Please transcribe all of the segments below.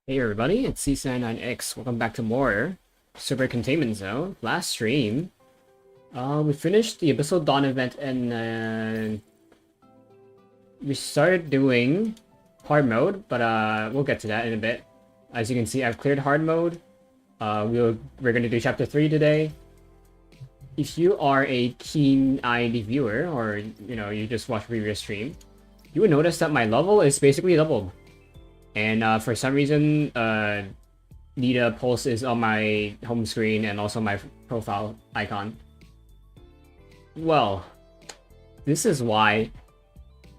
Hey everybody, it's C99X. Welcome back to more Super Containment Zone. Last stream, we finished the Abyssal Dawn event and we started doing hard mode, but we'll get to that in a bit. As you can see, I've cleared hard mode. We're gonna do chapter 3 today. If you are a keen-eyed viewer, or you just watched previous stream, you would notice that my level is basically doubled. And for some reason, Nita Pulse is on my home screen and also my profile icon. Well, this is why,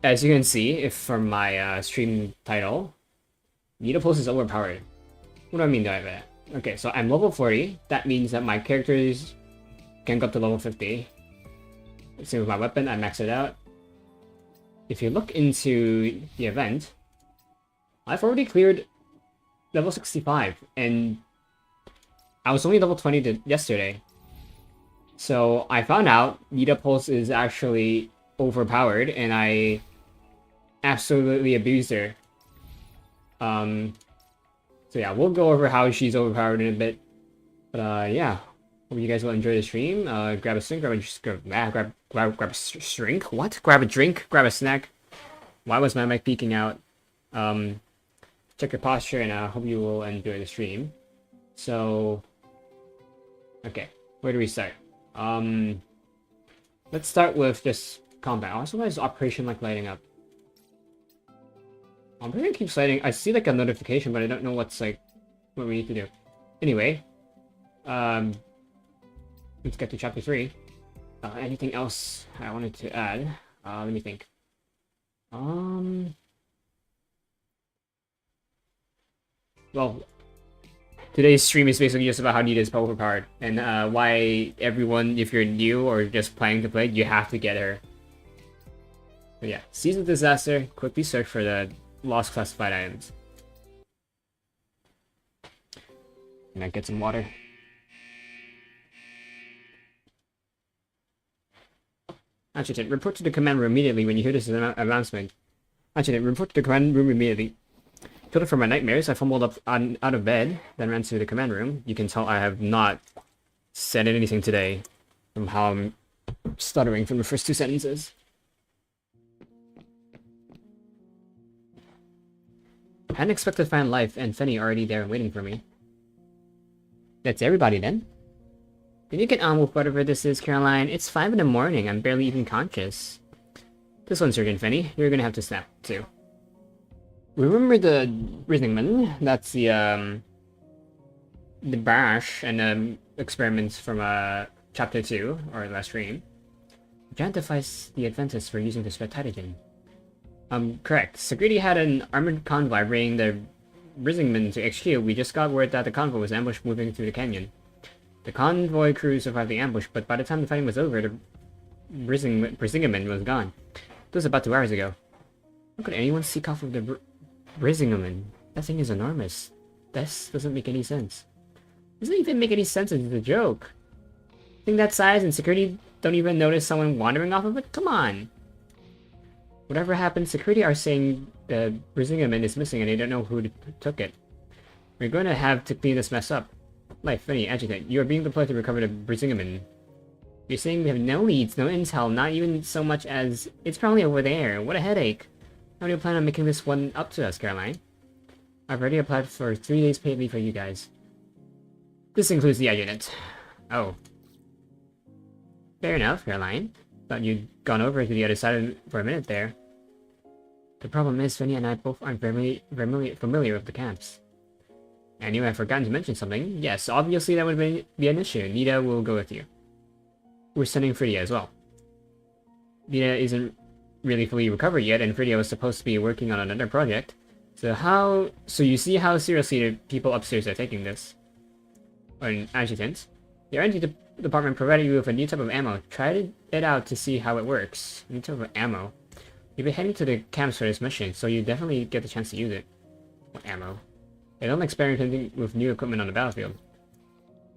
as you can see, if from my stream title, Nita Pulse is overpowered. What do I mean by that? Okay, so I'm level 40. That means that my characters can go up to level 50. Same with my weapon, I max it out. If you look into the event, I've already cleared level 65, and I was only level 20 yesterday. So I found out Nita Pulse is actually overpowered, and I absolutely abused her. So yeah, we'll go over how she's overpowered in a bit. But yeah, hope you guys will enjoy the stream. Grab a drink, grab a drink. What? Grab a drink, grab a snack. Why was my mic peeking out? Check your posture, and I hope you will enjoy the stream. So, okay, where do we start? Let's start with just combat. Also, why is Operation like lighting up? Operation keeps lighting. I see like a notification, but I don't know what we need to do. Anyway, let's get to chapter 3. Anything else I wanted to add? Let me think. Well, today's stream is basically just about how Nita is overpowered, and why everyone, if you're new or just planning to play, you have to get her. But yeah, Season Disaster, quickly search for the lost classified items. And I get some water. Adjutant, report to the command room immediately when you hear this announcement. Adjutant, report to the command room immediately. Tilted from my nightmares, I fumbled up out of bed, then ran to the command room. You can tell I have not said anything today from how I'm stuttering from the first 2 sentences. I hadn't expected to find Life and Fenny already there waiting for me. That's everybody then. Can you get on with whatever this is, Caroline? It's 5 in the morning, I'm barely even conscious. This one's Surgeon Fenny, you're gonna have to snap too. Remember the Rhythmman? That's the bash and experiments from chapter 2 or last stream. Identifies the Adventists for using the spread hydrogen. Correct. Security had an armored convoy bringing the Rhythmman to HQ. We just got word that the convoy was ambushed moving through the canyon. The convoy crew survived the ambush, but by the time the fighting was over, the Rhythmman was gone. This was about 2 hours ago. How could anyone seek off of the Rhythmman? That thing is enormous. This doesn't make any sense. Doesn't even make any sense. It's a joke. Thing that size and security don't even notice someone wandering off of it? Come on. Whatever happened, security are saying the Rhythmman is missing and they don't know who took it. We're going to have to clean this mess up. Life, Fenny, Adjutant, you are being deployed to recover the Rhythmman. You're saying we have no leads, no intel, not even so much as it's probably over there. What a headache. How do you plan on making this one up to us, Caroline? I've already applied for 3 days paid leave for you guys. This includes the adjutant. Oh. Fair enough, Caroline. Thought you'd gone over to the other side for a minute there. The problem is, Fenny and I both aren't very familiar with the camps. Anyway, I've forgotten to mention something. Yes, obviously that would be an issue. Nita will go with you. We're sending Frida as well. Nita isn't really fully recovered yet, and Frida was supposed to be working on another project. So you see how seriously the people upstairs are taking this. An adjutant. The R&D department provided you with a new type of ammo. Try it out to see how it works. New type of ammo. You'll be heading to the camps for this mission, so you definitely get the chance to use it. What ammo? They don't experimenting with new equipment on the battlefield.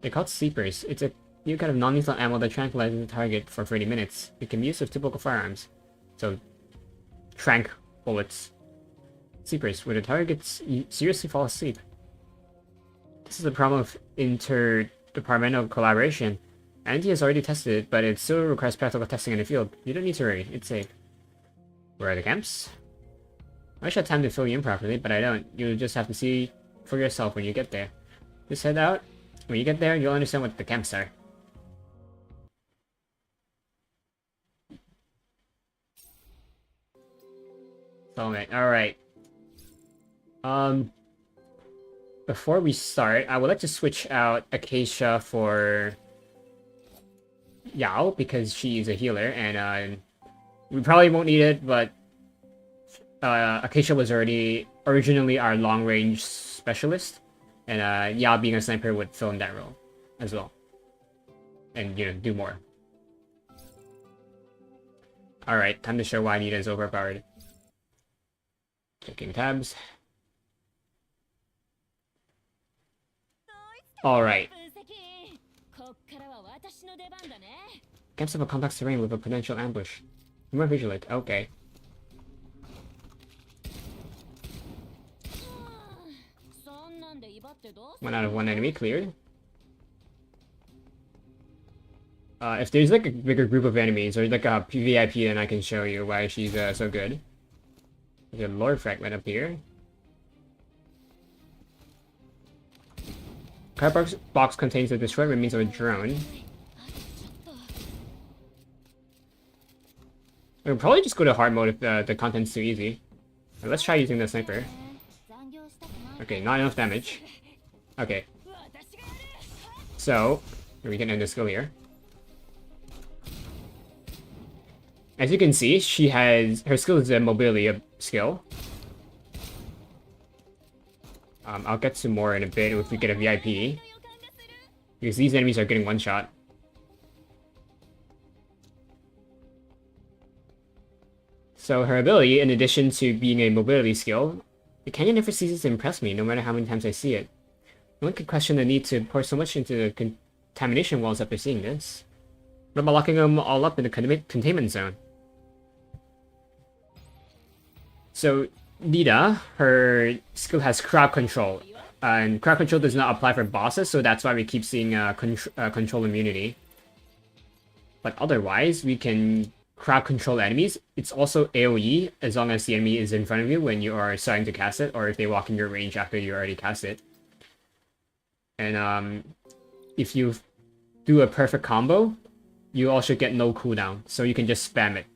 They're called sleepers. It's a new kind of non-lethal ammo that tranquilizes the target for 30 minutes. It can be used with typical firearms. So, trank bullets. Sleepers, where the targets seriously fall asleep. This is the problem of interdepartmental collaboration. Andy has already tested it, but it still requires practical testing in the field. You don't need to worry, it's safe. Where are the camps? I wish I had time to fill you in properly, but I don't. You'll just have to see for yourself when you get there. Just head out. When you get there, you'll understand what the camps are. Alright. Before we start, I would like to switch out Acacia for Yao, because she is a healer, and we probably won't need it, but Acacia was originally our long-range specialist, and Yao being a sniper would fill in that role as well. And, do more. Alright, time to show why Nita is overpowered. Checking tabs. Alright. Camps have a complex terrain with a potential ambush. Be more vigilant. Okay. 1 out of 1 enemy cleared. If there's like a bigger group of enemies or like a VIP, then I can show you why she's so good. There's a lore fragment up here. Cardbox box contains the destroyed remains of a drone. We'll probably just go to hard mode if the content's too easy. Right, let's try using the sniper. Okay, not enough damage. Okay. So, we can end the skill here. As you can see, her skill is a mobility skill. I'll get some more in a bit if we get a VIP. Because these enemies are getting one shot. So her ability, in addition to being a mobility skill, the canyon never ceases to impress me, no matter how many times I see it. One could question the need to pour so much into the contamination walls after seeing this. What about locking them all up in the containment zone? So, Nita, her skill has crowd control. And crowd control does not apply for bosses, so that's why we keep seeing control immunity. But otherwise, we can crowd control enemies. It's also AoE, as long as the enemy is in front of you when you are starting to cast it, or if they walk in your range after you already cast it. And if you do a perfect combo, you also get no cooldown, so you can just spam it.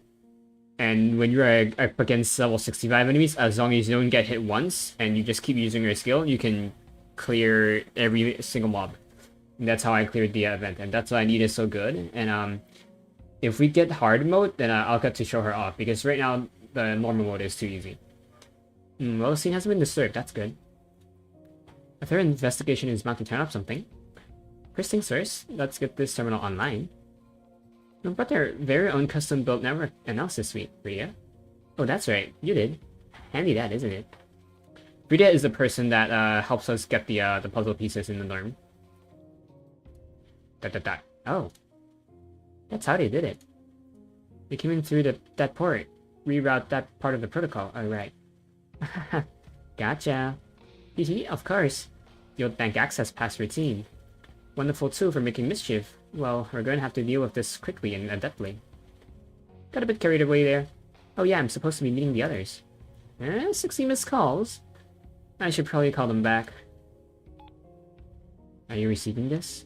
And when you're up against level 65 enemies, as long as you don't get hit once, and you just keep using your skill, you can clear every single mob. And that's how I cleared the event, and that's why Nita is so good. And if we get hard mode, then I'll get to show her off, because right now the normal mode is too easy. Well, the scene hasn't been disturbed, that's good. A third investigation is about to turn up something. First things first, let's get this terminal online. We brought their very own custom-built network analysis suite, Rita. Oh, that's right, you did. Handy that, isn't it? Rita is the person that helps us get the puzzle pieces in the norm. Oh. That's how they did it. They came in through that port. Reroute that part of the protocol. Alright. Gotcha. Hee, of course. The old bank access pass routine. Wonderful tool for making mischief. Well, we're going to have to deal with this quickly and adeptly. Got a bit carried away there. Oh yeah, I'm supposed to be meeting the others. 60 missed calls? I should probably call them back. Are you receiving this?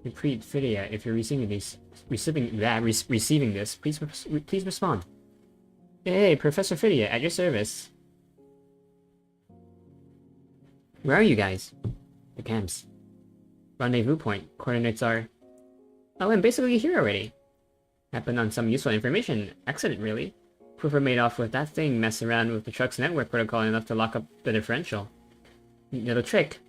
Repeat, Phidia, if you're receiving this, please respond. Hey, Professor Phidia, at your service. Where are you guys? The camps. Rendezvous point. Coordinates are... Oh, I'm basically here already. Happened on some useful information. Accident, really. Poofer made off with that thing, messed around with the truck's network protocol enough to lock up the differential. Little trick.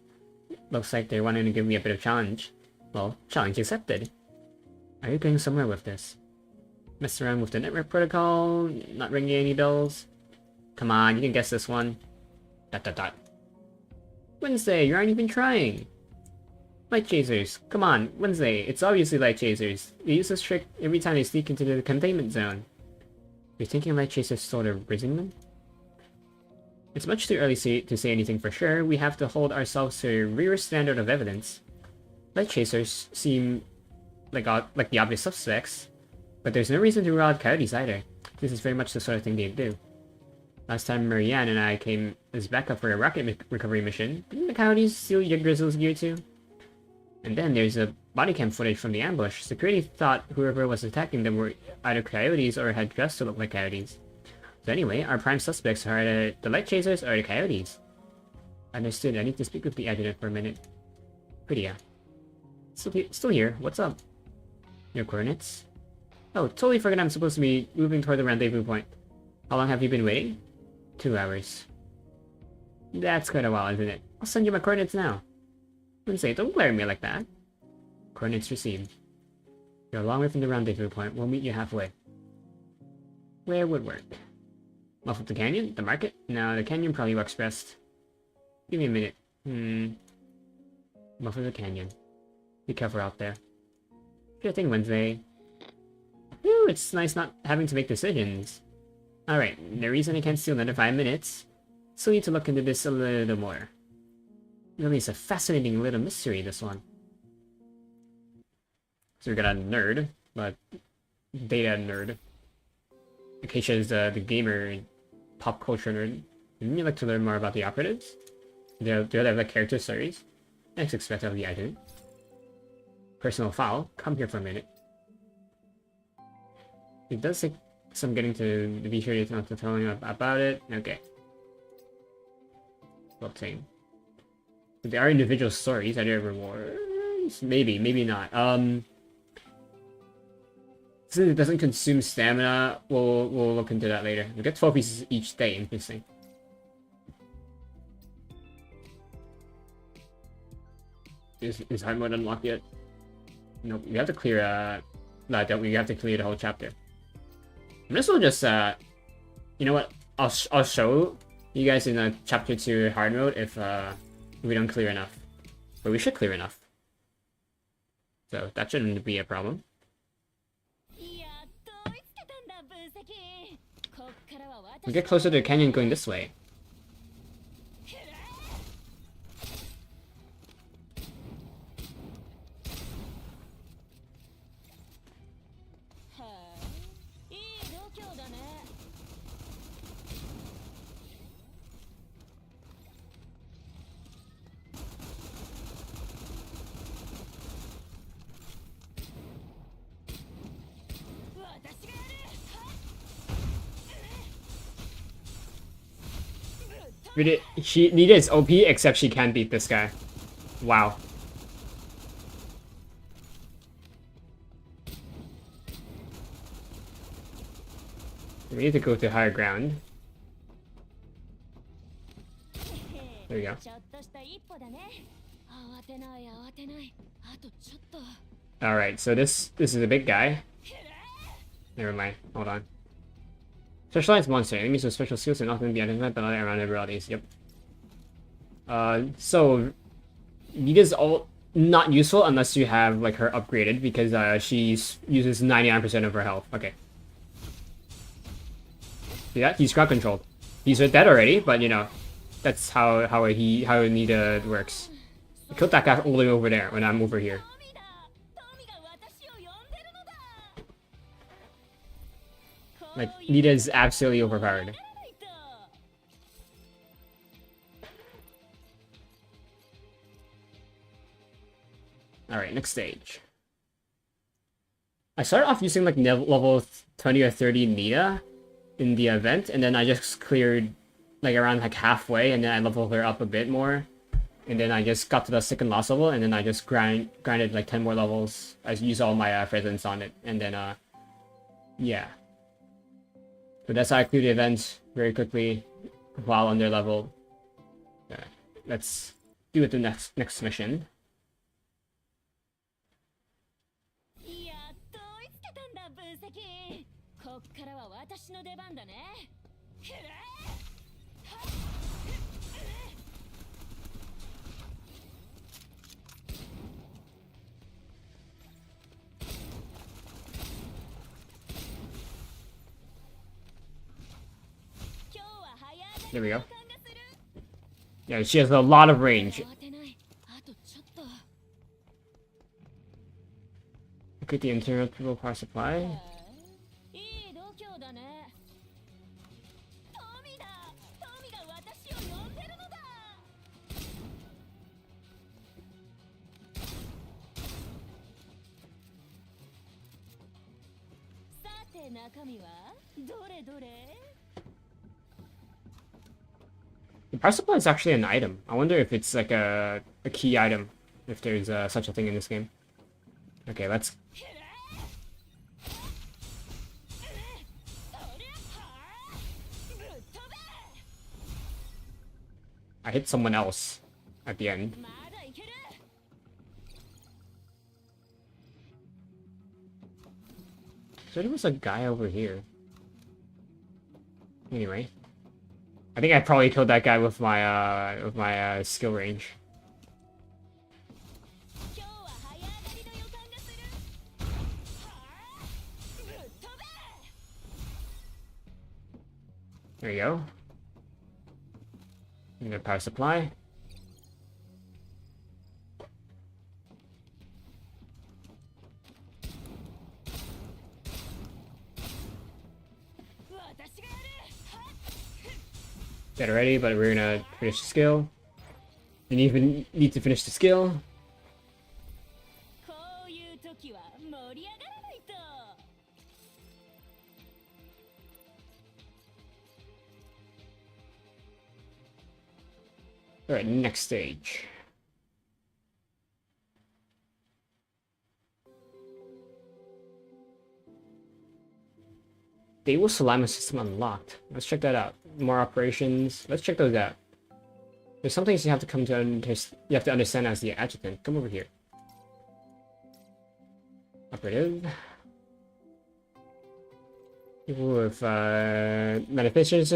Looks like they're wanting to give me a bit of challenge. Well, challenge accepted. Are you going somewhere with this? Mess around with the network protocol? Not ringing any bells? Come on, you can guess this one. ... Wednesday, you aren't even trying! Light chasers. Come on, Wednesday. It's obviously light chasers. They use this trick every time they sneak into the containment zone. You're thinking light chasers stole the Risen? It's much too early to say anything for sure. We have to hold ourselves to a rear standard of evidence. Light chasers seem like the obvious suspects, but there's no reason to rule out coyotes either. This is very much the sort of thing they'd do. Last time Marianne and I came as backup for a rocket recovery mission, didn't the coyotes steal your Grizzle's gear too? And then there's a body cam footage from the ambush. Security thought whoever was attacking them were either coyotes or had dressed to look like coyotes. So anyway, our prime suspects are either the light chasers or the coyotes. Understood. I need to speak with the adjutant for a minute. Pretty, Still here. What's up? Your coordinates? Oh, totally forgot I'm supposed to be moving toward the rendezvous point. How long have you been waiting? 2 hours. That's quite a while, isn't it? I'll send you my coordinates now. Wednesday, don't glare at me like that. Coordinates received. You're a long way from the rendezvous point. We'll meet you halfway. Where would work? Off of the canyon? The market? No, the canyon probably works best. Give me a minute. Off of the canyon. Be careful out there. Sure thing, Wednesday. Whew, it's nice not having to make decisions. Alright, the reason I can't steal another 5 minutes. Still need to look into this a little more. Really, it's a fascinating little mystery, this one. So we got a nerd, but data nerd. Acacia is the gamer, pop culture nerd. Wouldn't you like to learn more about the operatives? Do they have like character stories? Next expected of the adjutant. Personal file. Come here for a minute. It does take some getting to be sure you're not telling you about it. Okay. Well, same. There are individual stories. Are there rewards? Maybe, maybe not. Since it doesn't consume stamina, we'll look into that later. We get 12 pieces each day. Interesting. Is hard mode unlocked yet? Nope. We have to clear. No, don't. We have to clear the whole chapter. This will just. You know what? I'll show you guys in chapter 2 hard mode if we don't clear enough, but we should clear enough. So that shouldn't be a problem. We get closer to the canyon going this way. Nita is OP, except she can't beat this guy. Wow. We need to go to higher ground. There we go. Alright, so this is a big guy. Never mind, hold on. Specialized monster. Enemies with special skills and often be identified by around every oddies. Yep. So Nita's all not useful unless you have like her upgraded because she uses 99% of her health. Okay. See that? He's crowd controlled. He's dead already, but you know, that's how Nita works. I killed that guy all the way over there when I'm over here. Like, Nita is absolutely overpowered. Alright, next stage. I started off using like level 20 or 30 Nita in the event, and then I just cleared like around like halfway, and then I leveled her up a bit more. And then I just got to the second last level, and then I just grinded like 10 more levels. I used all my presence on it, and then yeah. So that's how I cleared the event very quickly while under level. Let's do it the next mission. There we go. Yeah, she has a lot of range. Look at the interruptible power supply. The power supply is actually an item. I wonder if it's like a key item, if there's such a thing in this game. Okay, let's... I hit someone else at the end. So there was a guy over here. Anyway. I think I probably killed that guy with my skill range. There you go. And the power supply. Get it ready, but we're gonna finish the skill. Didn't even need to finish the skill. Alright, next stage. Stable alignment system unlocked. Let's check that out. More operations. Let's check those out. There's some things you have to come to you have to understand as the adjutant. Come over here. Operative. People with manifestations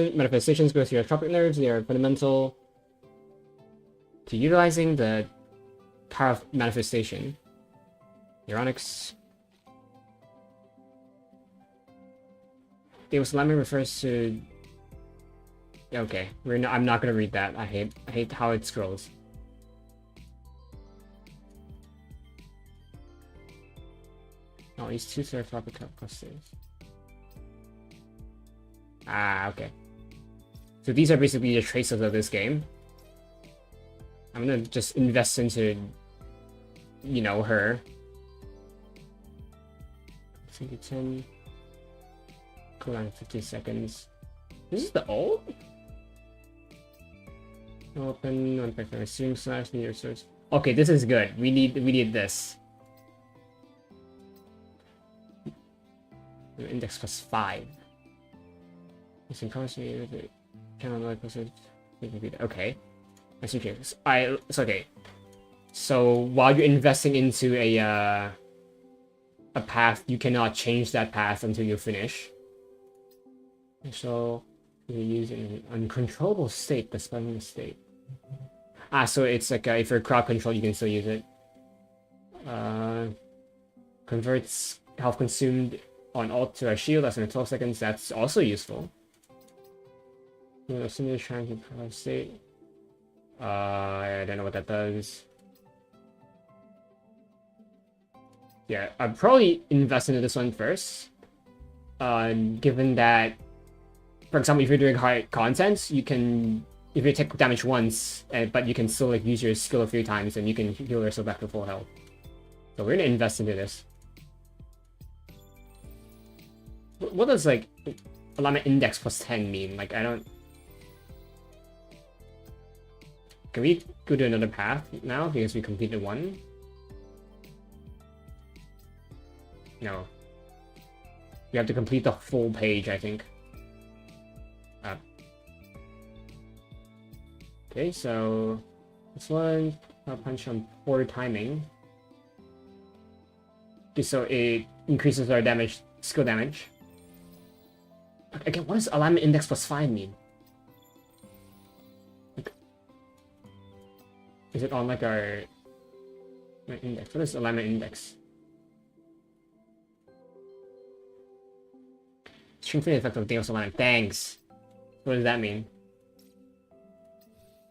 go through your tropic nerves. They are fundamental to utilizing the power of manifestation. Neuronics. Stable alignment refers to... Okay, I'm not gonna read that. I hate how it scrolls. Oh, these two tropic clusters. Ah, okay. So these are basically the traces of this game. I'm gonna just invest into, you know, her. 10. Cooldown 50 seconds. This is the old? Open 1.5 assume slash need resource. Okay, this is good. We need this. Index plus 5. It's in constant with it. Okay. That's okay. It's okay. So while you're investing into a path, you cannot change that path until you finish. So you use it in an uncontrollable state, dispelling the state. Ah, so it's like if you're crowd control, you can still use it. Converts health consumed on alt to a shield less than 12 seconds. That's also useful. You know, simulate trying to provide state. I don't know what that does. Yeah, I'd probably invest into this one first. Given that, for example, if you're doing high content, you can, if you take damage once, but you can still like use your skill a few times, and you can heal yourself back to full health. So we're gonna invest into this. What does like alignment index plus 10 mean? Like I don't. Can we go to another path now because we completed one? No. We have to complete the full page, I think. Okay, so this one, I'll punch on poor timing. Okay, so it increases our damage, skill damage. Again, what does alignment index plus 5 mean? Like, is it on like our index? What is alignment index? Strengthening effect of Deus alignment. Thanks. What does that mean?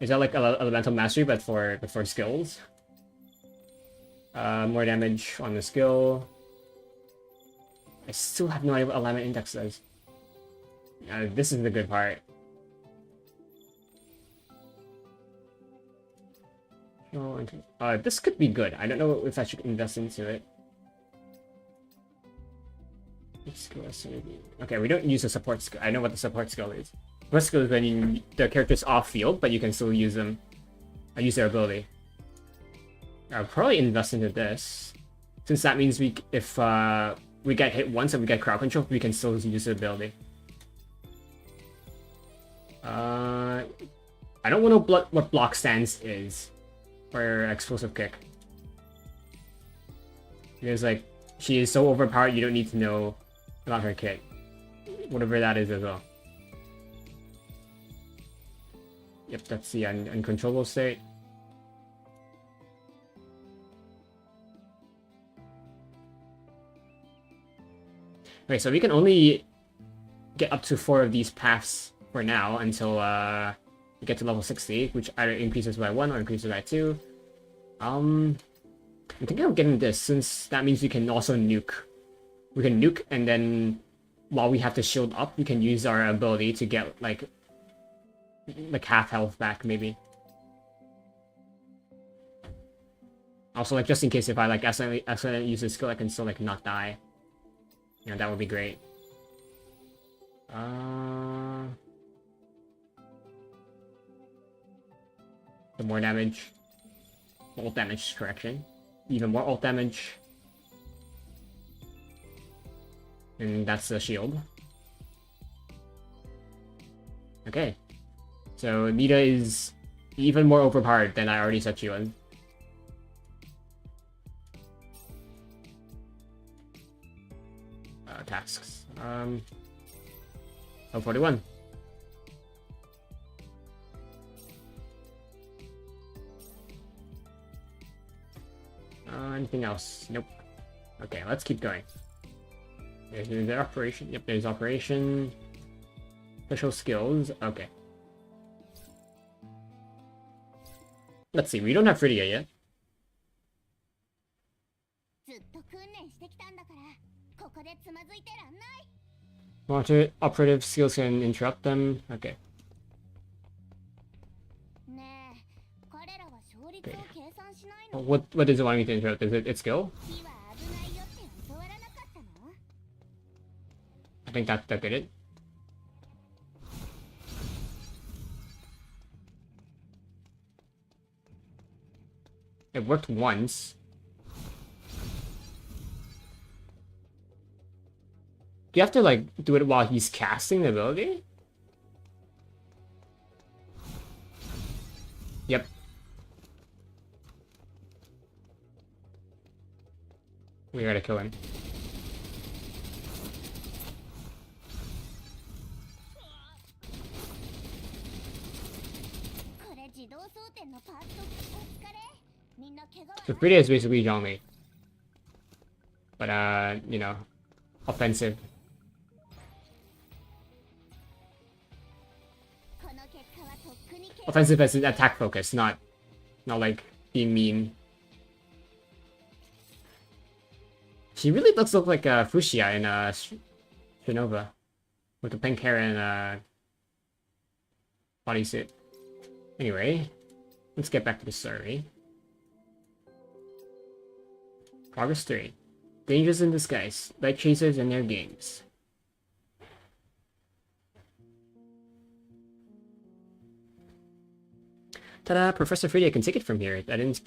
Is that like elemental mastery, but for skills? More damage on the skill. I still have no idea what alignment index does. This is the good part. This could be good. I don't know if I should invest into it. Okay, we don't use a support skill. I know what the support skill is. Support skill is when the character's off field, but you can still use them. I use their ability. I'll probably invest into this, since that means if we get hit once and we get crowd control, we can still use the ability. I don't want to know what block stance is for explosive kick, because like she is so overpowered, you don't need to know about her kit, whatever that is as well. Yep, that's the uncontrollable state. Okay, so we can only get up to 4 of these paths for now until we get to level 60, which either increases by 1 or increases by 2. I'm thinking of getting this, since that means we can also nuke. We can nuke, and then while we have to shield up, we can use our ability to get like half health back, maybe. Also, like, just in case if I like accidentally use this skill, I can still like not die. You know, that would be great. The more damage. Ult damage, correction. Even more ult damage. And that's the shield. Okay. So Nita is even more overpowered than I already set you on. Tasks. 41. Anything else? Nope. Okay, let's keep going. There's the operation. Yep, there's operation. Special skills. Okay. Let's see, we don't have Frida yet. Water operative skills can interrupt them. Okay. Okay. What does it want me to interrupt? Is it its skill? I think that did it. It worked once. Do you have to like do it while he's casting the ability? Yep. We gotta kill him. So Frida is basically Zhongli. But you know, offensive. Offensive as an attack focus, not like being mean. She really does look like Fushia in Shinova, with the pink hair and bodysuit. Anyway, let's get back to the story. Progress 3. Dangers in disguise. Light chasers and their games. Ta-da! Professor Frida can take it from here. I didn't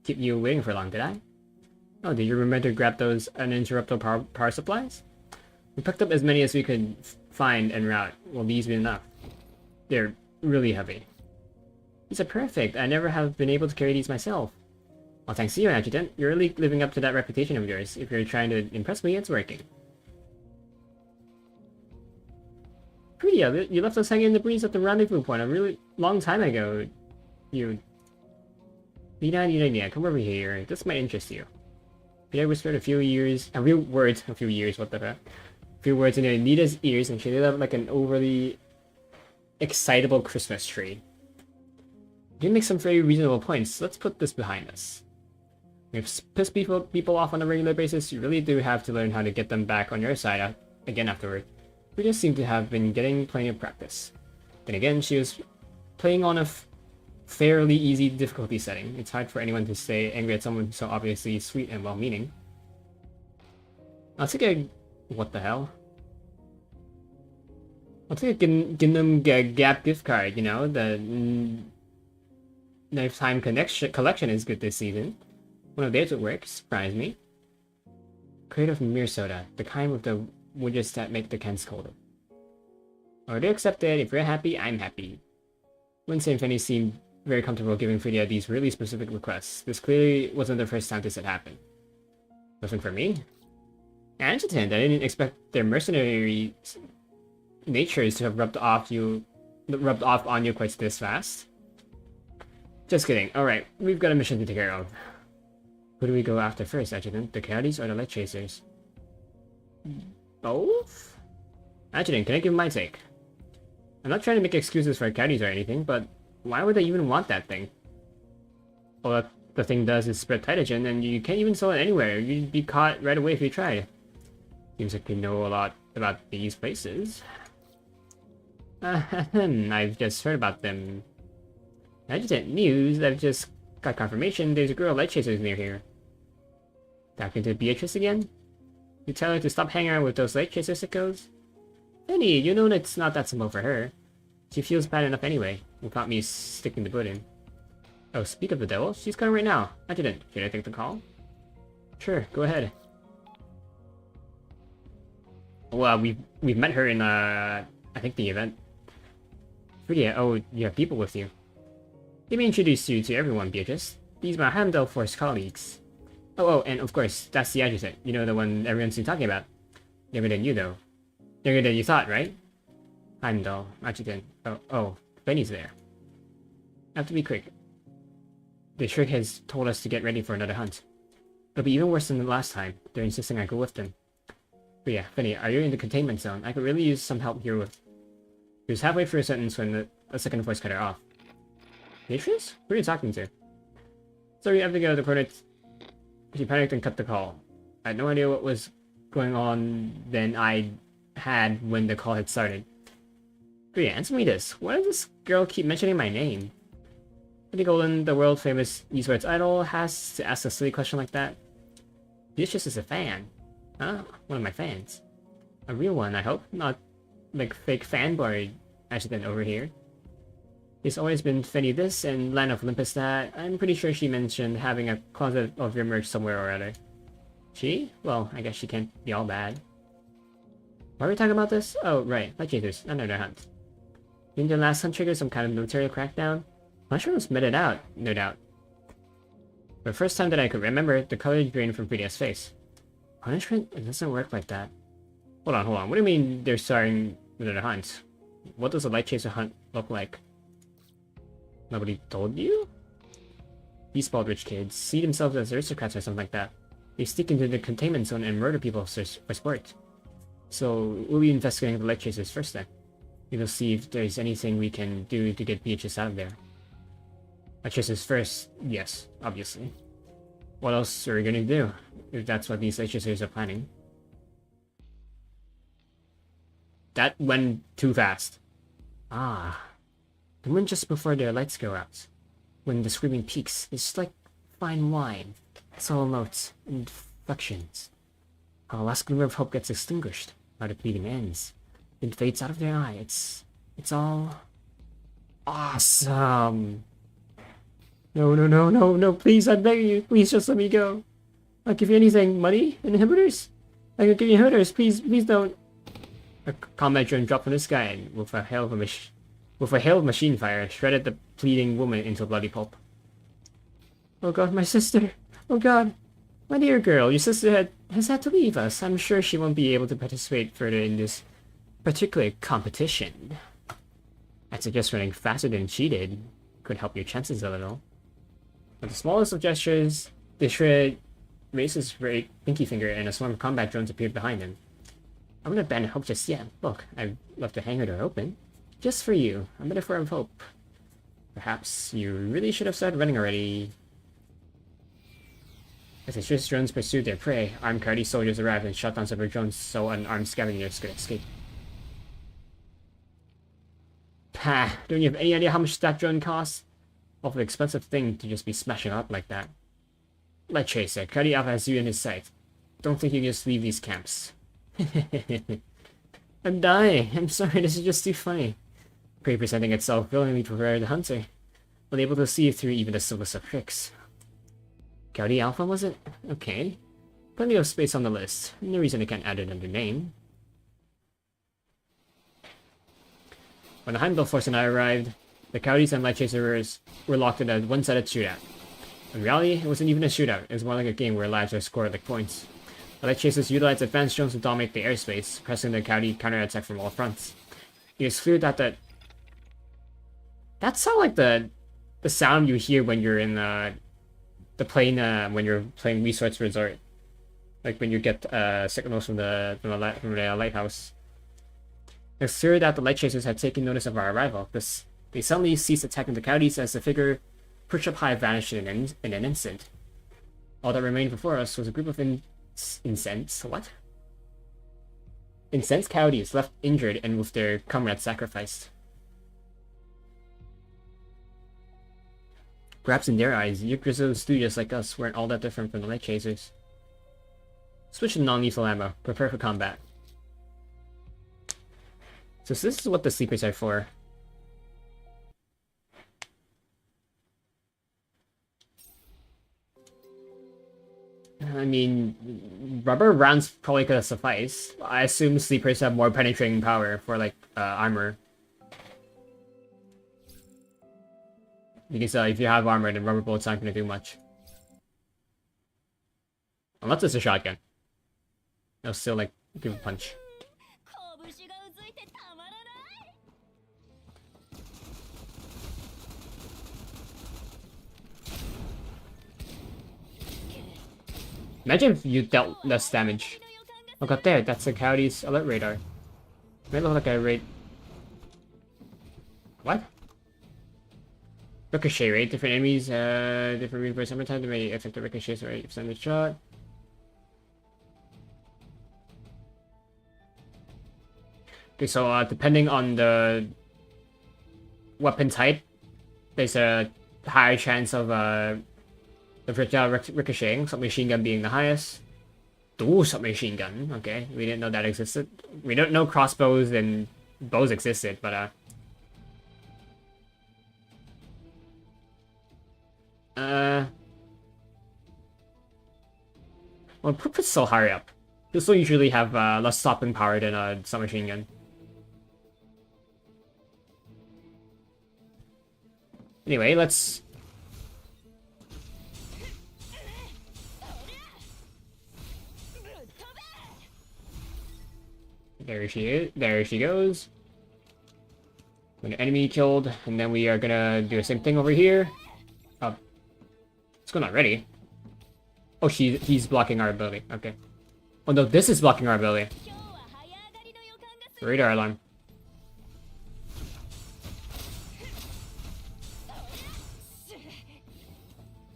keep you waiting for long, did I? Oh, did you remember to grab those uninterruptible power supplies? We picked up as many as we could find en route. Will these be enough? They're really heavy. These are perfect. I never have been able to carry these myself. Well, thanks to you, Adjutant. You're really living up to that reputation of yours. If you're trying to impress me, it's working. Frida, you left us hanging in the breeze at the rendezvous point a really long time ago. Nita, come over here. This might interest you. Frida whispered a few words in Nita's ears, and she lit up like an overly excitable Christmas tree. You make some very reasonable points. Let's put this behind us. We've pissed people off on a regular basis. You really do have to learn how to get them back on your side again afterward. We just seem to have been getting plenty of practice. Then again, she was playing on a fairly easy difficulty setting. It's hard for anyone to stay angry at someone so obviously sweet and well-meaning. I'll take a... what the hell? I'll take a Gundam Gap gift card, you know? The Lifetime collection is good this season. One of theirs would work, surprise me. Crate of Mir Soda, the kind with the widgets that make the cans colder. Order accepted. If you're happy, I'm happy. Winston and Fanny seemed very comfortable giving Frida these really specific requests. This clearly wasn't the first time this had happened. Nothing for me? Adjutant, I didn't expect their mercenary natures to have rubbed off on you quite this fast. Just kidding. Alright, we've got a mission to take care of. Who do we go after first, Adjutant? The Coyotes or the Light Chasers? Both? Adjutant, can I give my take? I'm not trying to make excuses for Coyotes or anything, but why would they even want that thing? All the thing does is spread Tytogen, and you can't even sell it anywhere. You'd be caught right away if you tried. Seems like you know a lot about these places. I've just heard about them. Adjutant news, I've just got confirmation there's a girl Light Chasers near here. Talking to Beatrice again? You tell her to stop hanging out with those Light Chaser sickos? Penny, you know it's not that simple for her. She feels bad enough anyway, without me sticking the boot in. Oh, speak of the devil, she's coming right now. Adjutant, should I take the call? Sure, go ahead. Well, we've met her in, I think the event. Yeah, oh, you have people with you. Let me introduce you to everyone, Beatrice. These are my Heimdall Force colleagues. Oh, and of course, that's the Adjutant. You know, the one everyone's been talking about. Younger than you, though. Younger than you thought, right? Heimdall, Adjutant. Oh, Benny's there. I have to be quick. The Shriek has told us to get ready for another hunt. It'll be even worse than the last time. They're insisting I go with them. But yeah, Benny, are you in the containment zone? I could really use some help here with... He was halfway through a sentence when a second voice cut her off. Beatrice? Who are you talking to? Sorry, I have to go to the coordinates. She panicked and cut the call. I had no idea what was going on than I had when the call had started. But yeah, answer me this. Why does this girl keep mentioning my name? Pretty Golden, the world-famous esports idol, has to ask a silly question like that? Beatrice is a fan. Huh? One of my fans. A real one, I hope. Not like fake fanboy Adjutant over here. He's always been Fenny this and Land of Olympus that. I'm pretty sure she mentioned having a closet of your merch somewhere or other. She? Well, I guess she can't be all bad. Why are we talking about this? Oh, right. Light Chasers. Another hunt. Didn't your last hunt trigger some kind of military crackdown? Mushrooms met it out, no doubt. For the first time that I could remember, the color drained from Fridia's face. Punishment? It doesn't work like that. Hold on. What do you mean they're starting another hunt? What does a Light Chaser hunt look like? Nobody told you? These spoiled rich kids see themselves as aristocrats or something like that. They sneak into the containment zone and murder people for sport. So, we'll be investigating the Light Chasers first then. We'll see if there's anything we can do to get Beatrice out of there. Light Chasers first, yes, obviously. What else are we gonna do, if that's what these Light Chasers are planning? That went too fast. Ah. The moment just before their lights go out. When the screaming peaks, it's just like fine wine. Subtle notes, inflections. How the last glimmer of hope gets extinguished, how the bleeding ends. Then fades out of their eye. It's all... awesome! No, please, I beg you, please just let me go. I'll give you anything. Money? Inhibitors? I can give you inhibitors, please don't. A combat drone dropped from the sky and with a hail of machine fire, shredded the pleading woman into a bloody pulp. Oh god, my sister! Oh god! My dear girl, your sister has had to leave us. I'm sure she won't be able to participate further in this particular competition. I'd suggest running faster than she did. Could help your chances a little. With the smallest of gestures, the shred raised his right pinky finger and a swarm of combat drones appeared behind him. I wouldn't abandon hope just yet. Look, I've left the hangar door open. Just for you. A metaphor of hope. Perhaps you really should have started running already. As the Swiss drones pursued their prey, armed Coyote soldiers arrived and shot down several drones so unarmed scavengers could escape. Pah, don't you have any idea how much that drone costs? Awful expensive thing to just be smashing up like that. Light Chaser, Coyote Alpha has you in his sight. Don't think you can just leave these camps. I'm dying. I'm sorry, this is just too funny. Prey presenting itself willingly prepared the hunter, unable to see through even the simplest of tricks. Coyote Alpha, was it? Okay. Plenty of space on the list. No reason I can't add it under name. When the Heimdall Force and I arrived, the Coyotes and Light Chasers were locked in a one-sided shootout. In reality, it wasn't even a shootout. It was more like a game where lives are scored like points. The Light Chasers utilized advanced drones to dominate the airspace, pressing the Coyote counterattack from all fronts. It is clear that that sounds like the sound you hear when you're in the plane when you're playing Resorts Resort, like when you get signals from the lighthouse. It's clear that the Light Chasers had taken notice of our arrival. They suddenly ceased attacking the Coyotes as the figure perched up high vanished in an instant. All that remained before us was a group of incensed Coyotes left injured and with their comrades sacrificed. Perhaps in their eyes, your grizzled studios like us weren't all that different from the Light Chasers. Switch to non-lethal ammo. Prepare for combat. So this is what the sleepers are for. I mean, rubber rounds probably could have sufficed. I assume sleepers have more penetrating power for like armor. Because if you have armor, then rubber bullets aren't going to do much. Unless it's a shotgun. It'll still, like, give a punch. Imagine if you dealt less damage. Look up there, that's the Coyote's alert radar. Might look like a raid. What? Ricochet rate, different enemies, different reinforced armor time, they may affect the ricochet rate of the shot. Okay, so depending on the weapon type, there's a higher chance of the projectile ricocheting, submachine gun being the highest. Ooh, submachine gun, okay, we didn't know that existed. We don't know crossbows and bows existed, but well, put pistol higher up. Pistol usually have less stopping power than a submachine gun. Anyway, let's... There she is. There she goes. An enemy killed, and then we are gonna do the same thing over here. It's going already. Oh, he's blocking our ability. Okay. Oh no, this is blocking our ability. Radar alarm.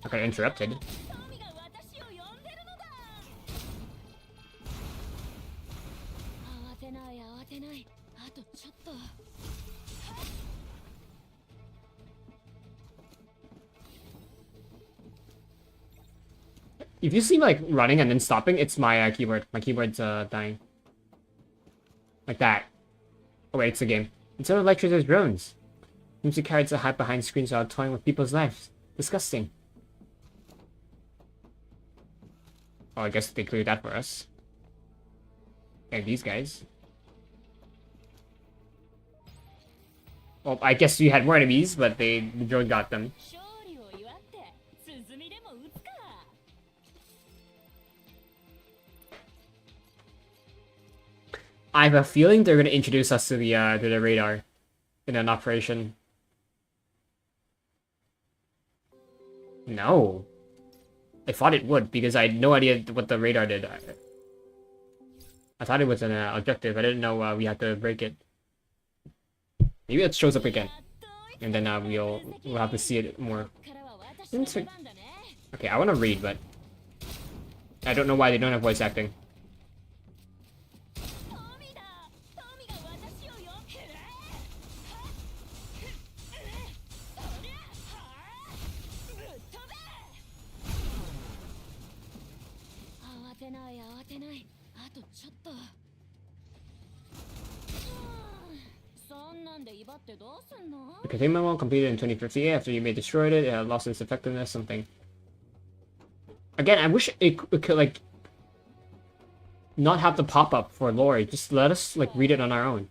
I got interrupted. If you see me like running and then stopping, it's my keyboard. My keyboard's dying. Like that. Oh wait, it's a game. Instead of Light Chasers drones. Seems to carry to hide behind screens while toying with people's lives. Disgusting. Oh, I guess they cleared that for us. And these guys. Well, I guess you had more enemies, but the drone got them. I have a feeling they're gonna introduce us to the radar in an operation. No. I thought it would, because I had no idea what the radar did. I thought it was an objective. I didn't know we had to break it. Maybe it shows up again. And then we'll have to see it more. Okay, I want to read, but I don't know why they don't have voice acting. The containment wall completed in 2058 after you may destroyed it. It had lost its effectiveness, something. Again, I wish it could, like, not have the pop-up for lore. Just let us, like, read it on our own.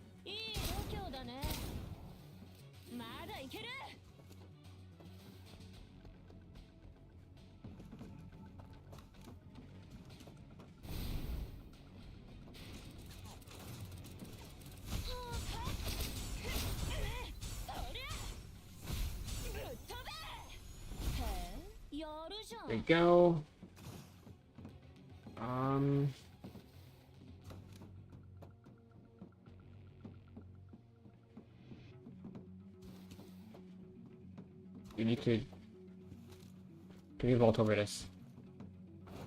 There we go. You need to... Can we vault over this?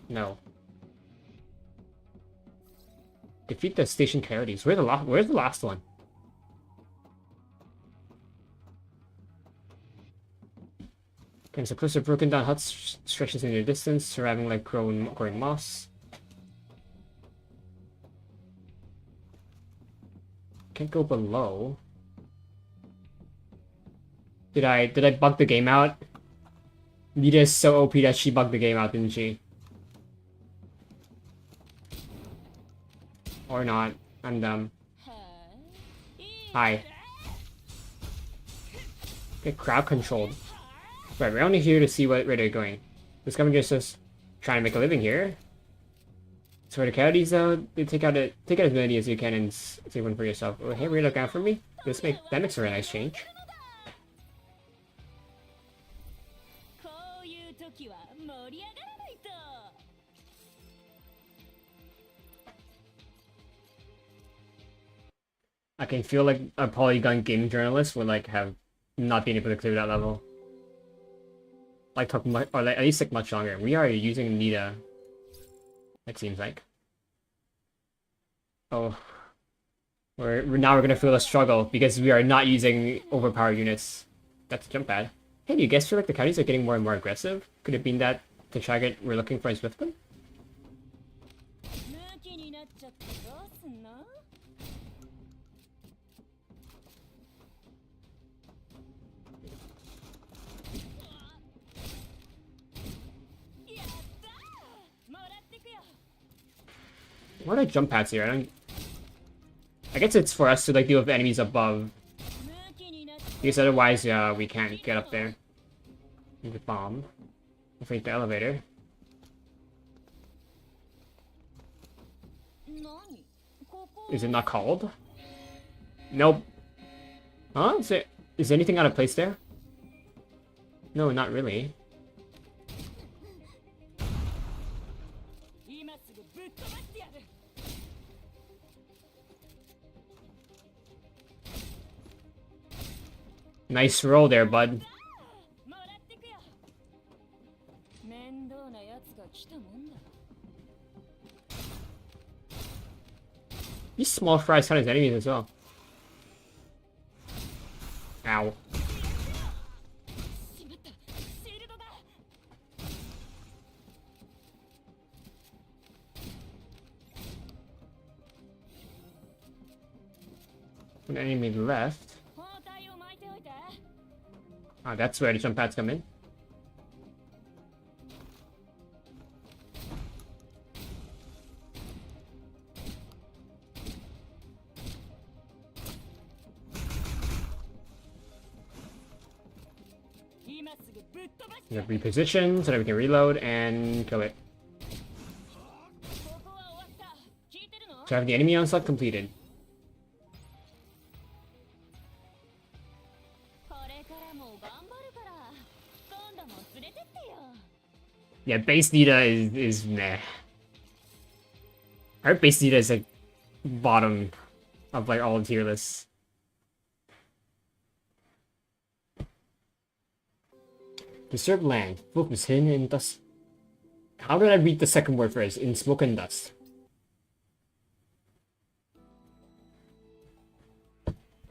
No. Defeat the station coyotes. Where's the last one? Okay, so close to broken down huts stretches in the distance, surrounding like growing moss. Can't go below. Did I bug the game out? Nita is so OP that she bugged the game out, didn't she? Or not. I'm dumb. Hi. Okay, crowd controlled. Right, we're only here to see where they're going. This government just is trying to make a living here. So for the coyotes though, they take out as many as you can and save one for yourself. Oh, hey, really look out for me? That makes for a nice change. I can feel like a Polygon gaming journalist would like have not been able to clear that level. Like took much, or like, at least like much longer. We are using Nita. It seems like. Oh, we're gonna feel a struggle because we are not using overpowered units. That's a jump pad. Hey, do you guys feel like the coyotes are getting more and more aggressive? Could it be that the target we're looking for is with them? What are jump pads here? I guess it's for us to like deal with enemies above. Because otherwise, we can't get up there. Need the bomb. I'll take the elevator. Is it not called? Nope. Huh? Is anything out of place there? No, not really. Nice roll there, bud. These small fries count as enemies as well. Ow. One enemy left. Ah, that's where the jump pads come in. Reposition so that we can reload and kill it. So I have the enemy onslaught completed. Yeah, base Nita is meh. Our base Nita is like bottom of like all tier lists. Disturbed land. Focus hidden in dust. How did I read the second word first? In smoke and dust.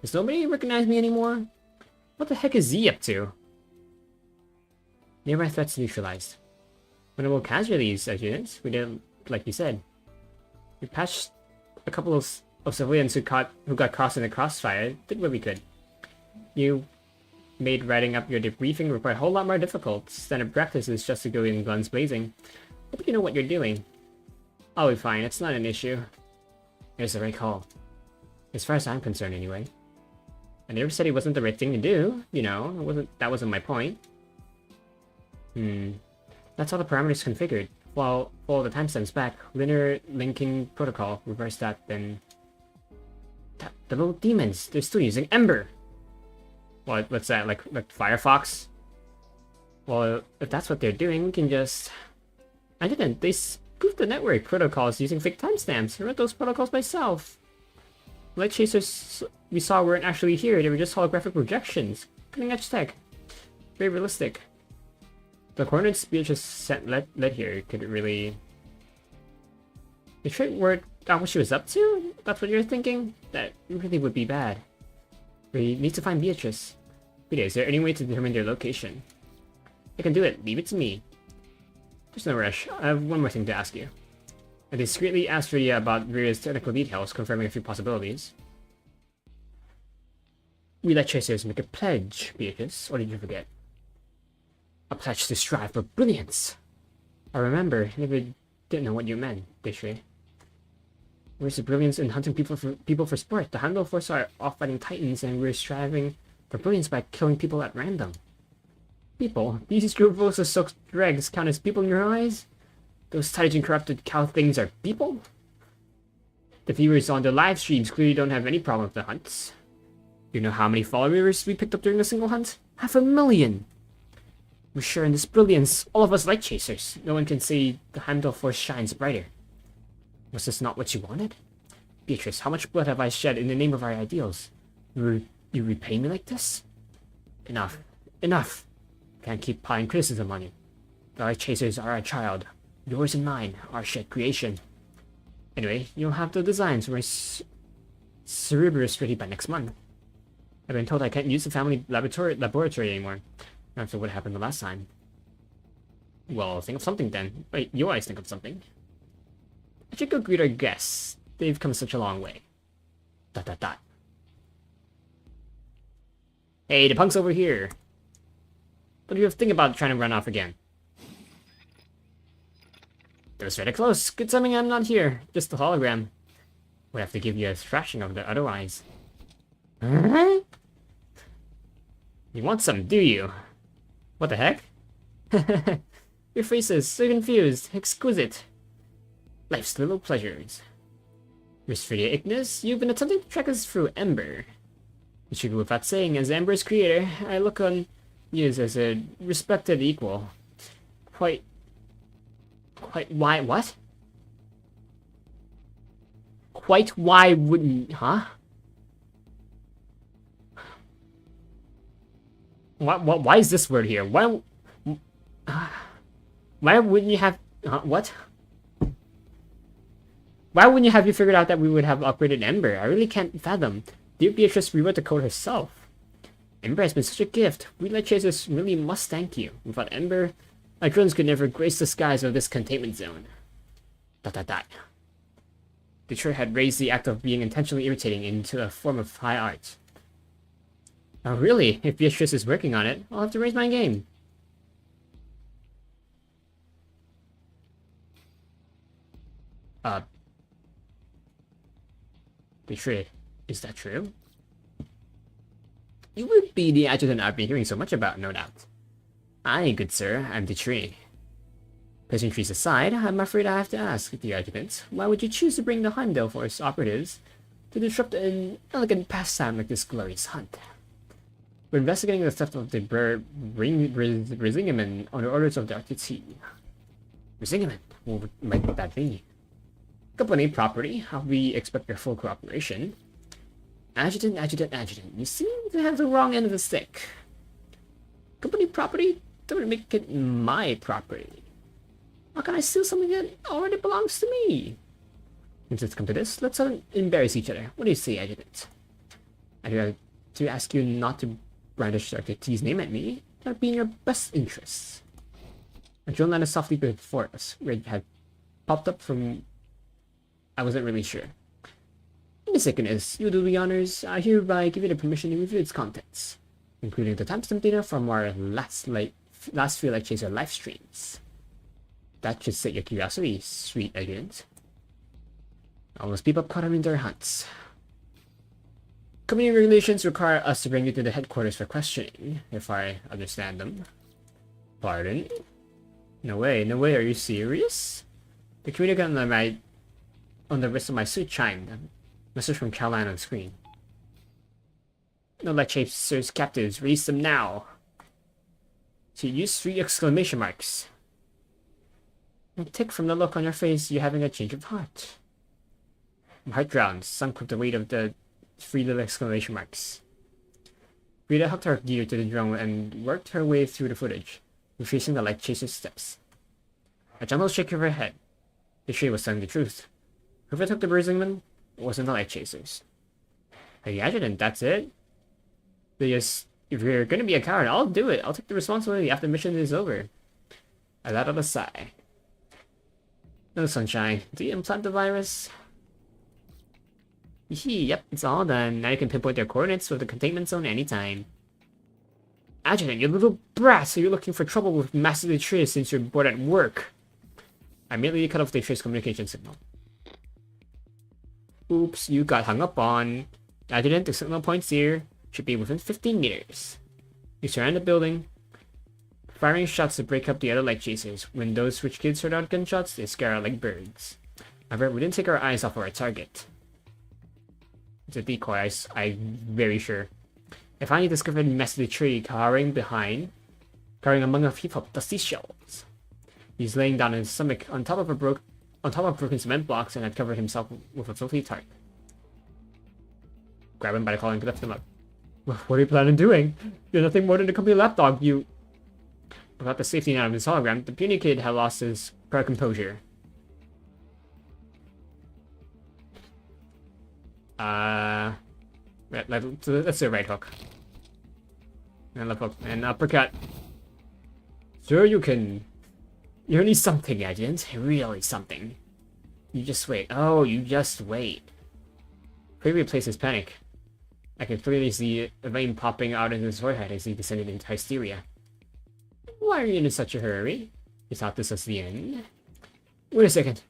Does nobody recognize me anymore? What the heck is Z up to? Nearby threats neutralized. Winnable casualties, Adjutant. We did, like you said. We patched a couple of civilians who got caught in the crossfire. Did what we could. You made writing up your debriefing report a whole lot more difficult. Standard practice is just to go in guns blazing. Hope you know what you're doing. I'll be fine. It's not an issue. It's the right call. As far as I'm concerned, anyway. I never said it wasn't the right thing to do. You know, that wasn't my point. That's how the parameters configured. While all the timestamps back, linear linking protocol, reverse that, then... The little demons, they're still using Ember! What's that, like Firefox? Well, if that's what they're doing, we can just... I didn't, they spoofed the network protocols using fake timestamps. I read those protocols myself. Light chasers we saw weren't actually here, they were just holographic projections. Cutting edge tech. Very realistic. The coordinates Beatrice sent led here could really... Betray word on what she was up to? That's what you're thinking? That really would be bad. We need to find Beatrice. Wait, is there any way to determine their location? I can do it. Leave it to me. There's no rush. I have one more thing to ask you. I discreetly asked Rhea about various technical details, confirming a few possibilities. We let chasers make a pledge, Beatrice, or did you forget? A pledge to strive for brilliance. I remember, never didn't know what you meant, did she? Where's the brilliance in hunting people for sport? The Heimdall Force are off fighting titans, and we're striving for brilliance by killing people at random. People? These scruples of soaked dregs count as people in your eyes? Those Titan corrupted cow things are people? The viewers on the live streams clearly don't have any problem with the hunts. You know how many followers we picked up during a single hunt? 500,000! We're sharing this brilliance, all of us light chasers. No one can say the Heimdall Force shines brighter. Was this not what you wanted? Beatrice, how much blood have I shed in the name of our ideals? You repay me like this? Enough. Enough! Can't keep piling criticism on you. The light chasers are our child. Yours and mine, our shared creation. Anyway, you'll have the designs for my Cerberus ready by next month. I've been told I can't use the family laboratory anymore. After what happened the last time. Well, think of something then. Wait, you always think of something. I should go greet our guests. They've come such a long way. ... Hey, the punk's over here. What do you think about trying to run off again? That was very close. Good timing I'm not here. Just a hologram. Would have to give you a thrashing of the otherwise. Huh? You want some, do you? What the heck? Your face is so confused. Exquisite. Life's little pleasures. Miss Freya Ignis, you've been attempting to track us through Ember. It should go without saying, as Ember's creator, I look on you as a respected equal. Quite why, what? Quite why wouldn't, huh? Why is this word here? Why wouldn't you have, what? Why wouldn't you have you figured out that we would have upgraded Ember? I really can't fathom. Dear Beatrice rewrote the code herself. Ember has been such a gift. We light chasers really must thank you. Without Ember, our drones could never grace the skies of this containment zone. ... Detroit had raised the act of being intentionally irritating into a form of high art. Oh really? If Beatrice is working on it, I'll have to raise my game. Betrayed. Is that true? You would be the adjutant I've been hearing so much about, no doubt. Aye, good sir, I'm Betrayed. Pleasantries aside, I'm afraid I have to ask, the adjutant, why would you choose to bring the Heimdall Force operatives to disrupt an elegant pastime like this glorious hunt? We're investigating the theft of the Resingamen on the orders of the RTT. Resingamen? What might that be? Company property. We expect your full cooperation. Adjutant. You seem to have the wrong end of the stick. Company property? Don't make it my property. How can I steal something that already belongs to me? Since it's come to this, let's embarrass each other. What do you say, Adjutant? I do have to ask you not to brandish Dr. T's name at me. That would be in your best interests. A drone landed softly before us, where it had popped up from... I wasn't really sure. The second is, you do the honors. I hereby give you the permission to review its contents, including the timestamp data from our last Free Light Chaser live streams. That should set your curiosity, sweet Adjutant. All those people caught him in their hunts. Community regulations require us to bring you to the headquarters for questioning, if I understand them. Pardon? No way, are you serious? The community on the wrist of my suit chimed. Message from Caroline on screen. No light chasers captives, release them now. So you use 3 exclamation marks. I take from the look on your face you're having a change of heart. My heart drowns, sunk with the weight of the 3 little exclamation marks. Rita hooked her gear to the drone and worked her way through the footage, retracing the light chaser's steps. A gentle shake of her head. The tree was telling the truth. Whoever took the bruising one wasn't the light chasers. Hey, Adjutant, that's it? If you're gonna be a coward, I'll do it. I'll take the responsibility after the mission is over. I let out a sigh. No, Sunshine. Do you implant the virus? Yep, it's all done. Now you can pinpoint their coordinates with the containment zone anytime. Adjutant, you little brat! So you're looking for trouble with Master Trace since you're bored at work. I immediately cut off the Trace communication signal. Oops, you got hung up on. Adjutant, the signal points here. Should be within 15 meters. You surround the building, firing shots to break up the other light chasers. When those rich kids heard out gunshots, they scare out like birds. However, we didn't take our eyes off our target. It's a decoy, I'm very sure. I finally discovered Master Tree cowering among a heap of dusty shells. He's laying down on his stomach on top of broken cement blocks and had covered himself with a filthy tarp. Grab him by the collar and lift him up. What are you planning on doing? You're nothing more than a company lapdog, you... Without the safety net of his hologram, the puny kid had lost his proud composure. Let's do a right hook. And left hook. And uppercut. Sure, you can... You're really something, Adjutant. Really something. You just wait. Oh, you just wait. Pray replace his panic. I can clearly see a vein popping out of his forehead as he descended into hysteria. Why are you in such a hurry? You thought this was the end? Wait a second.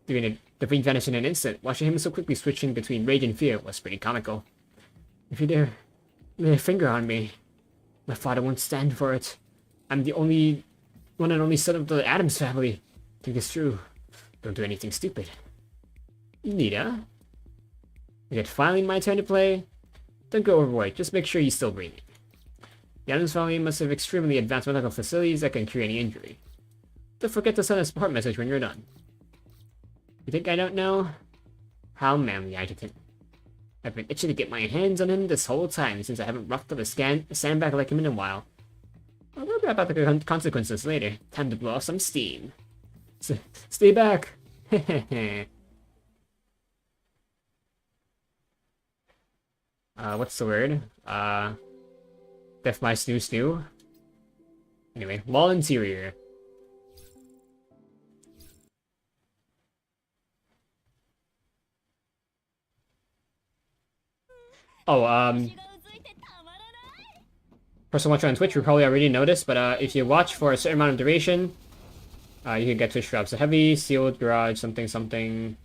The vein vanished in an instant. Watching him so quickly switching between rage and fear was pretty comical. If you dare lay a finger on me, my father won't stand for it. I'm the one and only son of the Addams family. Think this through. Don't do anything stupid. Nita? Is it finally my turn to play? Don't go overboard, just make sure he's still breathing. The Addams family must have extremely advanced medical facilities that can cure any injury. Don't forget to send a support message when you're done. You think I don't know? How manly, Adjutant. I've been itching to get my hands on him this whole time since I haven't roughed up a sandbag like him in a while. I'll worry about the consequences later. Time to blow off some steam. Stay back! What's the word? Death by snoo. Anyway, wall interior. Person watching on Twitch, you probably already noticed, but if you watch for a certain amount of duration, you can get Twitch drops. So heavy, sealed, garage, something.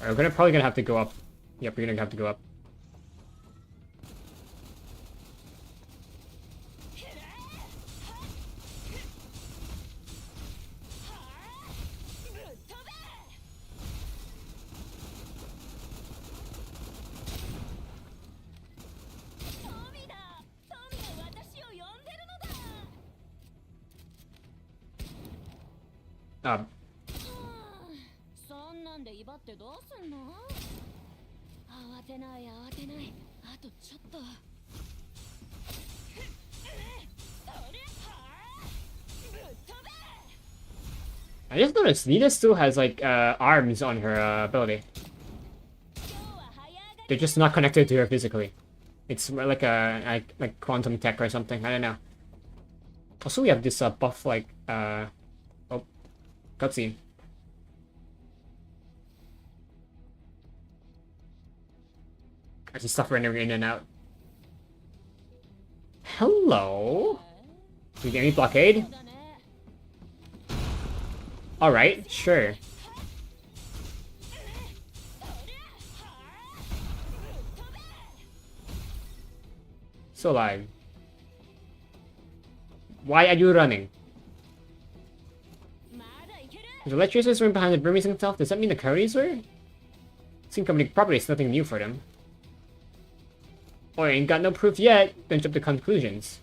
Alright, we're probably gonna have to go up. Yep, we're gonna have to go up. I just noticed Nita still has like arms on her ability. They're just not connected to her physically. It's more like a like quantum tech or something. I don't know. Also, we have this buff like oh, cutscene. I see stuff running in and out. Hello. Do we get any blockade? Alright, sure. So alive. Why are you running? The electricians were behind the Burmese himself. Does that mean the Coyotes were? Seems probably is nothing new for them. Oh, ain't got no proof yet. Don't jump to conclusions.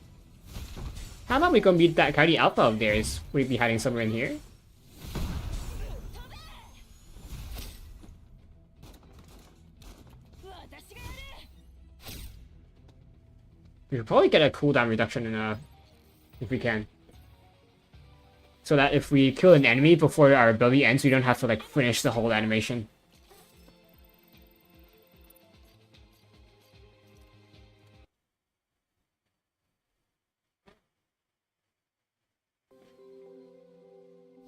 How about we go meet that Coyote Alpha of theirs? Would he be hiding somewhere in here? We could probably get a cooldown reduction in if we can. So that if we kill an enemy before our ability ends, we don't have to like finish the whole animation.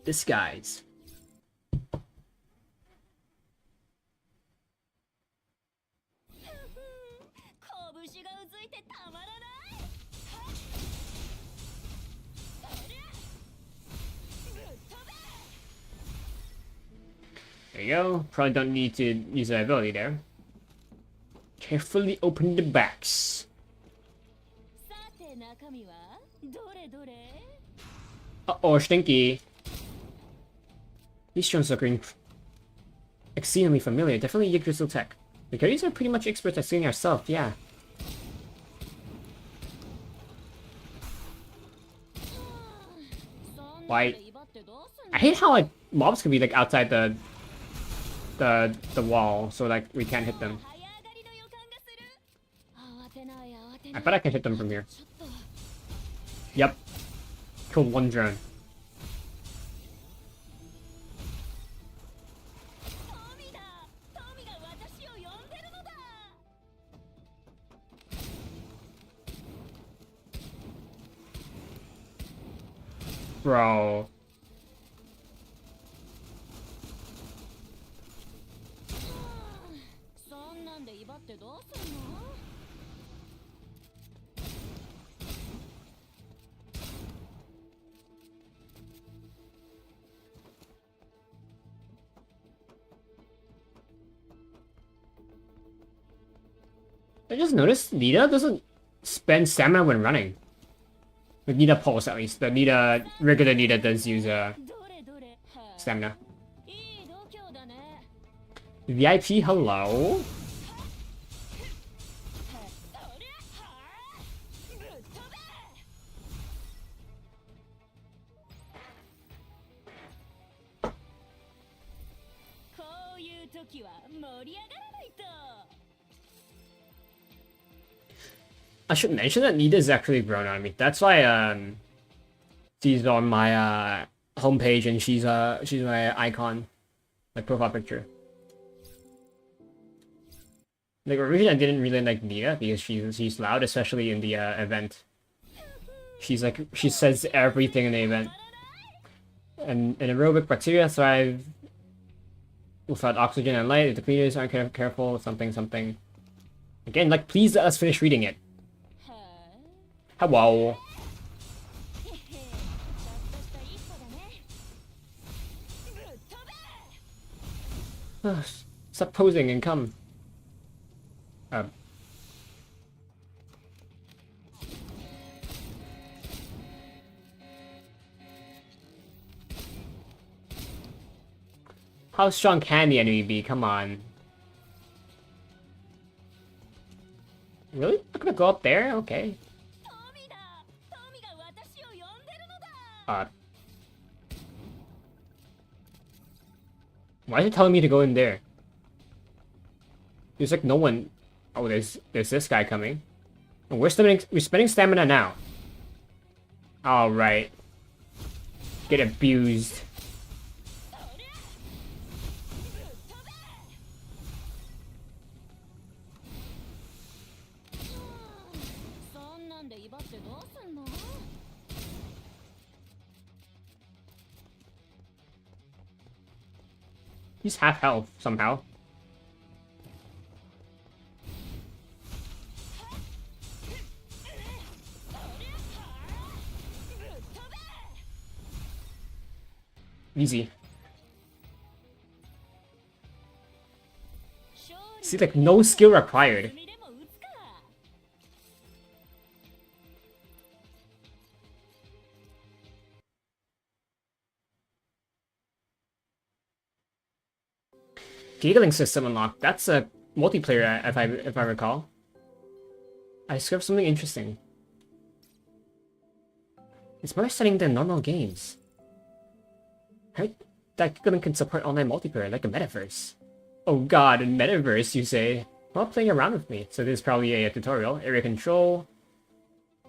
Disguise. There you go. Probably don't need to use that ability there. Carefully open the backs. Uh-oh, stinky. These drones look exceedingly familiar. Definitely Yggdrasil tech. The Coyotes are pretty much experts at seeing ourselves, yeah. Why? I hate how like mobs can be like outside the wall, so like we can't hit them. I bet I can hit them from here. Yep. Killed one drone. Bro. I just noticed Nita doesn't spend stamina when running. With Nita Pulse at least. The Nita, regular Nita does use stamina. VIP, hello? I should mention that Nita is actually grown on me. That's why she's on my homepage and she's my icon, like profile picture. Like originally I didn't really like Nita because she's loud, especially in the event. She's like she says everything in the event. And anaerobic bacteria thrive without oxygen and light. If the creatures aren't careful, something. Again, like please let us finish reading it. Hello. Stop posing and come. How strong can the enemy be? Come on. Really? I'm gonna go up there? Okay. Why is it telling me to go in there? There's like no one. Oh, there's this guy coming. And we're spending stamina now. All right. Get abused. He's half health somehow. Easy. See, like, no skill required. Giggling system unlocked. That's a multiplayer, if I recall. I discovered something interesting. It's more exciting than normal games. Heard that giggling can support online multiplayer like a metaverse. Oh god, a metaverse, you say? Well, playing around with me. So this is probably a tutorial. Area control.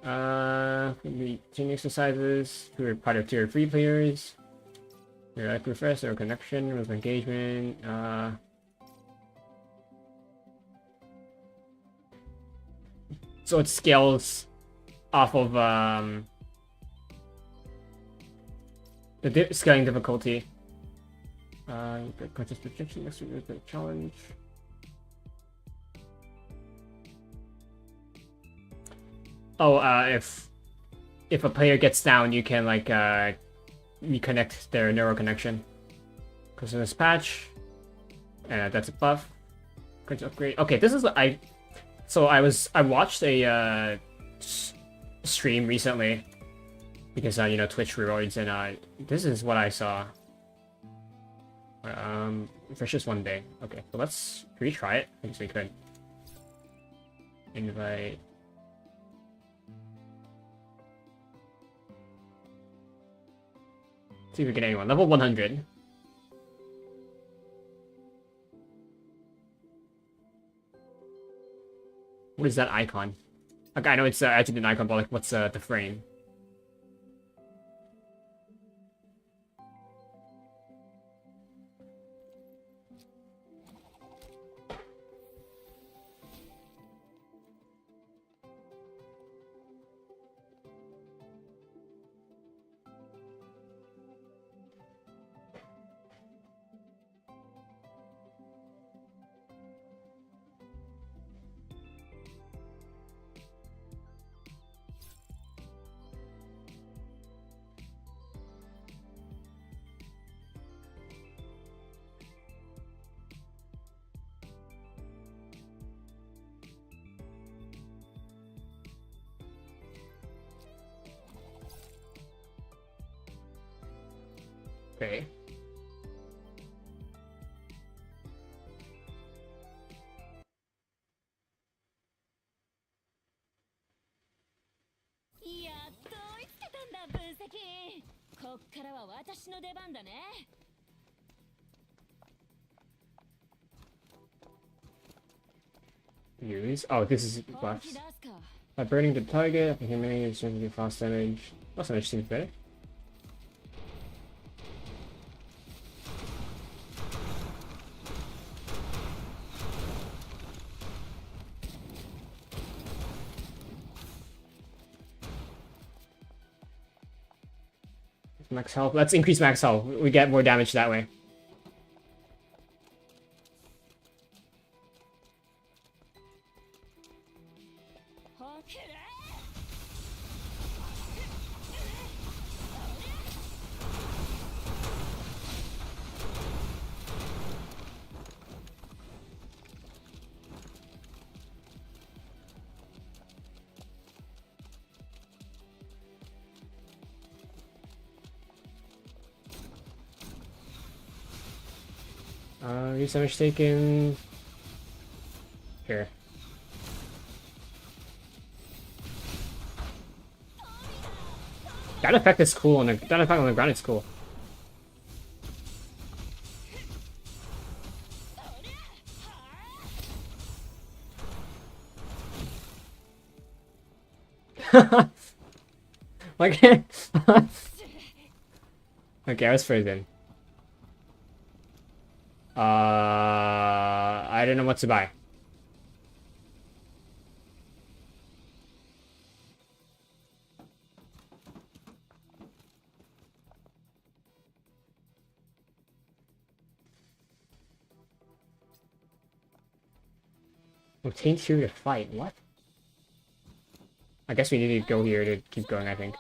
Chain exercises for part of tier 3 players. Like refresh or connection with engagement. So it scales off of the scaling difficulty. Contest projection next to the challenge. Oh, if a player gets down, you can like reconnect their neural connection. Because in this patch, that's a buff. Going upgrade. Okay, this is what I watched a stream recently because you know, Twitch rewards, and this is what I saw. For just one day. Okay, so let's retry it. I guess we could invite. See if we get anyone. Level 100. What is that icon? Okay, I know it's actually an icon, but like, what's the frame? Okay. Use. Oh, this is buffs. By burning the target, eliminating is going to do fast damage. Fast damage seems better. Max health. Let's increase max health. We get more damage that way. Use damage taken. Here. That effect is cool, and that effect on the ground is cool. Okay. Okay, I was frozen. I don't know what to buy. Obtain two to fight. What? I guess we need to go here to keep going, I think.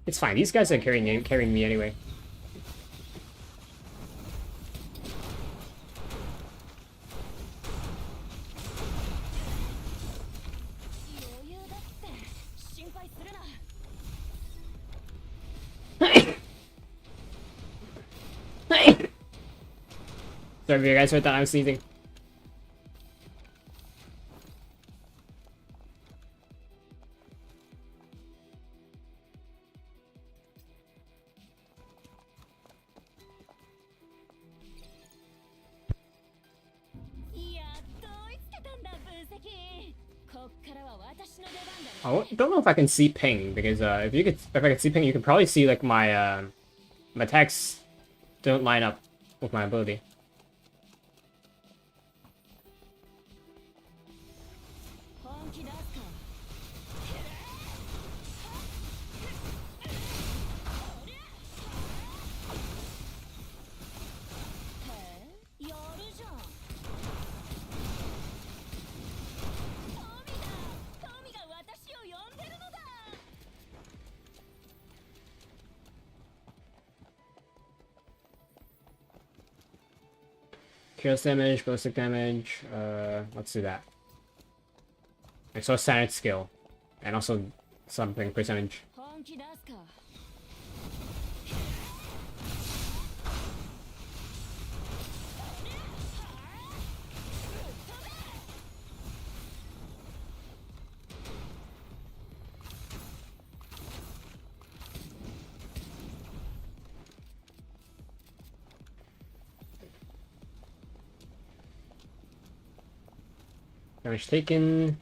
It's fine. These guys are carrying me anyway. Sorry if you guys heard that, I was sneezing. I don't know if I can see ping, because if I could see ping, you could probably see like my my attacks don't line up with my ability. Chaos damage, ballistic damage, let's do that. I saw standard skill, and also something percentage. Damage taken,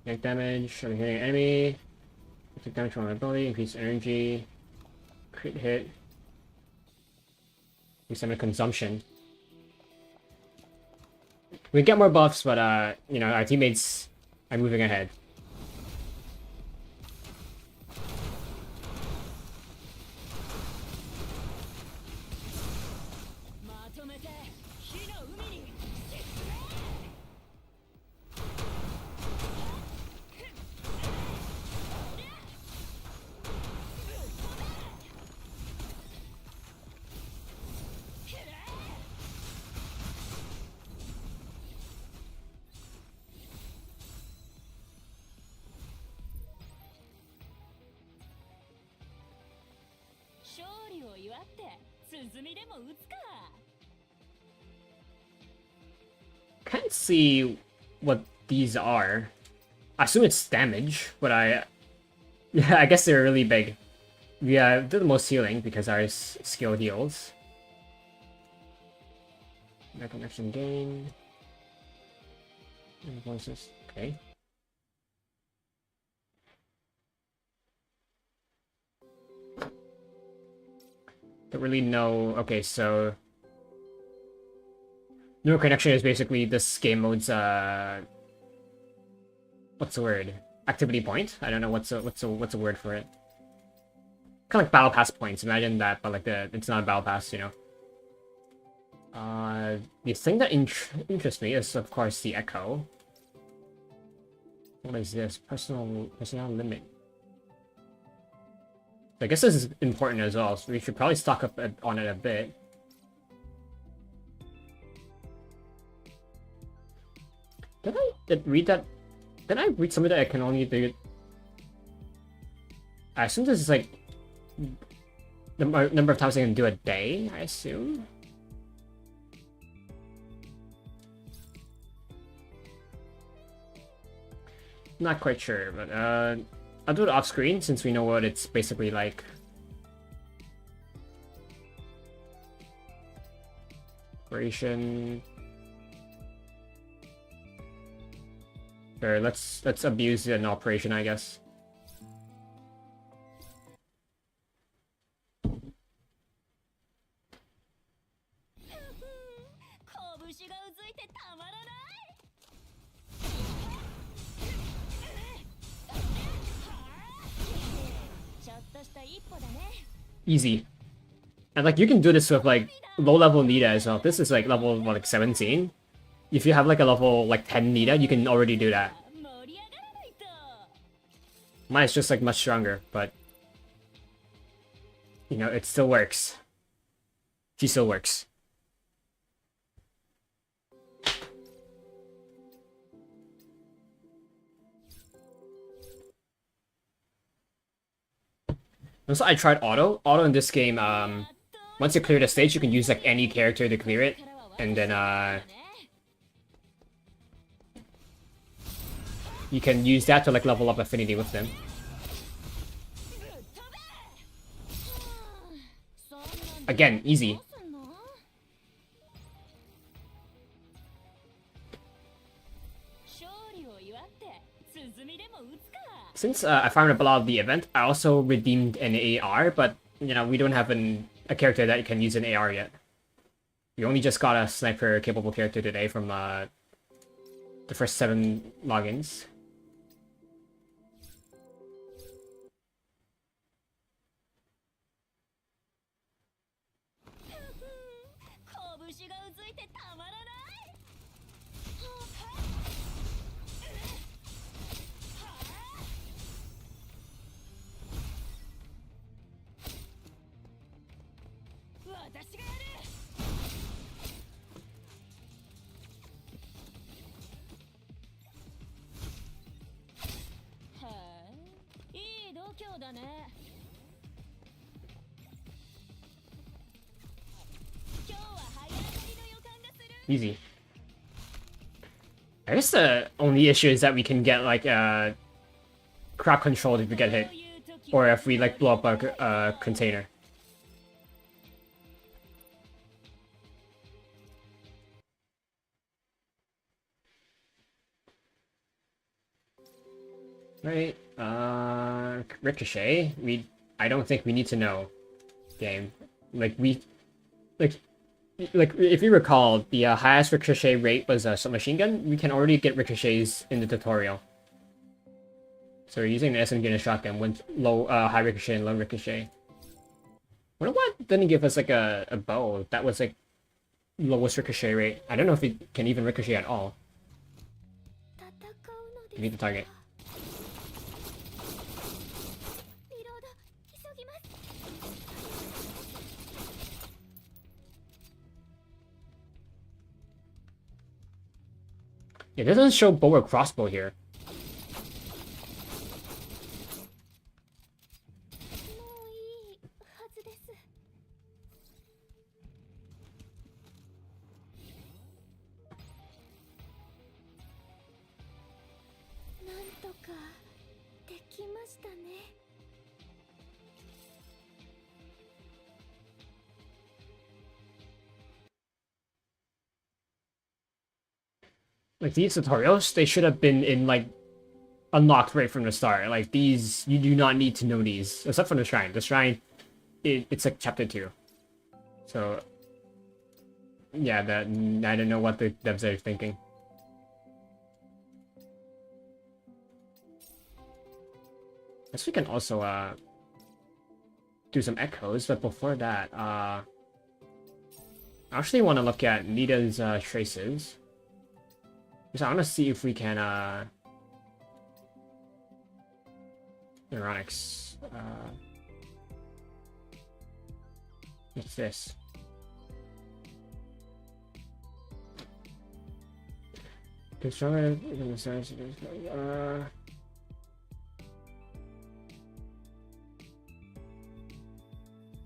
yank damage, I'm hitting an enemy, take damage from my ability, increase energy, crit hit, increase damage consumption. We get more buffs, but you know, our teammates are moving ahead. Can't see what these are. I assume it's damage, but yeah, I guess they're really big. We did the most healing because our skill heals. Connection gain. Okay. Don't really know. Okay, so neural connection is basically this game mode's what's the word? Activity point? I don't know what's a word for it. Kind of like battle pass points. Imagine that, but like it's not a battle pass, you know. The thing that interests me is of course the echo. What is this? Personnel limit. I guess this is important as well, so we should probably stock up on it a bit. Did I read that? Did I read something that I can only do? I assume this is like the number of times I can do a day, I assume? Not quite sure, but I'll do it off screen since we know what it's basically like. Operation. Sure, let's abuse an operation, I guess. Easy. And like you can do this with like low level Nita as well. This is like level what, like 17. If you have like a level like 10 Nita, you can already do that. Mine is just like much stronger, but you know, it still works. She still works. Also, I tried auto. Auto in this game, once you clear the stage, you can use like any character to clear it, and then you can use that to like level up affinity with them. Again, easy. Since I farmed up a lot of the event, I also redeemed an AR, but you know, we don't have a character that can use an AR yet. We only just got a sniper capable character today from the first 7 logins. Easy. I guess the only issue is that we can get like crowd control if we get hit, or if we like blow up a container. Right. Ricochet. I don't think we need to know. Game. Like if you recall, the highest ricochet rate was a submachine gun. We can already get ricochets in the tutorial. So we're using the SMG and a shotgun with low, high ricochet and low ricochet. Wonder what didn't give us like a bow that was like lowest ricochet rate. I don't know if it can even ricochet at all. You need the target. Yeah, this doesn't show bow or crossbow here. Like these tutorials, they should have been in like unlocked right from the start. Like these, you do not need to know these, except for the shrine. The shrine, it's like chapter 2. So yeah, that I don't know what the devs are thinking. Guess we can also do some echoes, but before that, I actually want to look at Nita's traces. So I want to see if we can Neuronics. What's this? Stronger than the size.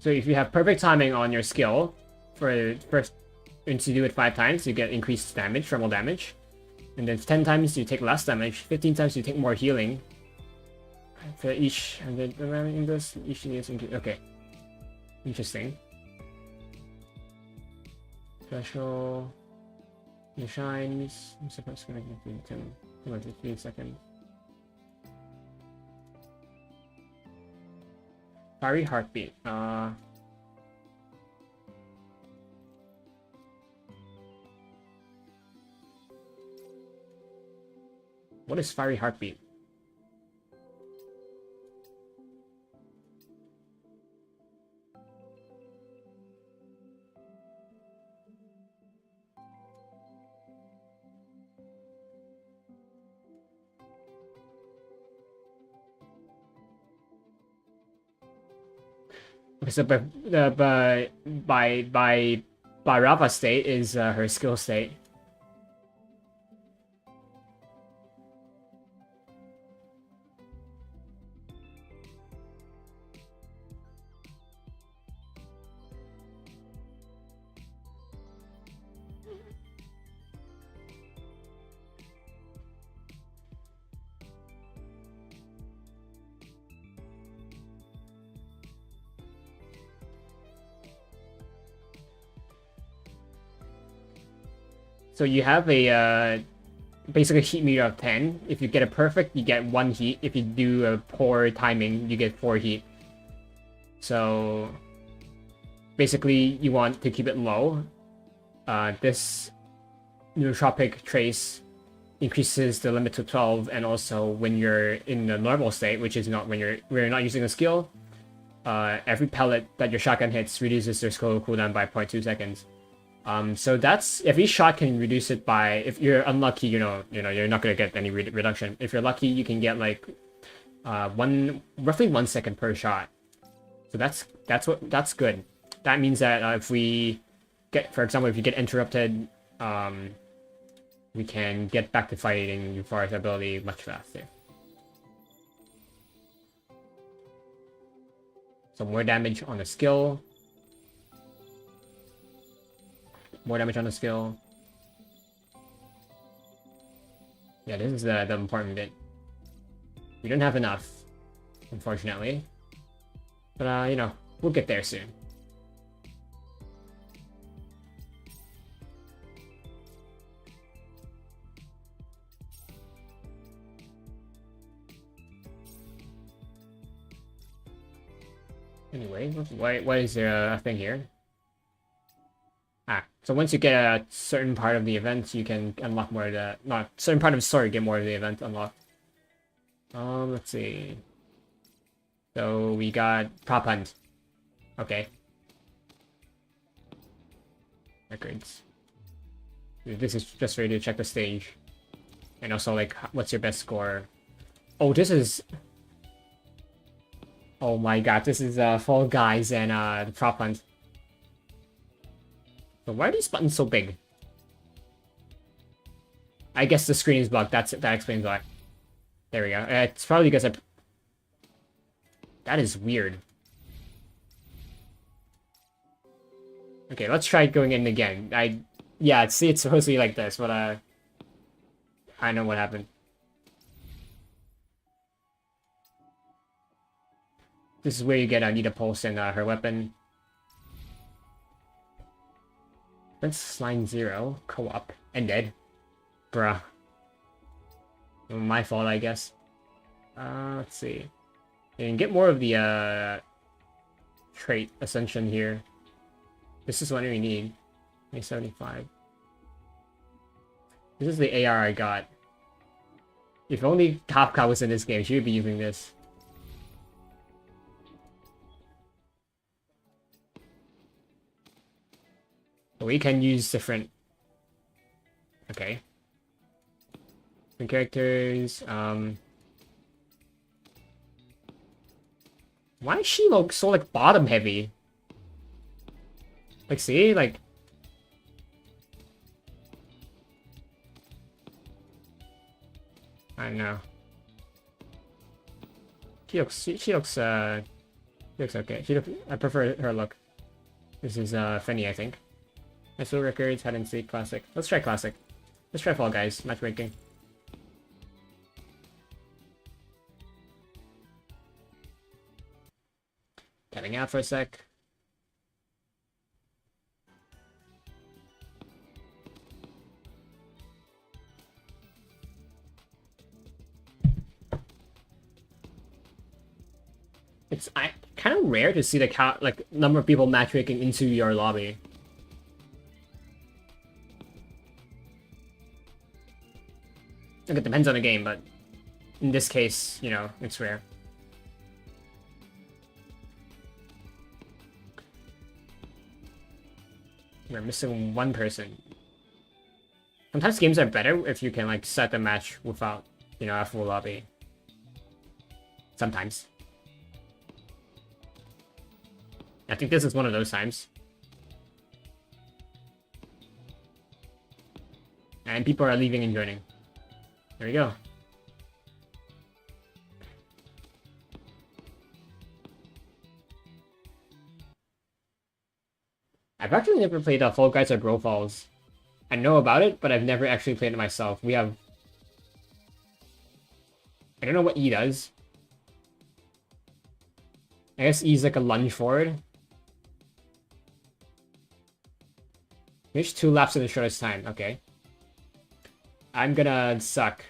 So if you have perfect timing on your skill for first, once you do it 5 times, you get increased damage, thermal damage. And then 10 times you take less damage, 15 times you take more healing. For each, and then in this, each is okay. Interesting. Special. The shines. I'm supposed to give you 15 seconds. Fiery heartbeat. What is fiery heartbeat? So, by Rafa state is her skill state. So you have a basically heat meter of 10. If you get a perfect, you get 1 heat. If you do a poor timing, you get 4 heat. So basically, you want to keep it low. This nootropic trace increases the limit to 12, and also when you're in the normal state, which is not when you're not using a skill, every pellet that your shotgun hits reduces their skill cooldown by 0.2 seconds. So that's, every shot can reduce it by, if you're unlucky, you're not gonna get any reduction. If you're lucky, you can get like roughly 1 second per shot. So that's good. That means that if we get, for example, if you get interrupted, we can get back to fighting Euphoria's ability much faster. So more damage on the skill. More damage on the skill. Yeah, this is the important bit. We don't have enough, unfortunately. But, we'll get there soon. Anyway, why is there a thing here? So once you get a certain part of the event, you can unlock more of the... Not certain part of the story, get more of the event unlocked. Let's see. So we got prop hunt. Okay. Records. This is just ready to check the stage. And also, like, what's your best score? Oh, this is... Oh my god, this is Fall Guys and the prop hunt. So why are these buttons so big? I guess the screen is bugged. That explains why. There we go. It's probably because that is weird. Okay, let's try going in again. Yeah, see, it's supposed to be like this, but I know what happened. This is where you get Nita Pulse and her weapon. That's line 0, co-op, ended. Bruh. My fault, I guess. Let's see. You can get more of the trait ascension here. This is what we need. 75. This is the AR I got. If only Kafka was in this game, she would be using this. We can use different... Okay. Different characters, Why is she look so, like, bottom heavy? Like, see? Like... I don't know. She looks okay. I prefer her look. This is, Fenny, I think. SO Records, Hide and Seek, Classic. Let's try Classic. Let's try Fall Guys, matchmaking. Cutting out for a sec. It's kind of rare to see the number of people matchmaking into your lobby. Like, it depends on the game, but in this case, it's rare. We're missing one person. Sometimes games are better if you can, like, set the match without, a full lobby. Sometimes. I think this is one of those times. And people are leaving and joining. There we go. I've actually never played Fall Guys or Grow Falls. I know about it, but I've never actually played it myself. We have... I don't know what E does. I guess E's like a lunge forward. Finish 2 laps in the shortest time. Okay. I'm gonna suck.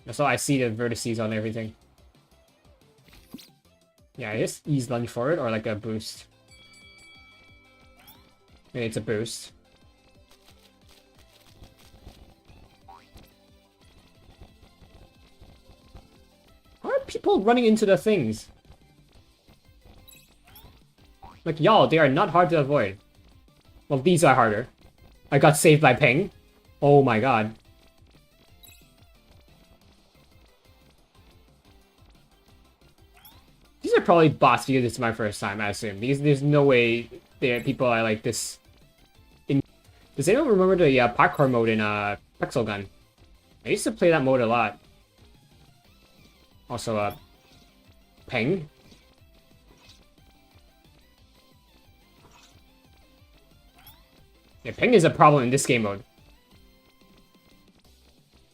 That's all I see the vertices on everything. Yeah, I guess E's lunge forward or like a boost. Maybe it's a boost. How are people running into the things? Like, y'all, they are not hard to avoid. Well, these are harder. I got saved by ping. Oh my god. These are probably bots because it's my first time, I assume. Because there's no way people are like this. Does anyone remember the parkour mode in Pixel Gun? I used to play that mode a lot. Also, ping. Yeah, ping is a problem in this game mode.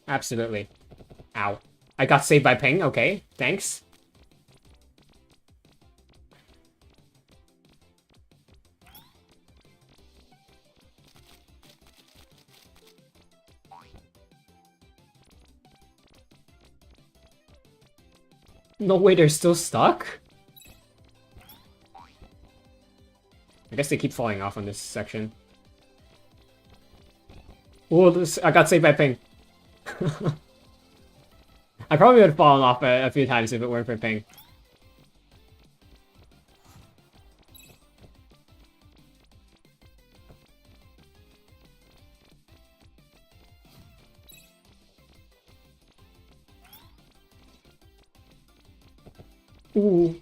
Absolutely. Ow. I got saved by ping, okay, thanks. No way, they're still stuck? I guess they keep falling off on this section. Oh, I got saved by ping. I probably would have fallen off a few times if it weren't for ping. Ooh.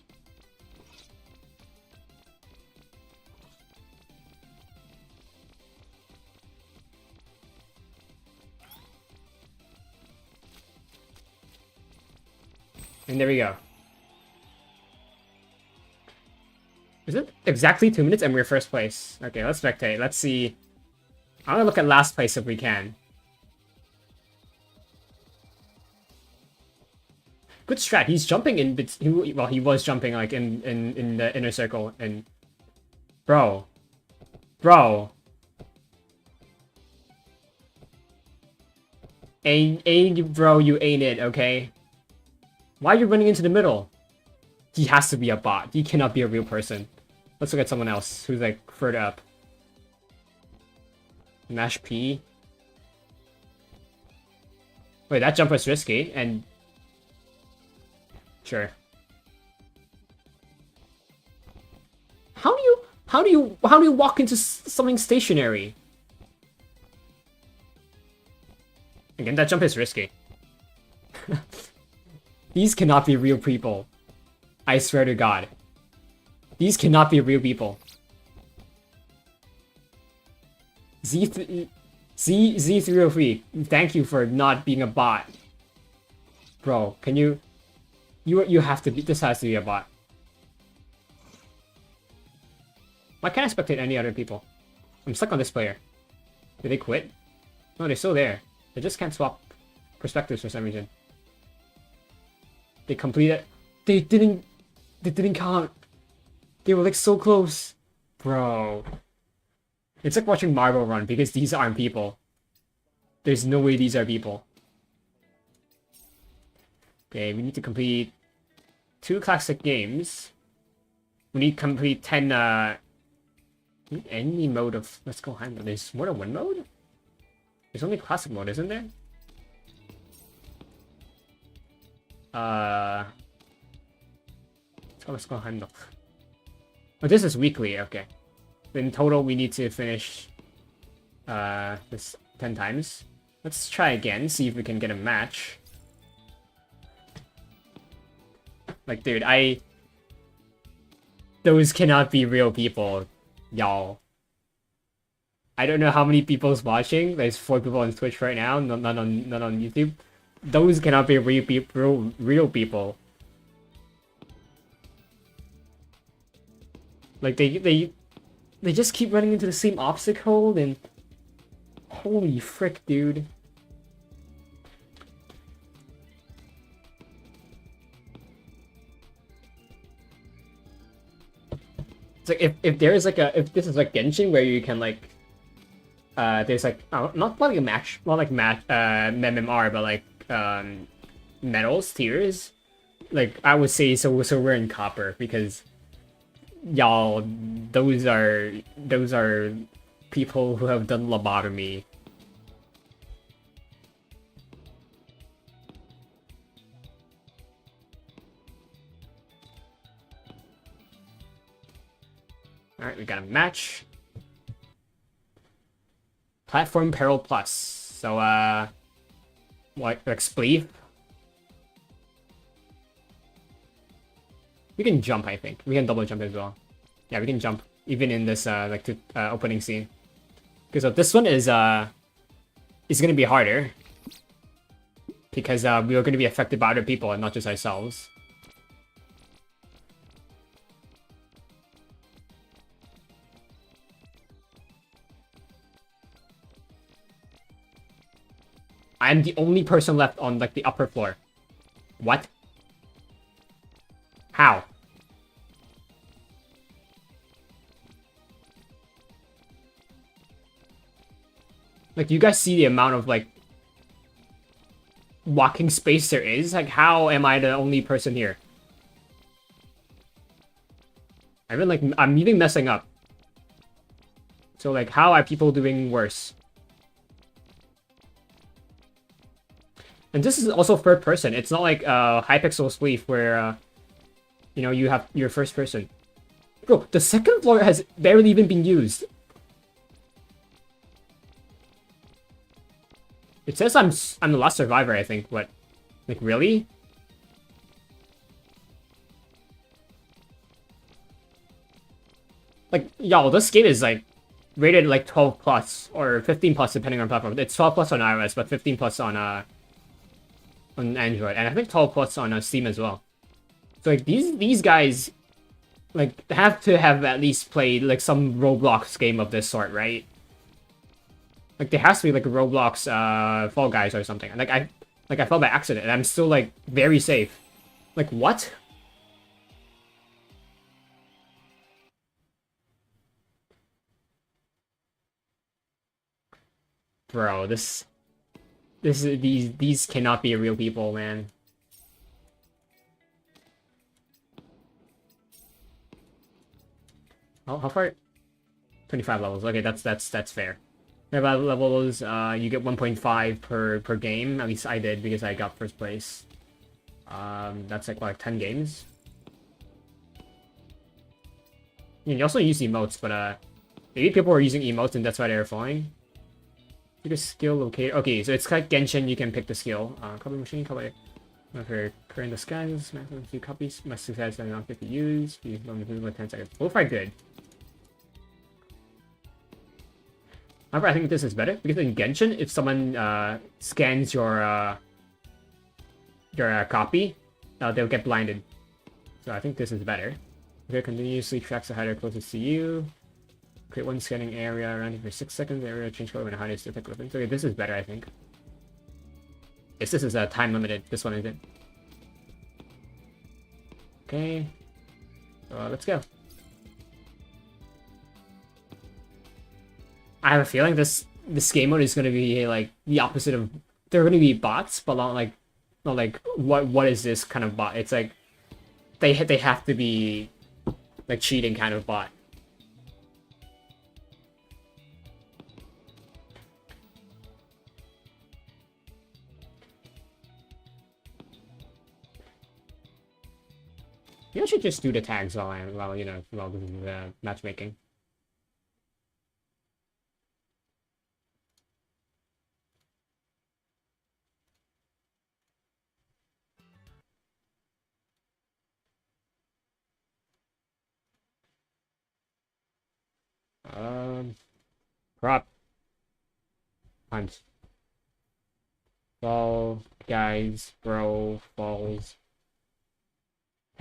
And there we go. Is it exactly 2 minutes and we're first place? Okay, let's spectate. Let's see. I want to look at last place if we can. Good strat. He's jumping in. Well, he was jumping like in the inner circle. And bro, bro, bro, you ain't it. Okay. Why are you running into the middle? He has to be a bot. He cannot be a real person. Let's look at someone else who's like further up. Mash P. Wait, that jump was risky and. Sure. How do you walk into something stationary? Again, that jump is risky. These cannot be real people. I swear to God. These cannot be real people. Z303, thank you for not being a bot. Bro, can you... You have to be... This has to be a bot. Why can't I spectate any other people? I'm stuck on this player. Did they quit? No, they're still there. They just can't swap perspectives for some reason. They completed... They didn't count. They were like so close. Bro. It's like watching Marvel run because these aren't people. There's no way these are people. Okay, we need to complete 2 classic games. We need to complete 10 any mode of Let's Go Heimdall. There's more than one mode? There's only classic mode, isn't there? Let's go Heimdall. Oh, this is weekly, okay. In total, we need to finish this 10 times. Let's try again, see if we can get a match. Like, dude, those cannot be real people, y'all. I don't know how many people's watching. There's 4 people on Twitch right now, not on YouTube. Those cannot be real people. Like they just keep running into the same obstacle and holy frick, dude. It's like if there is like if this is like Genshin where you can like there's like not like a match, not like MMR, but like medals tiers. Like I would say so we're in copper because y'all those are people who have done lobotomy. Alright, we got a match. Platform Peril Plus. So, what, like Spleef? We can jump, I think. We can double jump as well. Yeah, we can jump, even in this, opening scene. Okay, so this one is gonna be harder. Because, we are gonna be affected by other people and not just ourselves. I'm the only person left on, like, the upper floor. What? How? Like, you guys see the amount of, like, walking space there is? Like, how am I the only person here? I'm even messing up. So, like, how are people doing worse? And this is also third person. It's not like Hypixel Spleef where, you know, you have your first person. Bro, the second floor has barely even been used. It says I'm the last survivor, I think. What? Like, really? Like, y'all, this game is, like, rated, like, 12 plus, or 15 plus, depending on platform. It's 12 plus on iOS, but 15 plus on Android, and I think 12 plus on Steam as well. So like these guys like have to have at least played like some Roblox game of this sort, right? Like there has to be like a Roblox Fall Guys or something. Like I fell by accident and I'm still like very safe. Like what? Bro, these cannot be real people, man. Oh, how far? 25 levels. Okay, that's fair. 25 levels, you get 1.5 per game. At least I did because I got first place. That's like what, 10 games. You also use emotes, but maybe people were using emotes and that's why they were falling. Pick a skill locator. Okay, so it's like Genshin. You can pick the skill. Copy machine. Copy. For current disguise. Maximum 2 copies. Must success and not get to use. Use 10 seconds. Both are good. However, I think this is better because in Genshin, if someone scans your copy, they'll get blinded. So I think this is better. Okay, continuously tracks the hider closest to you. Create one scanning area around you for 6 seconds. The area change color when the hider is detect weapons. Okay, this is better, I think. Yes, this is time limited. This one isn't. Okay. Let's go. I have a feeling this game mode is gonna be like the opposite of. There are gonna be bots, but not like what is this kind of bot? It's like they have to be like cheating kind of bot. You should just do the tags while this is matchmaking. Prop. Hunt. Fall guys, bro, falls.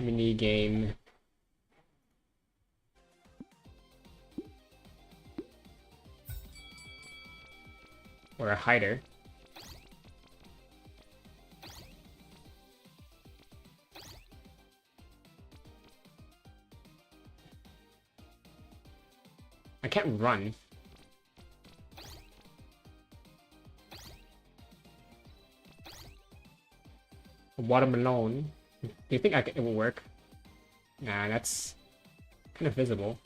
Mini game. Or a hider. I can't run. A watermelon. Do you think it will work? Nah, that's kind of visible.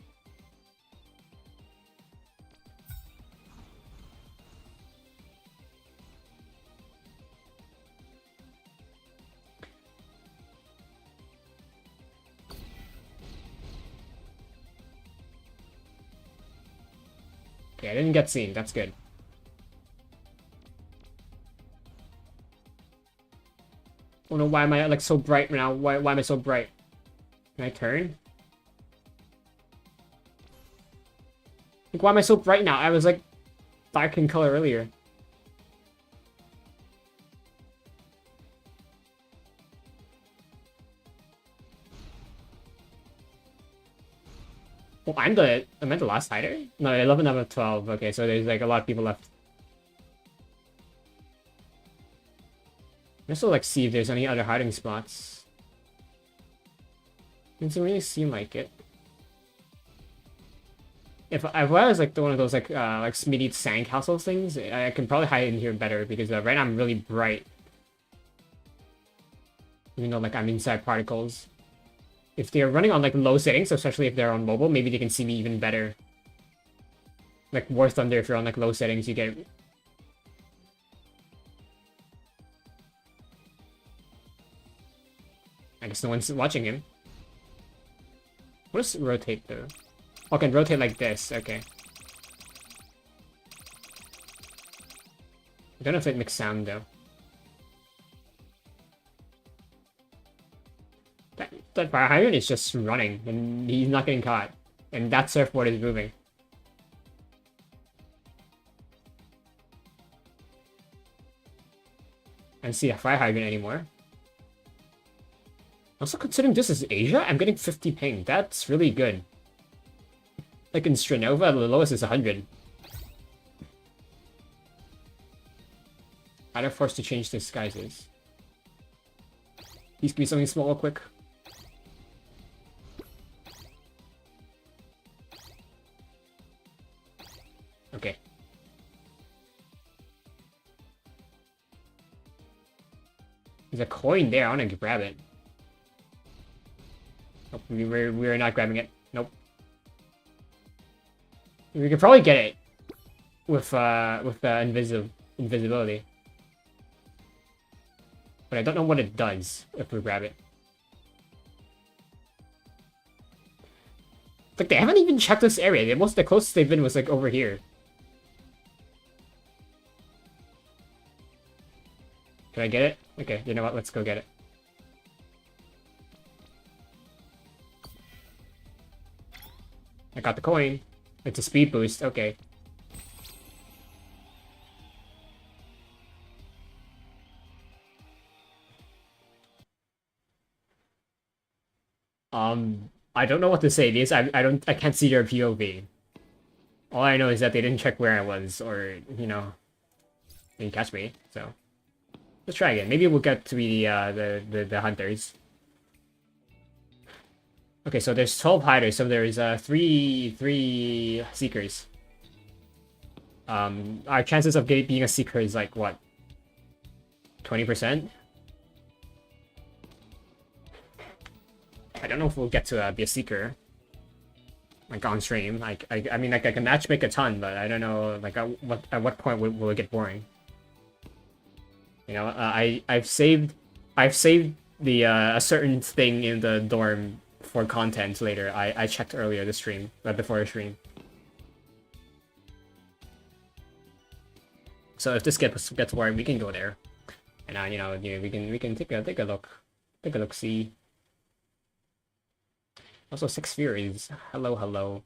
Okay, I didn't get seen. That's good. Oh no, why am I like so bright now? Why am I so bright? Can I turn? Like, why am I so bright now? I was like dark in color earlier. Oh, am I the last hider? No, 11 out of 12. Okay, so there's like a lot of people left. Let's also like see if there's any other hiding spots. Doesn't really seem like it. If I was like one of those like Smitty sandcastle things, I can probably hide in here better because right now I'm really bright. Even though like I'm inside particles. If they're running on like low settings, especially if they're on mobile, maybe they can see me even better. Like War Thunder, if you're on like low settings, you get. I guess no one's watching him. What does rotate though? Oh, I can rotate like this. Okay. I don't know if it makes sound though. That fire hydrant is just running and he's not getting caught. And that surfboard is moving. I don't see a fire hydrant anymore. Also, considering this is Asia, I'm getting 50 ping. That's really good. Like in Stranova, the lowest is 100. Either forced to change disguises. Please give me something small real quick. Okay. There's a coin there. I want to grab it. Nope, we're not grabbing it. Nope. We could probably get it with invisibility. But I don't know what it does if we grab it. Like they haven't even checked this area. The closest they've been was like over here. Can I get it? Okay, you know what? Let's go get it. I got the coin. It's a speed boost. Okay. I don't know what to say. I can't see their POV. All I know is that they didn't check where I was, or you know, they didn't catch me. So let's try again. Maybe we'll get to be the hunters. Okay, so there's 12 hiders, so there's three seekers. Our chances of being a seeker is like what? 20%? I don't know if we'll get to be a seeker. Like on stream. I mean like I can matchmake a ton, but I don't know like at what point will it get boring. You know, I've saved the a certain thing in the dorm for content later. I checked earlier the stream, right before the stream. So if this gets boring, we can go there, and you know we can take a look, see. Also, 6 Furies. Hello.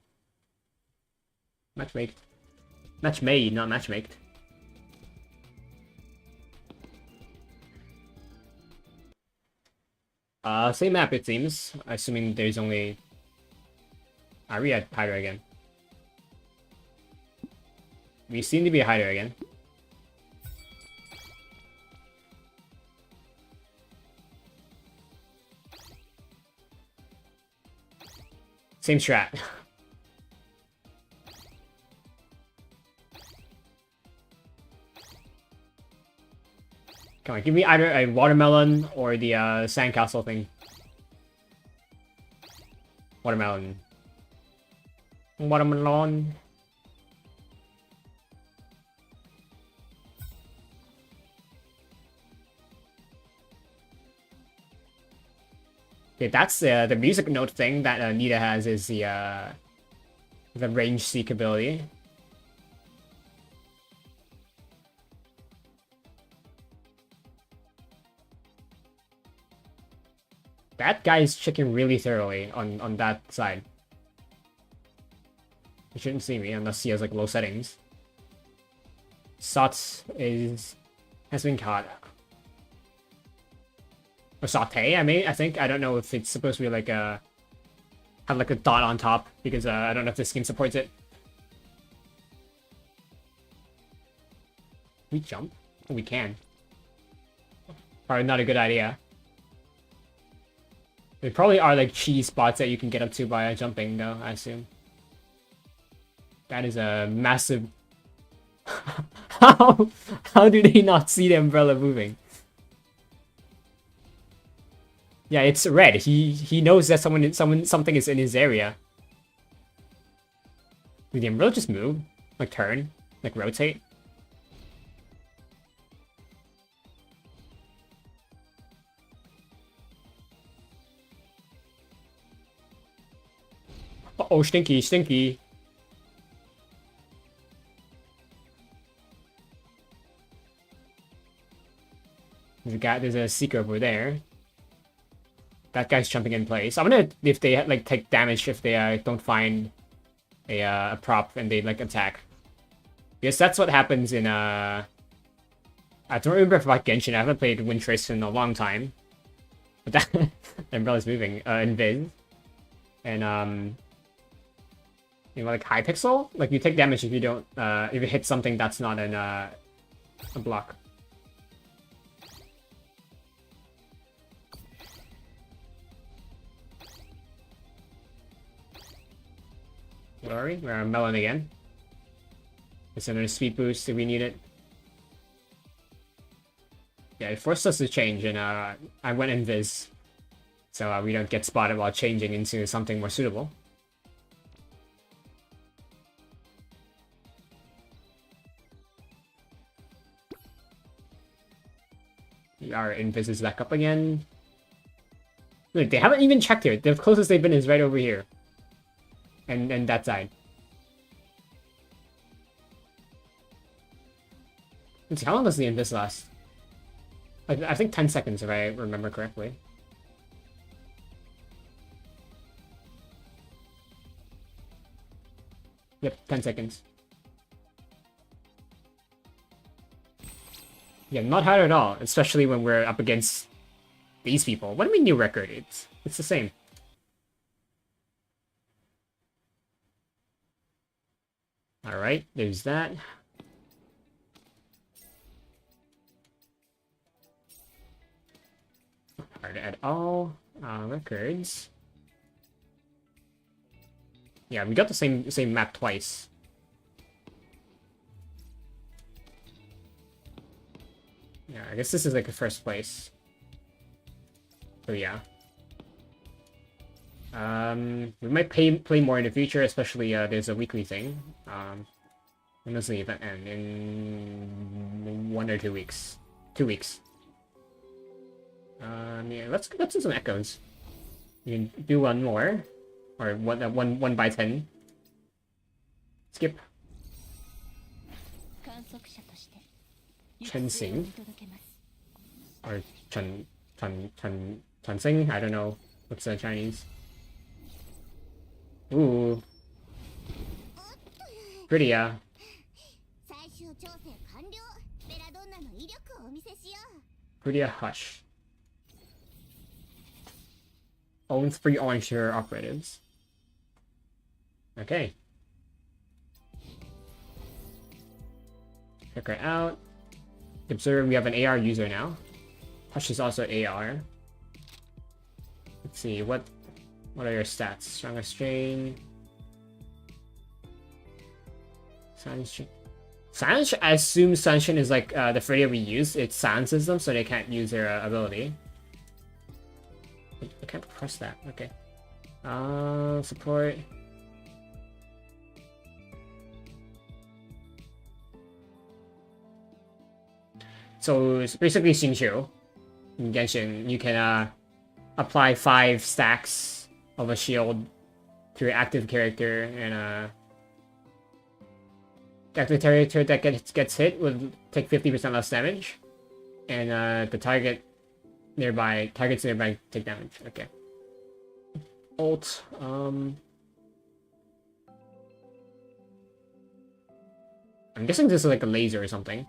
Matchmake. Match made, not match maked. Same map it seems. Assuming there's only... Are we at Hydra again? We seem to be a Hydra again. Same strat. Come on, give me either a watermelon or the sandcastle thing. Watermelon. Watermelon. Okay, that's the music note thing that Nita has is the range seek ability. That guy is checking really thoroughly on that side. He shouldn't see me unless he has like low settings. Sots has been caught. Or saute, I think. I don't know if it's supposed to be like a have like a dot on top because I don't know if this game supports it. We jump? We can. Probably not a good idea. There probably are like cheese spots that you can get up to by jumping though, I assume. That is a massive... How do they not see the umbrella moving? Yeah, it's red. He knows that something is in his area. Did the umbrella just move? Like turn? Like rotate? Uh-oh, stinky, stinky. There's a seeker over there. That guy's jumping in place. I'm gonna, if they like take damage if they don't find a prop and they like attack. Yes, that's what happens in I don't remember about Genshin. I haven't played Wind Trace in a long time. But that the umbrella's moving in Viz. And you know, like Hypixel, like you take damage if you don't if you hit something that's not in a block. Where are we? We're on Melon again. It's another speed boost if we need it. Yeah, it forced us to change, and I went in Viz, so we don't get spotted while changing into something more suitable. Our invis is back up again. Look, they haven't even checked here. The closest they've been is right over here. And that side. Let's see, how long does the invis last? I think 10 seconds if I remember correctly. Yep, 10 seconds. Yeah, not hard at all, especially when we're up against these people. What do you mean new record? It's the same. Alright, there's that. Not hard at all. Records. Yeah, we got the same map twice. Yeah, I guess this is like the first place. So yeah. We might play more in the future, especially there's a weekly thing. When does the event end? In 1 or 2 weeks. 2 weeks. Yeah, let's do some echoes. You can do one more, or one by 10. Skip. Chensing. Or Chansing? I don't know. What's the Chinese? Ooh. Pretty, Pretty a hush. Owns 3 orange operatives. Okay. Check her out. Observe, we have an AR user now. Hush is also AR. Let's see, what are your stats? Strong strain. Sunshine. Silence, I assume Sunshine is like the Freddy we use. It silences them so they can't use their ability. I can't press that. Okay. Support. So it's basically Xingqiu. In Genshin, you can apply 5 stacks of a shield to your active character, and the active character that gets hit will take 50% less damage, and the targets nearby take damage. Okay. Ult. I'm guessing this is like a laser or something.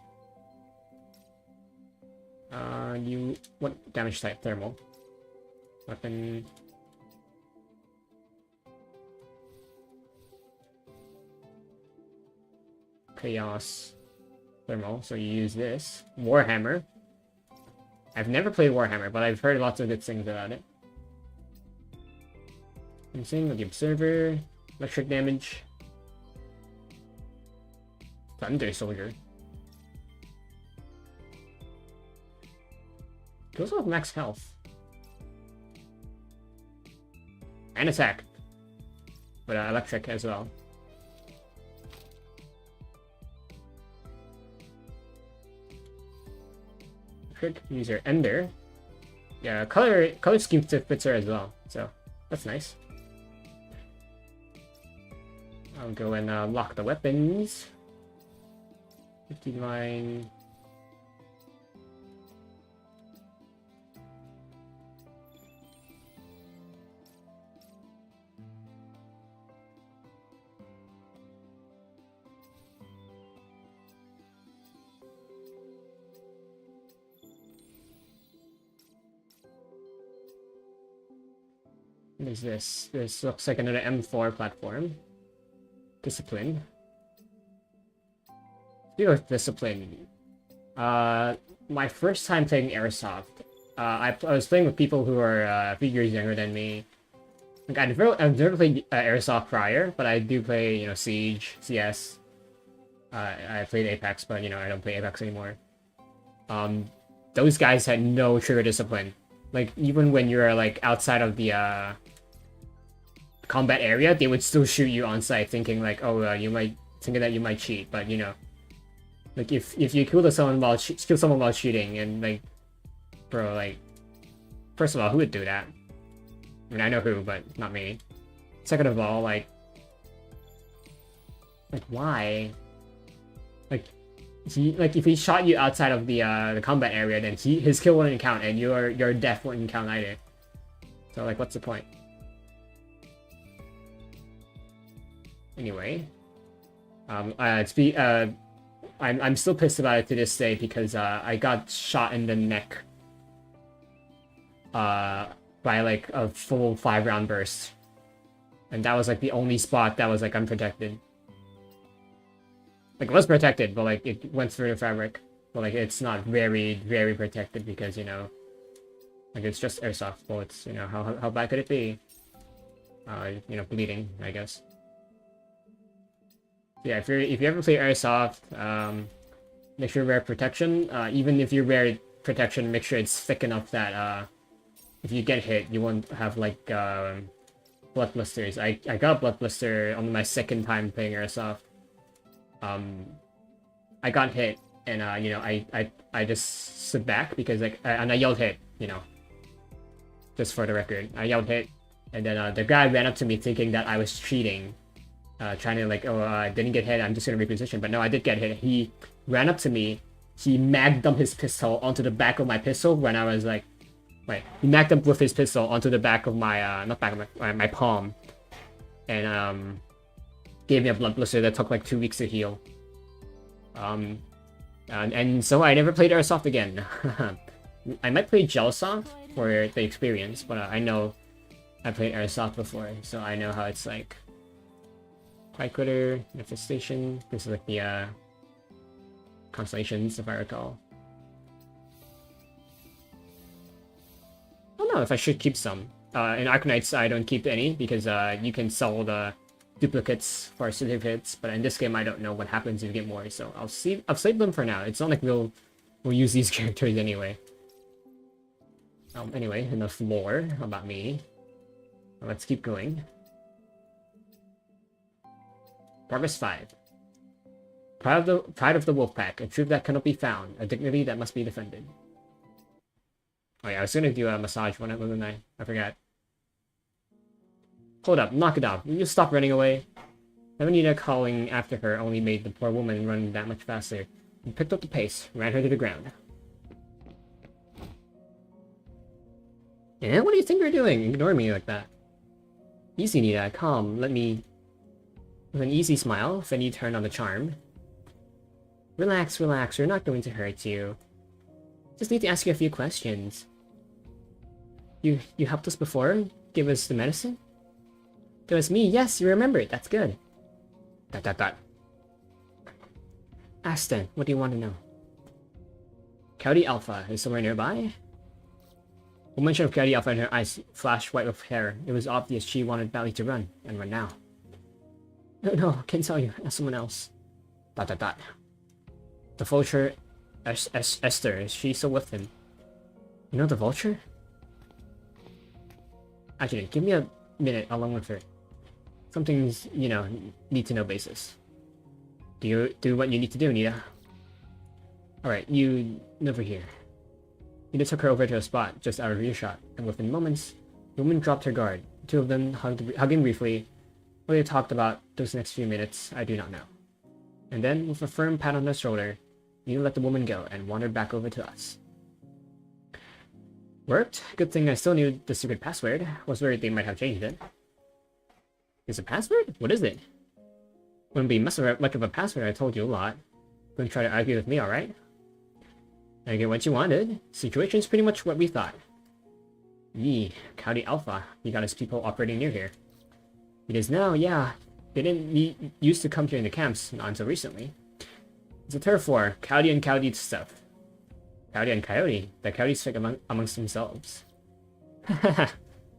What damage type? Thermal. Weapon. Chaos. Thermal. So you use this. Warhammer. I've never played Warhammer, but I've heard lots of good things about it. I'm seeing with the Observer. Electric damage. Thunder Soldier. He also have max health. And attack. But electric as well. Electric user Ender. Yeah, color scheme fits her as well, so that's nice. I'll go and lock the weapons. 59. What is this? This looks like another M4 platform. Discipline. Speaking of discipline, my first time playing Airsoft, I was playing with people who are a few years younger than me. Like I've never played Airsoft prior, but I do play, you know, Siege, CS. I played Apex, but you know I don't play Apex anymore. Those guys had no trigger discipline. Like even when you're like outside of the combat area, they would still shoot you on sight, thinking like, oh, you might thinking that you might cheat, but you know, like if you kill someone while shooting, and like, bro, like, first of all, who would do that? I mean, I know who, but not me. Second of all, like why? Like if he shot you outside of the combat area, then his kill wouldn't count, and your death wouldn't count either. So like, what's the point? Anyway, I'm still pissed about it to this day because I got shot in the neck by like a full 5-round burst, and that was like the only spot that was like unprotected. Like it was protected, but like it went through the fabric, but like it's not very protected because, you know, like it's just airsoft bullets. You know, how bad could it be? You know, bleeding, I guess. Yeah, if you ever play airsoft, make sure you wear protection. Even if you wear protection, make sure it's thick enough that if you get hit, you won't have like blood blisters. I got a blood blister on my second time playing airsoft. I got hit, and you know, I just stood back because like, and I yelled hit, you know, just for the record, I yelled hit, and then the guy ran up to me thinking that I was cheating, trying to like, oh, I didn't get hit, I'm just gonna reposition, but no, I did get hit. He ran up to me, he mag-dumped his pistol onto the back of my pistol when I was like, wait, he mag-dumped with his pistol onto the back of my, not back of my palm, and gave me a blood blister that took like 2 weeks to heal. And so I never played airsoft again. I might play Gelsoft for the experience, but I know I played Airsoft before, so I know how it's like. Quiet Quitter, Infestation, this is like the constellations if I recall. I don't know if I should keep some. In Arknights I don't keep any because you can sell the duplicates for certificates, but in this game I don't know what happens if you get more, so I'll save them for now. It's not like we'll use these characters anyway. Anyway, enough lore about me. Let's keep going. Progress 5. Pride of the Wolfpack, a truth that cannot be found, a dignity that must be defended. Oh yeah, I was gonna do a massage one, wasn't I? I forgot. Hold up, knock it off. Will you stop running away? Nita calling after her only made the poor woman run that much faster. He picked up the pace, ran her to the ground. Yeah, what do you think you're doing? Ignore me like that. Easy, Nita, calm, let me... With an easy smile, Fenny turned on the charm. Relax, relax, we're not going to hurt you. Just need to ask you a few questions. You helped us before? Give us the medicine? It was me, yes, you remember it, that's good. ... Ask then, what do you want to know? Coyote Alpha is somewhere nearby? A mention of Coyote Alpha and her eyes flashed white with hair. It was obvious she wanted badly to run, and run now. No, can't tell you, ask someone else. ... The vulture, Esther, is she still with him? You know the vulture? Adjutant, give me a minute along with her. Something's, you know, need to know basis. Do what you need to do, Nita. Alright, you over here. Nita took her over to a spot just out of earshot, and within moments, the woman dropped her guard. The two of them hugging briefly. What they talked about those next few minutes, I do not know. And then, with a firm pat on the shoulder, Nita let the woman go and wandered back over to us. Worked. Good thing I still knew the secret password. Was worried they might have changed it. Is it a password? What is it? Wouldn't be much of a password, I told you a lot. Don't try to argue with me, alright? I get what you wanted. Situation's pretty much what we thought. Yee, Coyote Alpha. You got his people operating near here. It is now, yeah. They didn't used to come here in the camps, not until recently. It's a turf war, Coyote and Coyote stuff. Coyote and Coyote? The Coyotes fight amongst themselves.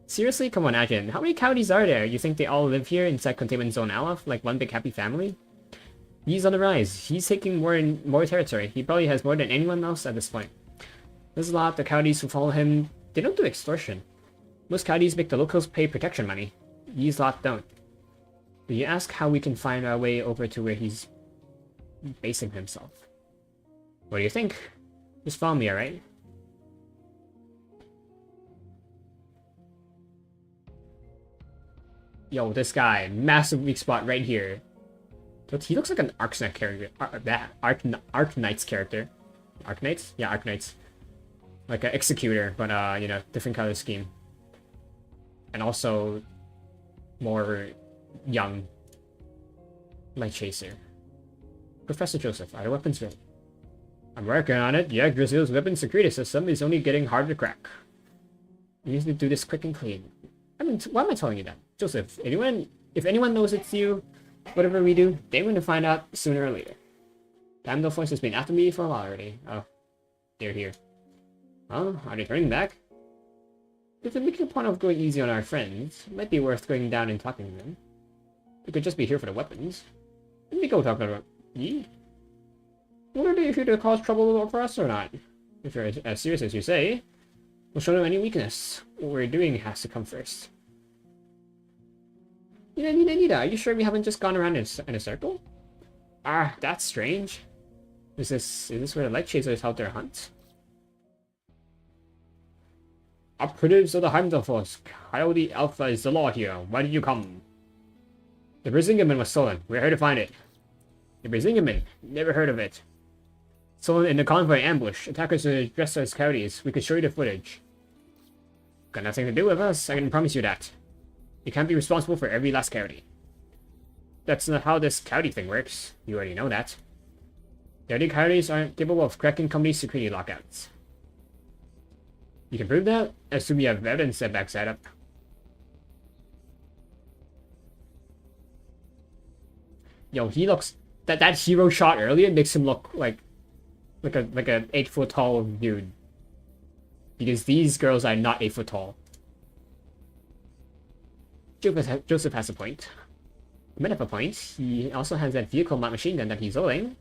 Seriously? Come on, Adjutant. How many Coyotes are there? You think they all live here inside Containment Zone Aleph, like one big happy family? He's on the rise. He's taking more territory. He probably has more than anyone else at this point. There's a lot. The Coyotes who follow him, they don't do extortion. Most Coyotes make the locals pay protection money. These lot don't. Do you ask how we can find our way over to where he's basing himself? What do you think? Just follow me, alright? Yo, this guy, massive weak spot right here. He looks like an Arknight character. Arknights character. Arknights? Yeah, Arknights. Like an executor, but you know, different color scheme. And also more young. Light Chaser. Professor Joseph, are the weapons ready? I'm working on it. Yeah, Grizzly's weapon security system is only getting harder to crack. We need to do this quick and clean. I mean, why am I telling you that? Joseph, if anyone knows it's you, whatever we do, they're going to find out sooner or later. The Heimdall Force has been after me for a while already. Oh, they're here. Well, are they turning back? If they're making a point of going easy on our friends, it might be worth going down and talking to them. We could just be here for the weapons. Let me go talk about ye. What are they here to cause trouble for us or not? If you're as serious as you say, we'll show them any weakness. What we're doing has to come first. Nita, are you sure we haven't just gone around in a circle? Ah, that's strange. Is this where the Light Chasers held their hunt? Operatives of the Heimdall Force, Coyote Alpha is the law here. Why did you come? The Brisingamen was stolen. We're here to find it. The Brisingamen? Never heard of it. Stolen in the convoy ambush. Attackers are dressed as coyotes. We could show you the footage. Got nothing to do with us, I can promise you that. You can't be responsible for every last coyote. That's not how this coyote thing works. You already know that. The other coyotes aren't capable of cracking company security lockouts. You can prove that? Assume you have evidence that backs that up. Yo, he looks... That hero shot earlier makes him look like a 8-foot tall dude. Because these girls are not 8 foot tall. Joseph has a point. He might have a point. He also has that vehicle mount machine gun that he's owning.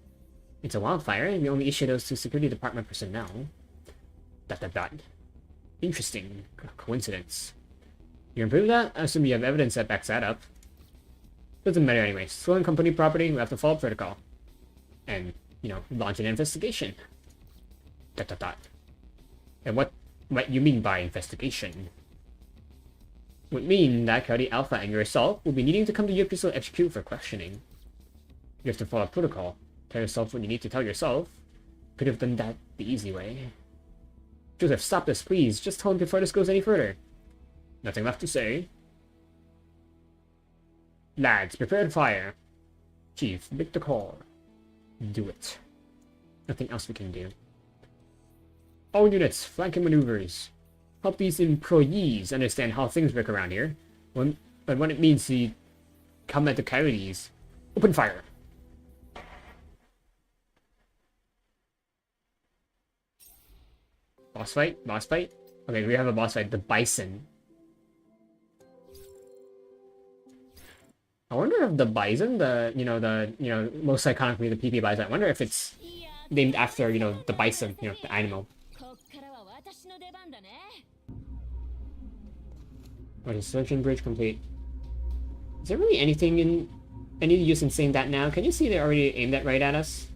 It's a wildfire, and we only issue those to security department personnel. ... Interesting coincidence. You can prove that? I assume you have evidence that backs that up. Doesn't matter anyway. Stolen company property, we have to follow protocol. And, you know, launch an investigation. ... And what you mean by investigation? Would mean that Coyote Alpha and yourself will be needing to come to your pistol HQ for questioning. You have to follow protocol. Tell yourself what you need to tell yourself. Could have done that the easy way. Joseph, stop this, please. Just tell him before this goes any further. Nothing left to say. Lads, prepare to fire. Chief, make the call. Do it. Nothing else we can do. All units, flanking maneuvers. Help these employees understand how things work around here. But when it means to come at the coyotes, open fire. Boss fight? Boss fight? Okay, we have a boss fight. The Bison. I wonder if the Bison, most iconically the PP Bison, I wonder if it's named after, the bison, the animal. Okay, searching bridge complete. Is there really anything in any use in saying that now? Can you see they already aimed that right at us?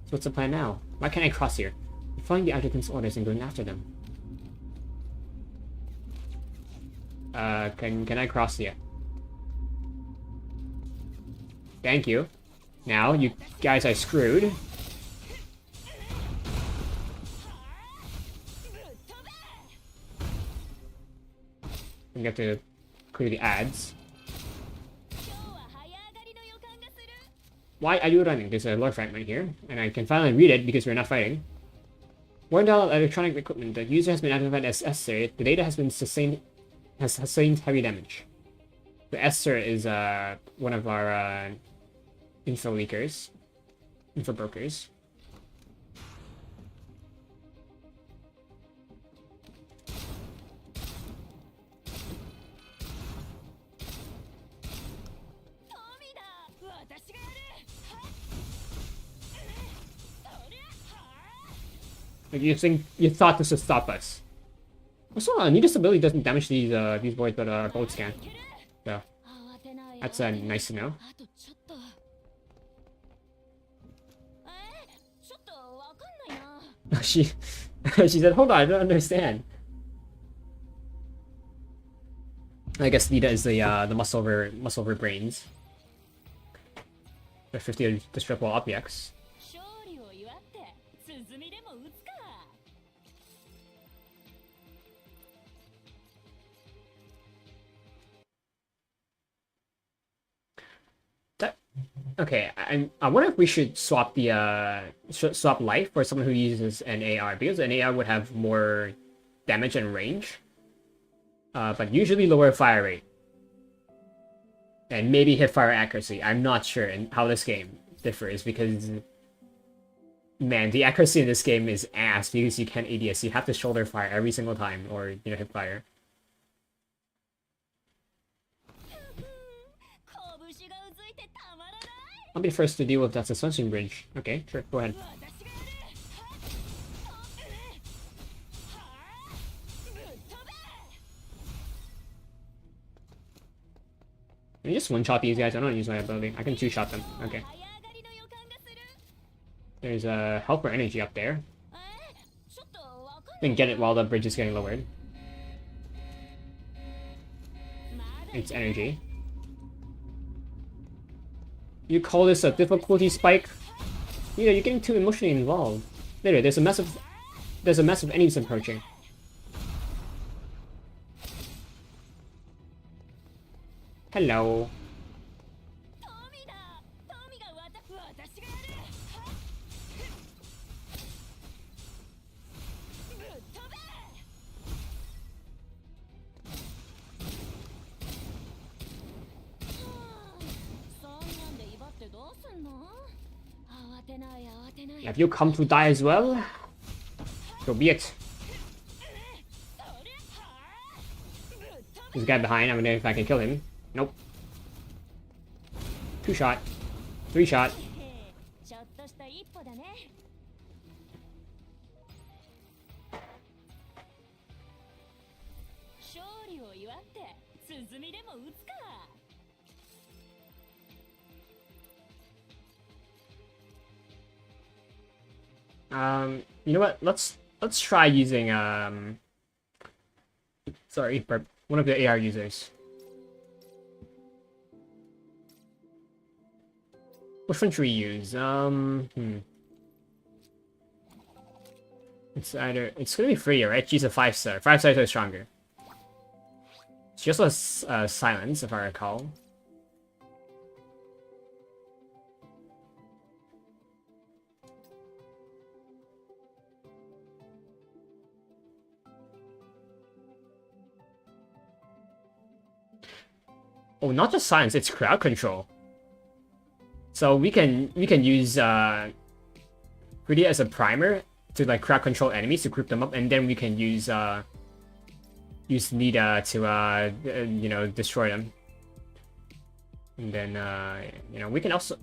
So what's the plan now? Why can't I cross here? I'm following the adjutant's orders and going after them. Can I cross here? Thank you. Now, you guys are screwed. We have to clear the ads. Why are you running? There's a lore fragment here, and I can finally read it because we're not fighting. Warndal electronic equipment. The user has been identified as Esther. The data has sustained heavy damage. The Esther is one of our info leakers, info brokers. Like you thought this would stop us. Also, Nita's ability doesn't damage these boys, but our bolts can. So that's nice to know. she said, "Hold on, I don't understand." I guess Nita is the muscle over brains. The 50 destructible objects. Okay, I wonder if we should swap the swap life for someone who uses an AR, because an AR would have more damage and range, but usually lower fire rate and maybe hit fire accuracy. I'm not sure in how this game differs, because man, the accuracy in this game is ass because you can't ADS. You have to shoulder fire every single time, or hip fire. I'll be first to deal with that suspension bridge. Okay, sure, go ahead. Can you just one-shot these guys? I don't use my ability. I can two-shot them. Okay. There's a helper energy up there. Then get it while the bridge is getting lowered. It's energy. You call this a difficulty spike? You're getting too emotionally involved. Later, there's a massive enemies approaching. Hello. Have you come to die as well? So be it. There's a guy behind. I wonder if I can kill him. Nope. 2 shot. 3 shot. You know what? Let's try using sorry, one of the AR users. Which one should we use? It's gonna be Freya, right? She's a 5-star. 5 stars are stronger. She also has silence, if I recall. Oh, not just silence, it's crowd control. So we can use Freya as a primer to like crowd control enemies to group them up, and then we can use Nita to you know, destroy them. And then you know, we can also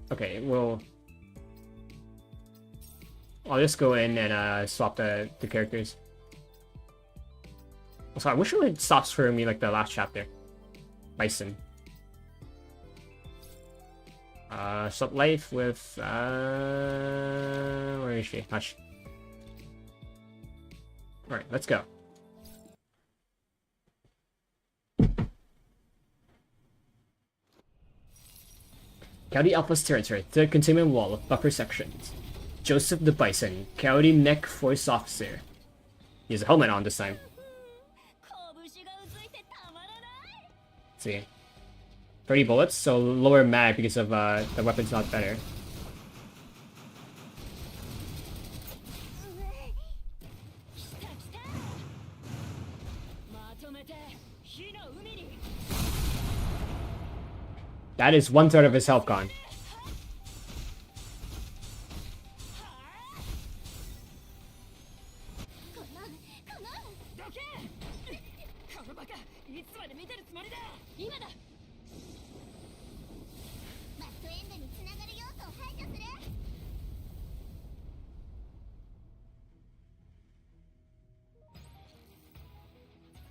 I'll just go in and swap the characters. Also, I wish it would stop for me like the last chapter. Bison. Swap life with where is she? Hush. Alright, let's go. County Alpha's territory, third containment wall of buffer sections. Joseph the Bison, County Mech Force Officer. He has a helmet on this time. Let's see. 30 bullets, so lower mag because of the weapon's not better. That is 1/3 of his health gone.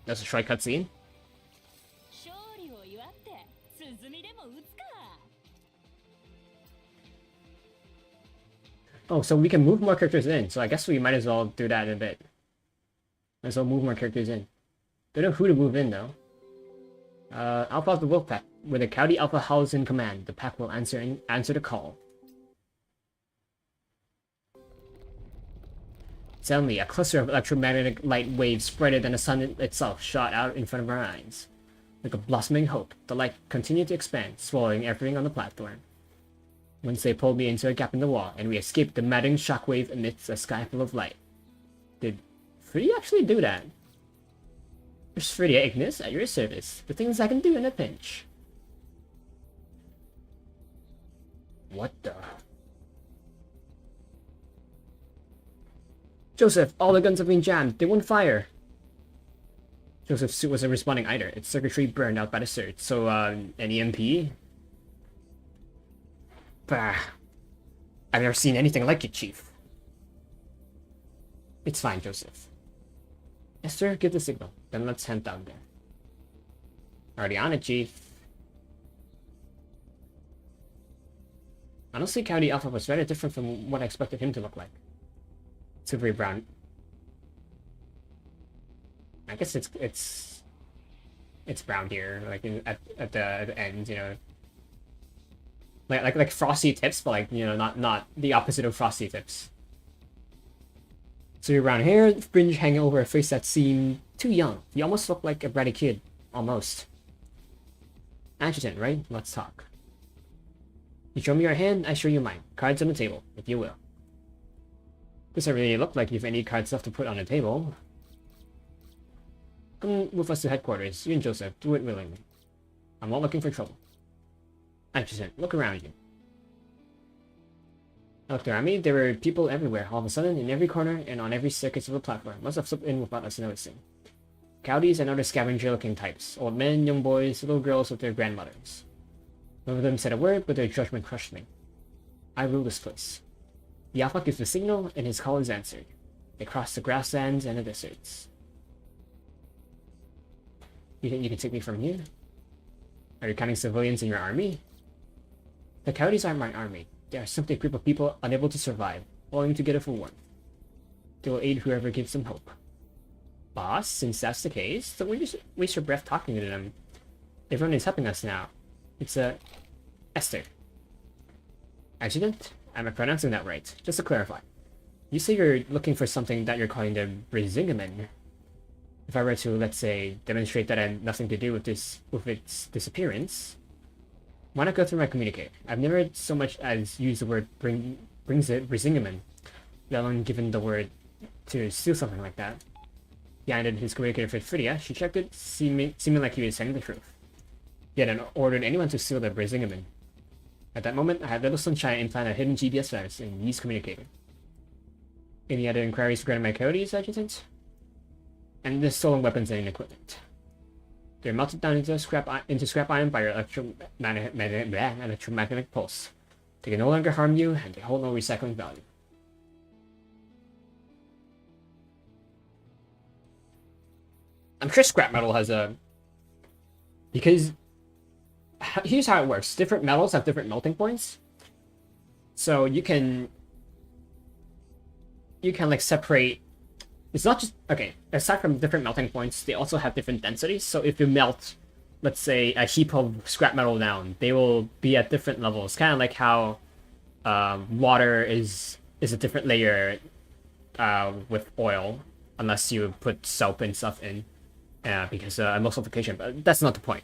That's a try cutscene. Oh, so we can move more characters in, so I guess we might as well do that in a bit. Might as well move more characters in. Don't know who to move in though. Alpha of the Wolf Pack. When the County Alpha howls in command, the pack will answer the call. Suddenly, a cluster of electromagnetic light waves spreader than the sun itself shot out in front of our eyes. Like a blossoming hope, the light continued to expand, swallowing everything on the platform. Once they pulled me into a gap in the wall, and we escaped the maddening shockwave amidst a sky full of light. Did Freya actually do that? There's Freya Ignis at your service. The things I can do in a pinch. What the? Joseph, all the guns have been jammed. They won't fire. Joseph's suit wasn't responding either. Its circuitry burned out by the surge. So, an EMP? Bah. I've never seen anything like it, Chief. It's fine, Joseph. Yes, sir, give the signal. Then let's head down there. Already on it, Chief. Honestly, County Alpha was very different from what I expected him to look like. Silvery brown. I guess it's brown here, like at the end, you know. Like frosty tips, but like, you know, not the opposite of frosty tips. So brown hair, fringe hanging over a face that seemed too young. You almost look like a bratty kid, almost. Adjutant, right? Let's talk. You show me your hand, I show you mine. Cards on the table, if you will. Doesn't really look like you've any cards left to put on the table. Come with us to headquarters. You and Joseph, do it willingly. I'm not looking for trouble. Adjutant, look around you. I looked around me. There were people everywhere, all of a sudden, in every corner and on every staircase of the platform. Must have slipped in without us noticing. Coyotes and other scavenger-looking types. Old men, young boys, little girls with their grandmothers. None of them said a word, but their judgment crushed me. I rule this place. The Alpha gives the signal, and his call is answered. They cross the grasslands and the deserts. You think you can take me from here? Are you counting civilians in your army? The Coyotes aren't my army. They are simply a group of people unable to survive, pulling together for warmth. They will aid whoever gives them hope. Boss, since that's the case, don't we just waste your breath talking to them. Everyone is helping us now. It's Esther. Adjutant? Am I pronouncing that right? Just to clarify. You say you're looking for something that you're calling the Brisingamen. If I were to, let's say, demonstrate that I had nothing to do with its disappearance, why not go through my communique? I've never so much as used the word brings it Brisingamen, let alone given the word to steal something like that. He handed his communicator for Fridia. She checked it, seeming like he was saying the truth. He hadn't ordered anyone to steal the Brisingamen. At that moment, I had little sunshine implant a hidden GPS virus in Yi's communicator. Any other inquiries regarding my coyotes, Adjutant? And the stolen weapons and equipment. They're melted down into scrap iron by your electromagnetic pulse. They can no longer harm you, and they hold no recycling value. I'm sure scrap metal has a... Because... Here's how it works. Different metals have different melting points. So you can like separate... It's not just... Okay, aside from different melting points, they also have different densities. So if you melt, let's say, a heap of scrap metal down, they will be at different levels. Kind of like how water is a different layer with oil, unless you put soap and stuff in, because emulsification. But that's not the point.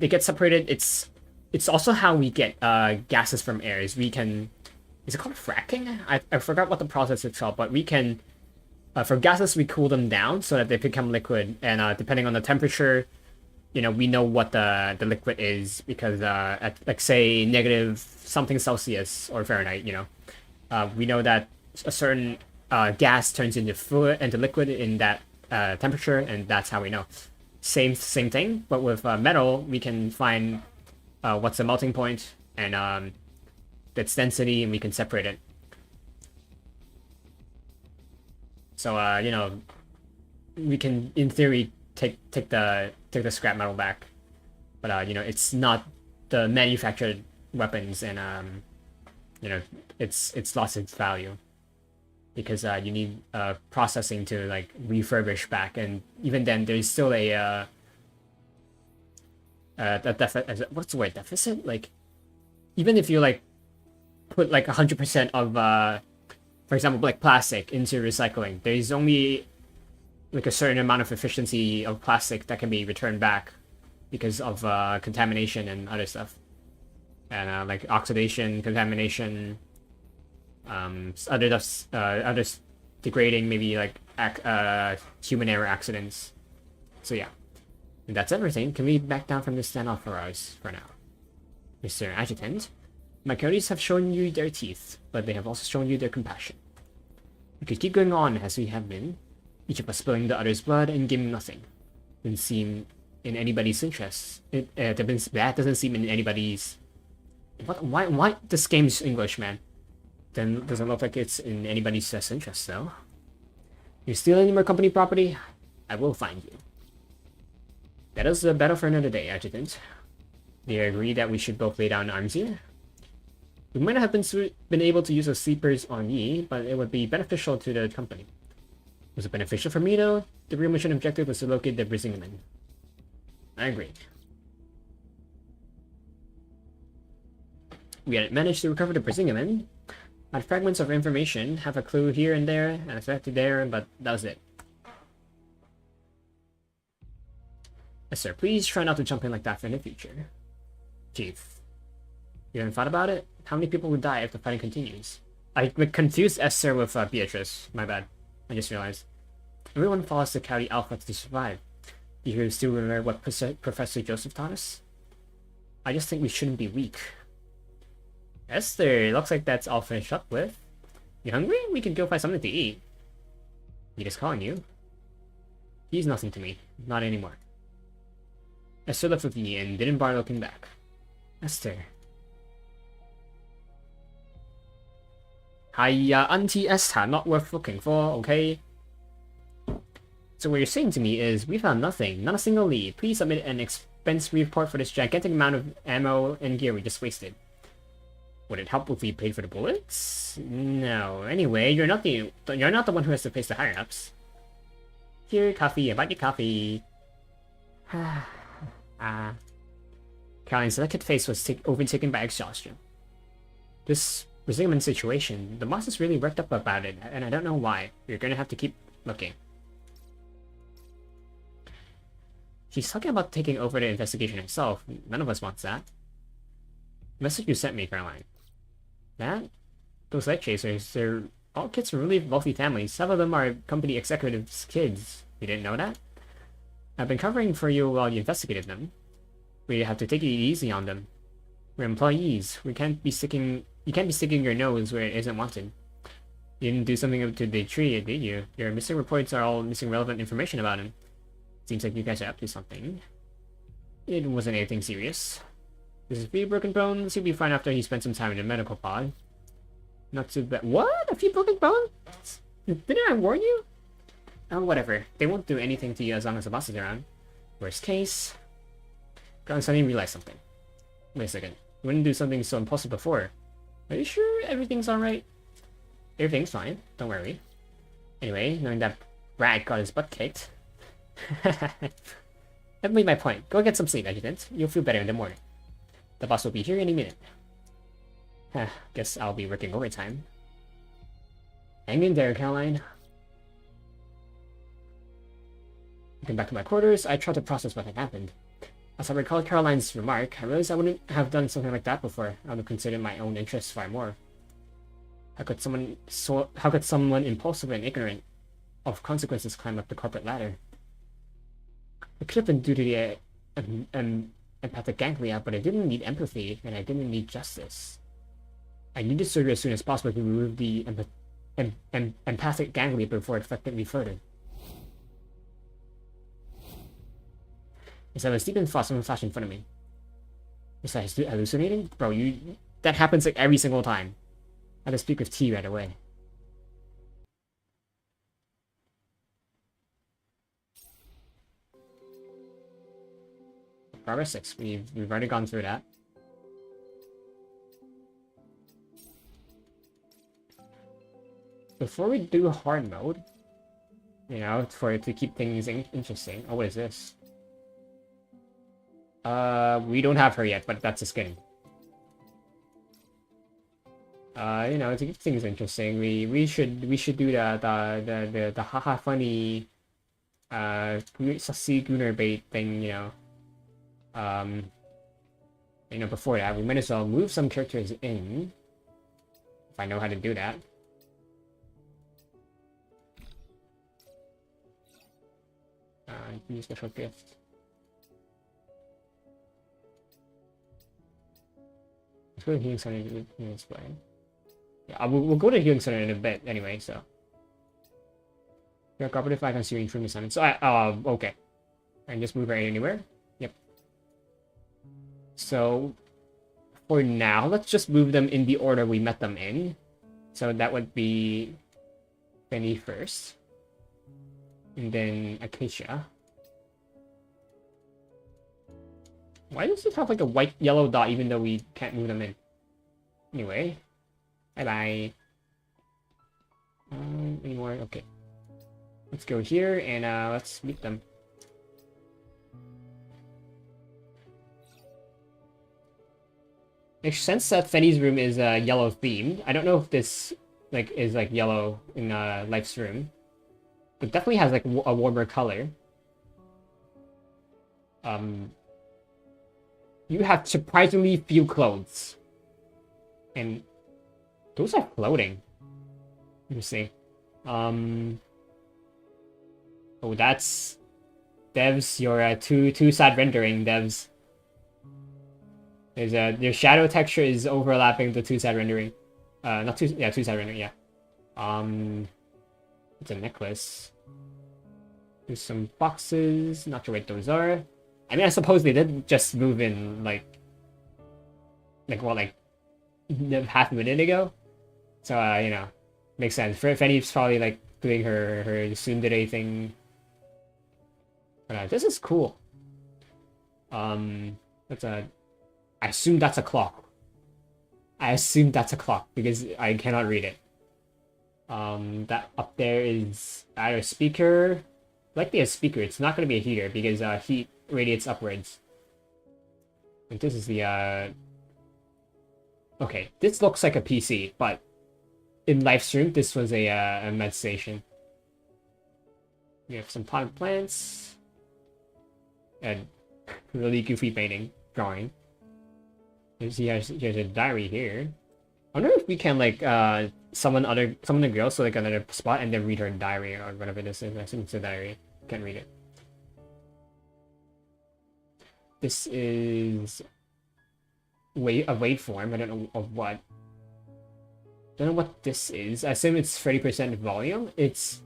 They get separated. It's also how we get gases from air. Is we can... Is it called fracking? I forgot what the process is called, but we can... for gases, we cool them down so that they become liquid, and depending on the temperature, you know, we know what the liquid is, because at, like, say, negative something Celsius or Fahrenheit, you know, we know that a certain gas turns into fluid, into liquid in that temperature, and that's how we know. Same thing, but with metal, we can find what's the melting point and its density, and we can separate it. So you know, we can, in theory, take the scrap metal back, but you know, it's not the manufactured weapons, and you know, it's lost its value because you need processing to like refurbish back, and even then, there's still a what's the word, deficit? Like, even if you like put like 100% of for example, like plastic into recycling, there's only like a certain amount of efficiency of plastic that can be returned back because of contamination and other stuff, and like oxidation, contamination, other degrading, maybe like human error accidents. So yeah, and that's everything. Can we back down from this standoff for us for now, Mr. Adjutant? My coyotes have shown you their teeth, but they have also shown you their compassion. We could keep going on as we have been, each of us spilling the other's blood and giving nothing. Doesn't seem in anybody's interest. That doesn't seem in anybody's... What? Why? This game's English, man. Then doesn't look like it's in anybody's best interest, though. You steal any more company property? I will find you. That is a battle for another day, Adjutant. Do you agree that we should both lay down arms here? We might not have been able to use the sleepers on Yi, but it would be beneficial to the company. Was it beneficial for me, though? The real mission objective was to locate the Brisingamen. I agree. We had managed to recover the Brisingamen. Had fragments of information, have a clue here and there, and a fact there, but that was it. Yes, sir. Please try not to jump in like that in the future. Chief. You haven't thought about it? How many people would die if the fighting continues? I confused Esther with Beatrice. My bad. I just realized. Everyone follows the Coyote Alpha to survive. Do you still remember what Professor Joseph taught us? I just think we shouldn't be weak. Esther, looks like that's all finished up with. You hungry? We could go find something to eat. Nita's calling you. He's nothing to me. Not anymore. Esther left with me and didn't bother looking back. Esther. Hiya, Auntie Esther, not worth looking for, okay? So what you're saying to me is, we found nothing, not a single lead. Please submit an expense report for this gigantic amount of ammo and gear we just wasted. Would it help if we paid for the bullets? No. Anyway, you're not the one who has to face the higher-ups. Here, coffee, about your coffee. Caroline's delicate face was overtaken by exhaustion. This predicament situation, the boss is really worked up about it, and I don't know why. You're gonna have to keep looking. She's talking about taking over the investigation herself. None of us wants that. The message you sent me, Caroline. That? Those light chasers, they're all kids from really wealthy families. Some of them are company executives' kids. You didn't know that? I've been covering for you while you investigated them. We have to take it easy on them. We're employees. You can't be sticking your nose where it isn't wanted. You didn't do something to the tree, did you? Your missing reports are all missing relevant information about him. Seems like you guys are up to something. It wasn't anything serious. There's a few broken bones. He'll be fine after he spent some time in the medical pod. Not too bad. What? A few broken bones? Didn't I warn you? Oh, whatever. They won't do anything to you as long as the boss is around. Worst case... God, suddenly realized something. Wait a second. You wouldn't do something so impulsive before. Are you sure everything's alright? Everything's fine. Don't worry. Anyway, knowing that Brad got his butt kicked... That made my point. Go get some sleep, Adjutant. You'll feel better in the morning. The boss will be here any minute. Guess I'll be working overtime. Hang in there, Caroline. Getting back to my quarters, I tried to process what had happened. As I recall Caroline's remark, I realized I wouldn't have done something like that before. I would have considered my own interests far more. How could someone impulsive and ignorant of consequences climb up the corporate ladder? It could have been due to the empathic ganglia, but I didn't need empathy, and I didn't need justice. I needed surgery as soon as possible to remove the empathic ganglia before it affected me further. As I was deep in thought, someone flashed in front of me. Was I hallucinating? Bro, that happens like every single time. I had to speak with T right away. Progress 6. We've already gone through that. Before we do hard mode, you know, to keep things interesting. Oh, what is this? We don't have her yet, but that's a skin. You know, to keep things interesting, we should do the haha funny sussy gooner bait thing, you know. You know, before that, we might as well move some characters in. If I know how to do that. Use special gift. Let's go to Healing Center and explain. Yeah, we'll go to Healing Center in a bit anyway, so. You're cooperative, I can see your improvement summon. So okay. And just move right anywhere. Yep. So for now, let's just move them in the order we met them in. So that would be Penny first. And then Acacia. Why does it have like a white yellow dot even though we can't move them in? Anyway. Bye-bye. Anymore? Okay. Let's go here and let's meet them. Makes sense that Fenny's room is yellow themed. I don't know if this is yellow in Life's room. It definitely has like a warmer color. You have surprisingly few clothes. And those are floating. Let me see. Oh, that's Devs, your too sad rendering, Devs. Their shadow texture is overlapping the two-side rendering. Not two, yeah, two-side rendering, yeah. It's a necklace. There's some boxes. Not sure what those are. I mean, I suppose they did just move in like what, like half a minute ago. So you know, makes sense. Fanny's probably like doing her tsundere thing. But this is cool. That's a. I assume that's a clock. I assume that's a clock because I cannot read it. That up there is either a speaker. Likely a speaker. It's not going to be a heater because heat radiates upwards. And this is the okay, this looks like a PC, but in live stream this was a med station. We have some potted plants and really goofy painting drawing. Here's a diary here. I wonder if we can like summon the girl so like another spot and then read her diary or whatever this is. I assume it's a diary. Can't read it. This is a waveform. I don't know of what. Don't know what this is. I assume it's 30% volume. It's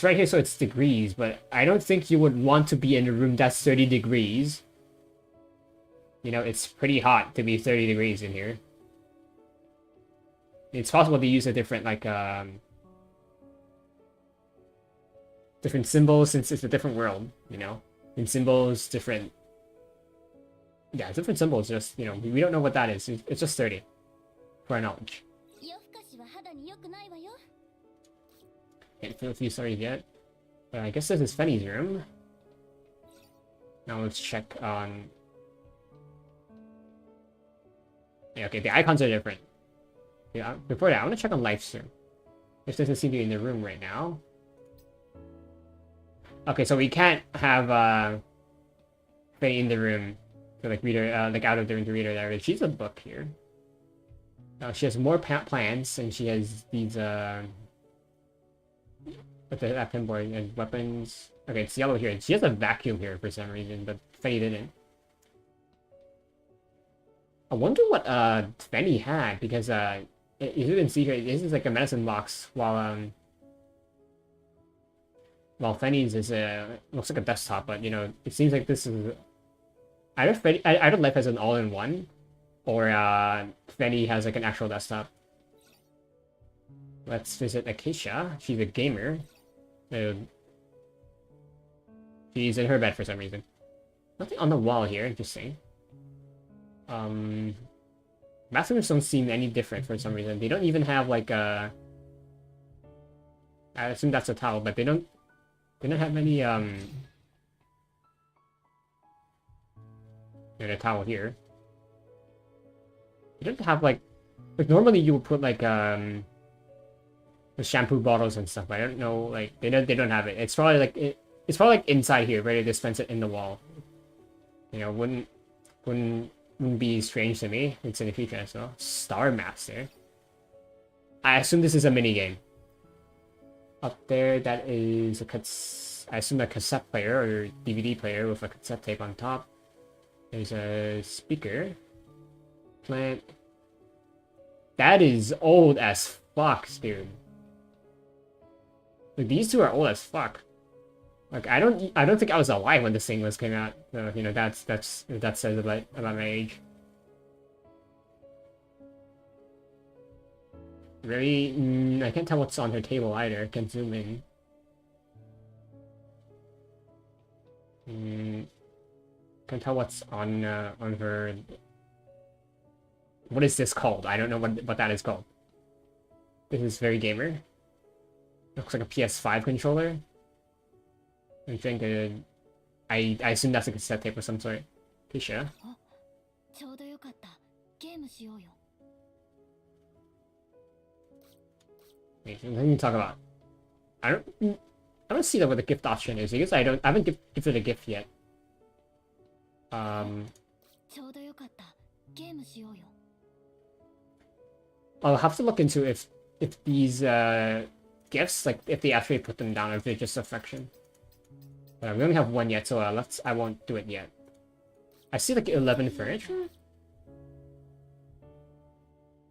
right here, so it's degrees, but I don't think you would want to be in a room that's 30 degrees. You know, it's pretty hot to be 30 degrees in here. It's possible to use a different, like, different symbols since it's a different world, you know? And symbols, different... Yeah, different symbols, just, you know, we don't know what that is. It's just 30. For our knowledge. Can't feel a few stories yet. But I guess this is Fenny's room. Now let's check on... Yeah, okay, the icons are different. Yeah, before that, I want to check on Livestream. This doesn't seem to be in the room right now. Okay, so we can't have Faye in the room to like read her, like out of the room to read her diary. She's a book here. She has more plants, and she has these with that pinboard and weapons. Okay, it's yellow here. She has a vacuum here for some reason, but Faye didn't. I wonder what Fanny had because you didn't see here. This is like a medicine box, while Fanny's is looks like a desktop, but you know it seems like this is either Life has an all-in-one, or Fanny has like an actual desktop. Let's visit Acacia. She's a gamer. She's in her bed for some reason. Nothing on the wall here. Interesting. Bathrooms don't seem any different for some reason. They don't even have like a... I assume that's a towel, but they don't have any a towel here. They don't have like normally you would put like the shampoo bottles and stuff, but I don't know, like they don't have it. It's probably like it's probably like inside here, ready to dispense it in the wall. You know, wouldn't be strange to me. It's in the future as well. Star Master. I assume this is a mini game. Up there, that is I assume a cassette player or DVD player with a cassette tape on top. There's a speaker. Plant. That is old as fuck, dude. Like, these two are old as fuck. Like I don't think I was alive when this thing came out. So, you know, that says about my age. Really, I can't tell what's on her table either. I can zoom in. Can't tell what's on her. What is this called? I don't know what that is called. This is very gamer. Looks like a PS5 controller. I think I assume that's a cassette tape of some sort. Tisha. Wait, let me talk about. I don't see that what the gift option is because I haven't gifted a gift yet. I'll have to look into if these gifts, like if they actually put them down or if they're just affection. We only have one yet, so I won't do it yet. I see like 11 furniture.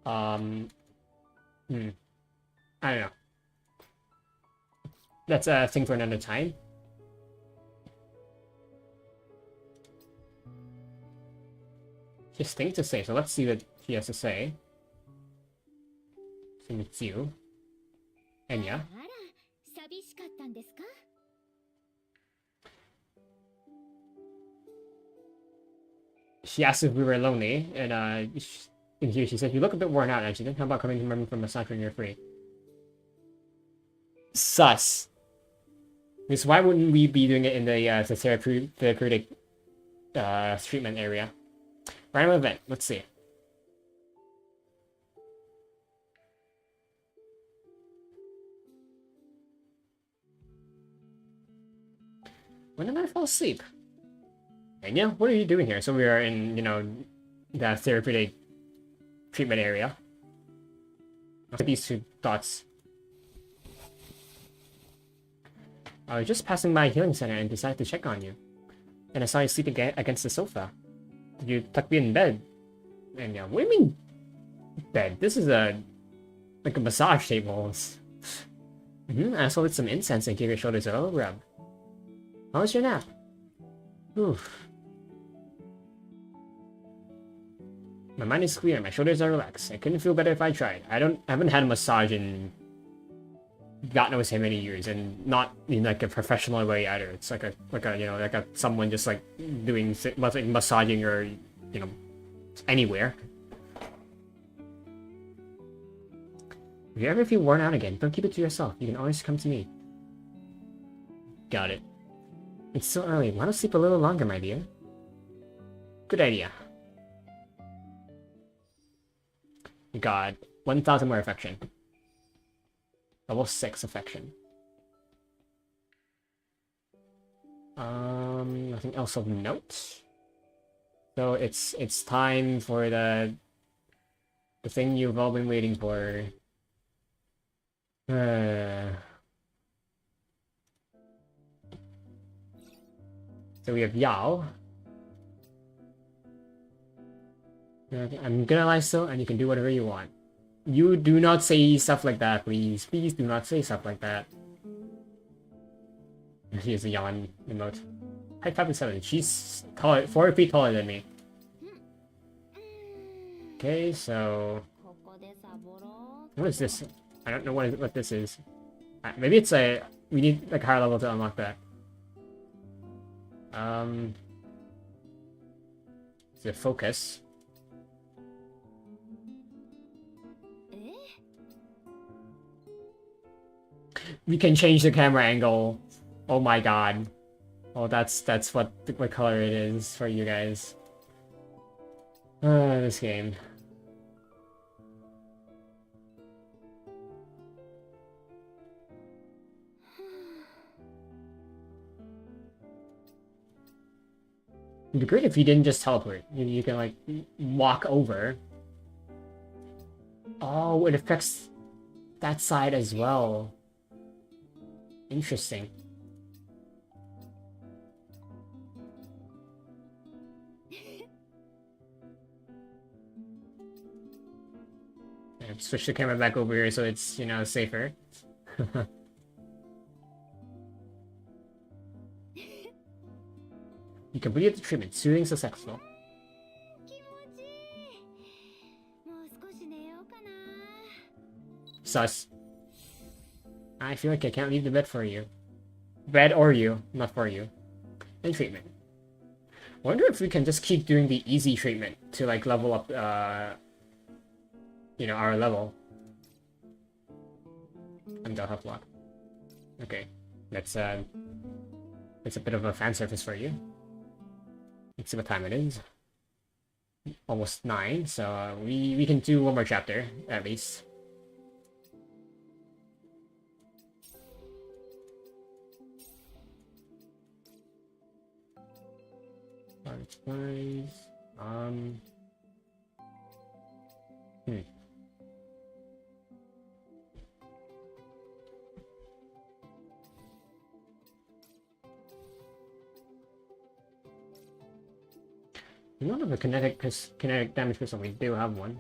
I don't know. That's a thing for another time. She has things to say, so let's see what she has to say. Same with you. Enya. She asked if we were lonely, and in here she said, "You look a bit worn out, actually. How about coming to my from massage when you're free?" Sus. Because why wouldn't we be doing it in the therapeutic treatment area? Random event. Let's see. When did I fall asleep? Enya, what are you doing here? So we are in, you know, the therapeutic treatment area. Look at these two thoughts. I was just passing by a healing center and decided to check on you. And I saw you sleeping against the sofa. Did you tuck me in bed? And yeah, what do you mean bed? This is like a massage table. I also lit some incense and gave your shoulders a little rub. How was your nap? Oof. My mind is clear, my shoulders are relaxed. I couldn't feel better if I tried. I haven't had a massage in God knows how many years, and not in like a professional way either. It's like a you know, like a someone just like doing like massaging or, you know, anywhere. If you ever feel worn out again, don't keep it to yourself. You can always come to me. Got it. It's still early. Why don't sleep a little longer, my dear? Good idea. God, 1,000 more affection. Level 6 affection. Nothing else of note. So it's time for the thing you've all been waiting for. So we have Yao. I'm gonna lie still, and you can do whatever you want. You do not say stuff like that, please. Please do not say stuff like that. Here's a yawn emote. Height 5'7". She's taller, 4 feet taller than me. Okay, so what is this? I don't know what this is. Maybe it's a we need like higher level to unlock that. It's a focus. We can change the camera angle. Oh my god. Oh, that's what color it is for you guys. This game. It'd be great if you didn't just teleport. You can like walk over. Oh, it affects that side as well. Interesting. And switch the camera back over here so it's, you know, safer. You completed the treatment. Soothing successful. Sus. I feel like I can't leave the bed for you. Bed or you, not for you. And treatment. Wonder if we can just keep doing the easy treatment to like level up, you know, our level. Until health block. Okay, that's a bit of a fan service for you. Let's see what time it is. Almost 9, so we can do one more chapter at least. Supplies. We don't have a kinetic damage pistol. We do have one.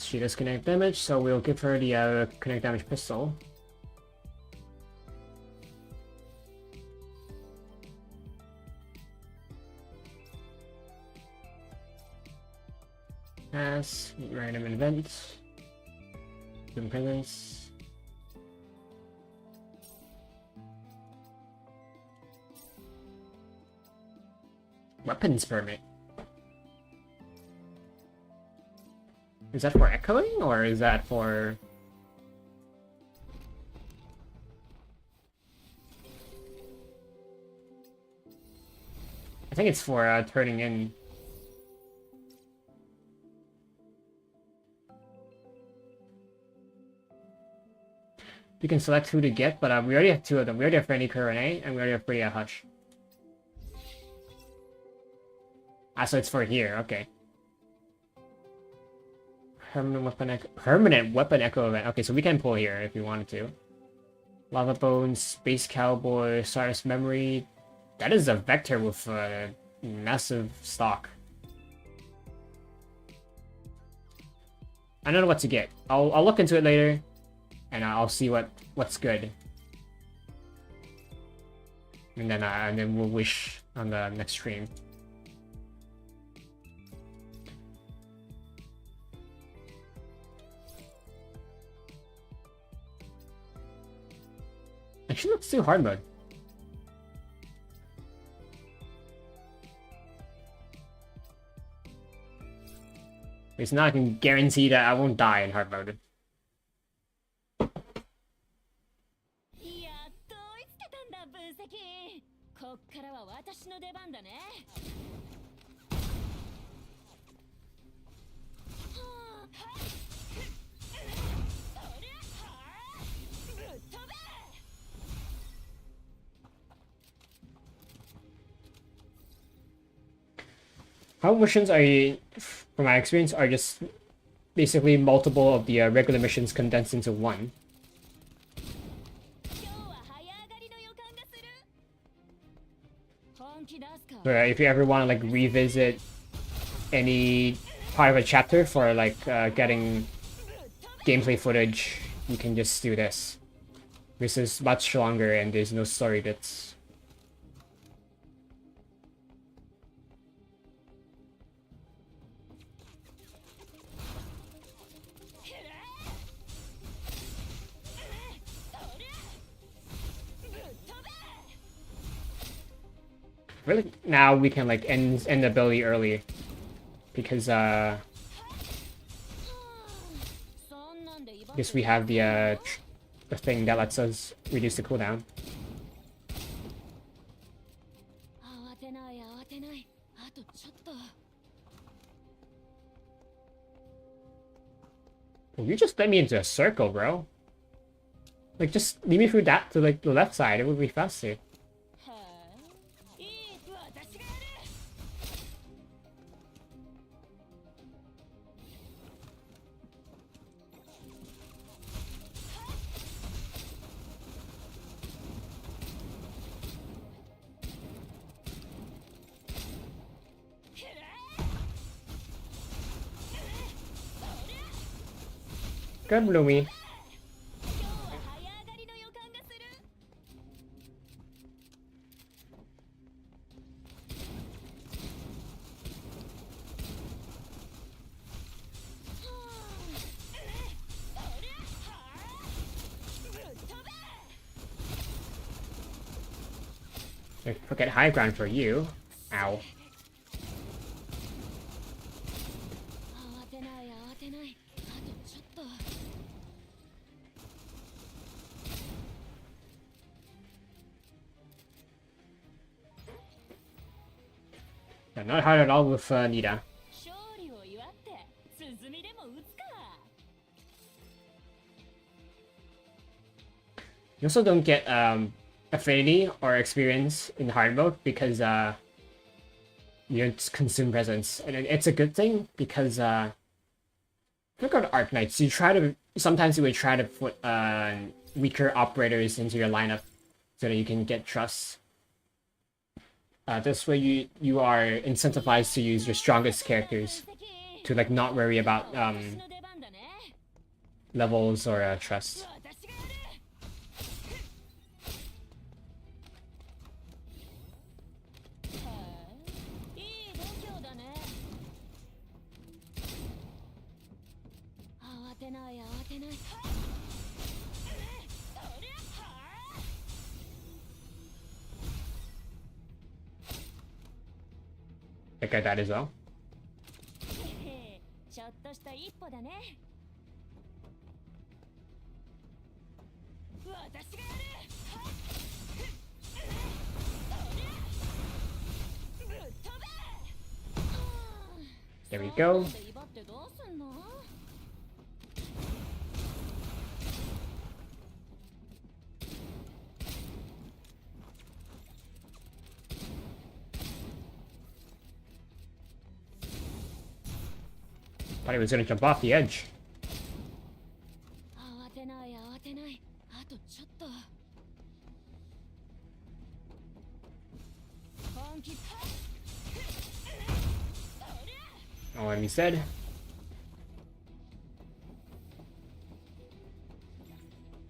She does kinetic damage, so we'll give her the kinetic damage pistol. Pass, random event, human presence. Weapons permit. Is that for echoing, or is that for... I think it's for turning in. You can select who to get, but we already have 2 of them. We already have Randy Kurone, and we already have Bria Hush. Ah, so it's for here, okay. Permanent weapon echo event. Okay, so we can pull here if we wanted to. Lava Bones, Space Cowboy, Cyrus Memory. That is a vector with a massive stock. I don't know what to get. I'll look into it later, and I'll see what's good. And then we'll wish on the next stream. Actually, let's do hard mode. Because now I can guarantee that I won't die in hard mode. How missions are you, from my experience, are just basically multiple of the regular missions condensed into one. So if you ever want to like revisit any part of a chapter for like getting gameplay footage, you can just do this. This is much longer and there's no story bits. Really, now we can like end the ability early, because guess we have the thing that lets us reduce the cooldown. You just let me into a circle, bro. Like, just lead me through that to like the left side. It would be faster. Good, Bloomy. Forget high ground for you. Ow. Not hard at all with Nita. You also don't get affinity or experience in hard mode because you don't consume presence, and it's a good thing because look at Arc Knights. Sometimes you would try to put weaker operators into your lineup so that you can get trust. This way you are incentivized to use your strongest characters to like not worry about levels or trust. That guy died as well. There we go. Thought he was gonna jump off the edge. Oh, and he said.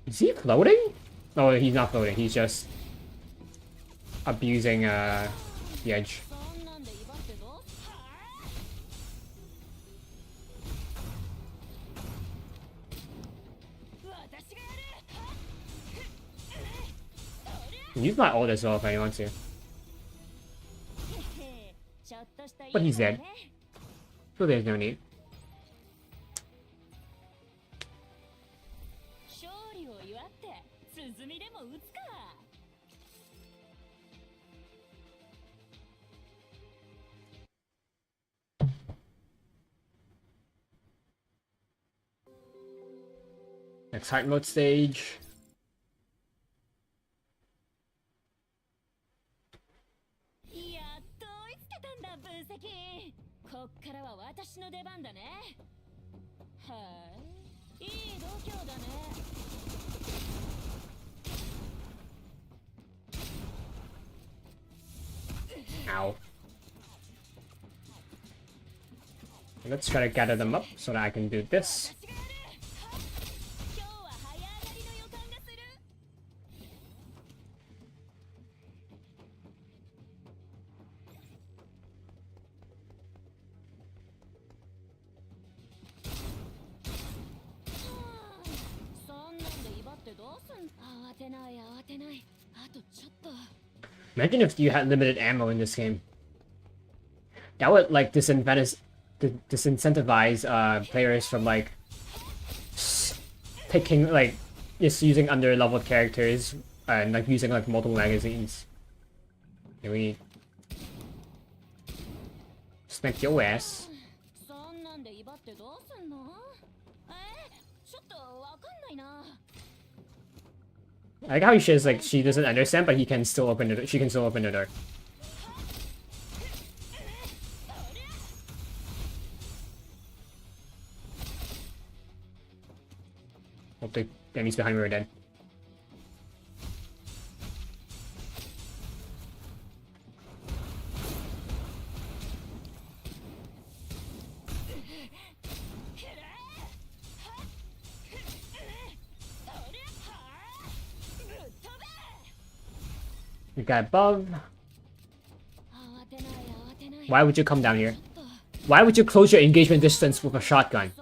Is he floating? No, he's not floating. He's just abusing the edge. Use my ult as well if anyone wants to. But he's dead. So there's no need. Next hard mode stage. Ow. Let's try to gather them up so that I can do this. Imagine if you had limited ammo in this game. That would like disincentivize players from like picking like just using under-leveled characters and like using like multiple magazines. Here we need smack your ass. I like how she's like she doesn't understand, but he can still open the she can still open the door. Hope the enemies behind me are dead. We got above. Why would you come down here? Why would you close your engagement distance with a shotgun?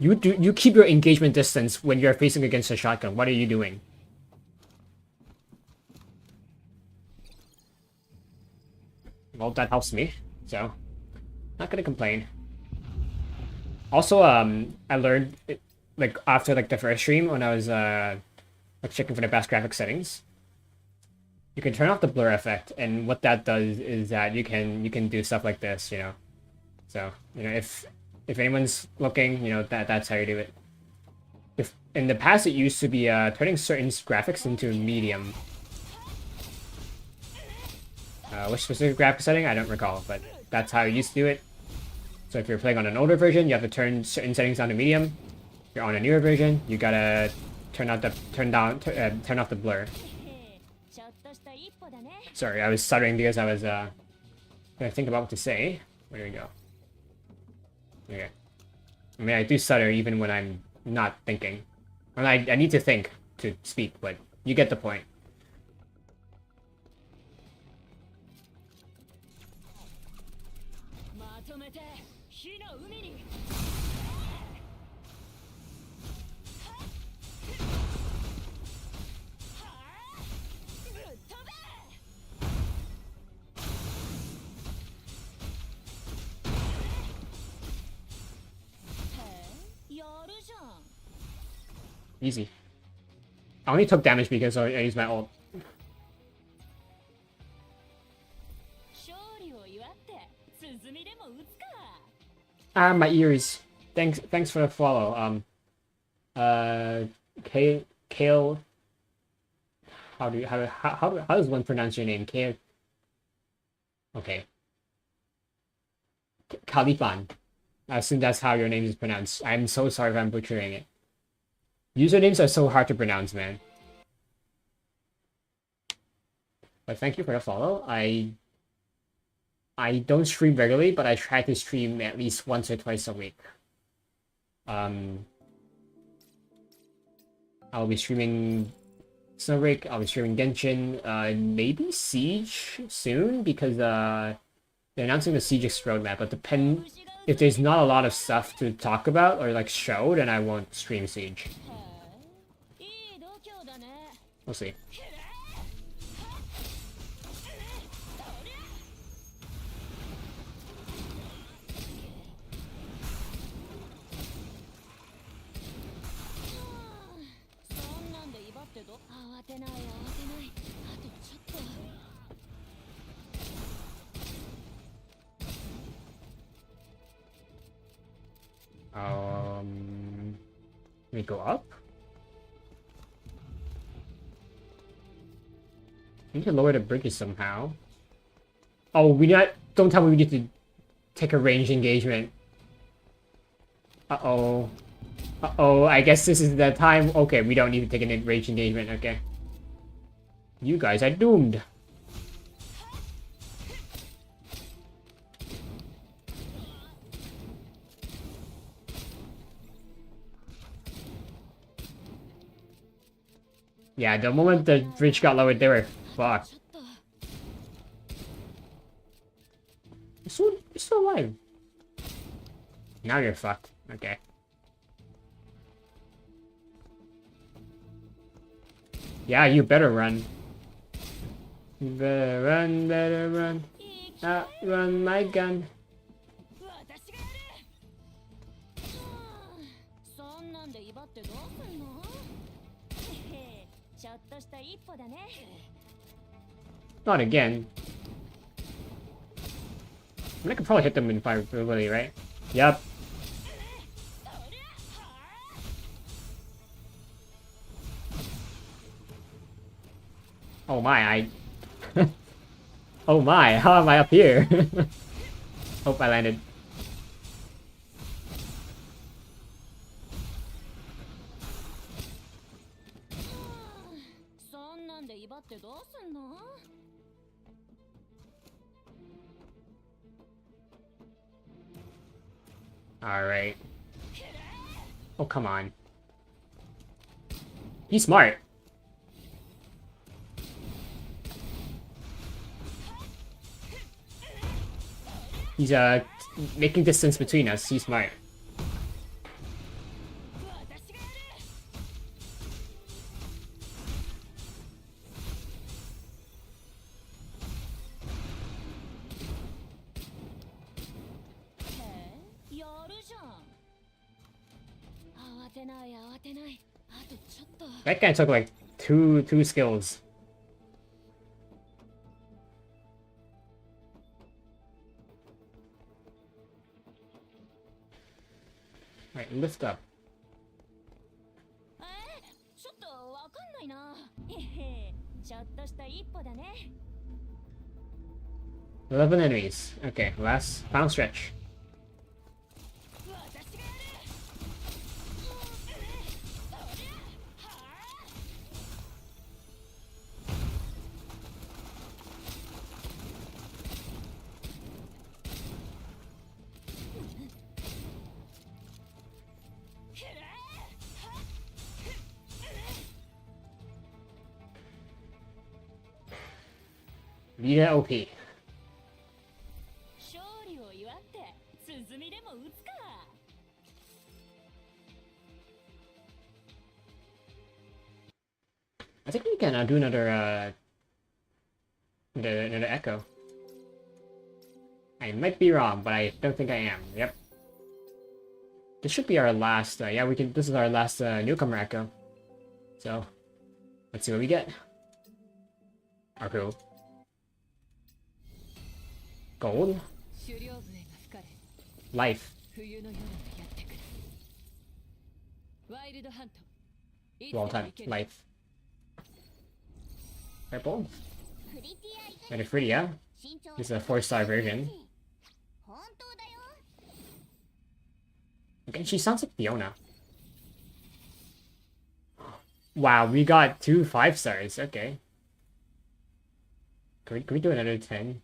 You keep your engagement distance when you're facing against a shotgun. What are you doing? Well, that helps me, so not gonna complain. Also, I learned like after like the first stream when I was like checking for the best graphic settings. You can turn off the blur effect, and what that does is that you can do stuff like this, you know. So you know if anyone's looking, you know that's how you do it. If in the past it used to be turning certain graphics into medium. Which specific graphic setting I don't recall, but that's how you used to do it. So if you're playing on an older version, you have to turn certain settings down to medium. If you're on a newer version, you gotta turn off the blur. Sorry, I was stuttering because I was gonna think about what to say. Where do we go? Okay. I mean, I do stutter even when I'm not thinking. And I need to think to speak, but you get the point. Easy. I only took damage because I used my ult. Ah, my ears. Thanks for the follow. Kale. How does one pronounce your name? Kale. Okay. Kalifan. I assume that's how your name is pronounced. I'm so sorry if I'm butchering it. Usernames are so hard to pronounce, man. But thank you for the follow. I don't stream regularly, but I try to stream at least once or twice a week. I'll be streaming Snowbreak, I'll be streaming Genshin, maybe Siege soon, because they're announcing the Siege X roadmap, but if there's not a lot of stuff to talk about or like show, then I won't stream Siege. We'll see. Let me go up. We need to lower the bridges somehow. Oh, don't tell me we need to take a ranged engagement. Uh-oh. Uh-oh, I guess this is the time. Okay, we don't need to take a ranged engagement, okay. You guys are doomed. Yeah, the moment the bridge got lowered, they were fucked. You're still alive. Now you're fucked. Okay. Yeah, you better run. You better run. Outrun my gun. Not again. I mean, I could probably hit them in fire ability, right? Yep. Oh my, oh my, how am I up here? Hope I landed. Alright. Oh, come on. He's smart. He's making distance between us. He's smart. That guy took like two skills. Right, lift up. 11 enemies. Okay, final stretch. Nita OP. I think we can do another echo. I might be wrong, but I don't think I am. Yep. This should be our last. Yeah, we can. This is our last newcomer echo. So, let's see what we get. Arco. Gold. Life. Wall time. Life. Purple. And a Fridia. This is a 4-star version. Okay, she sounds like Fiona. Wow, we got 2 5-stars. Okay. Can we do another 10?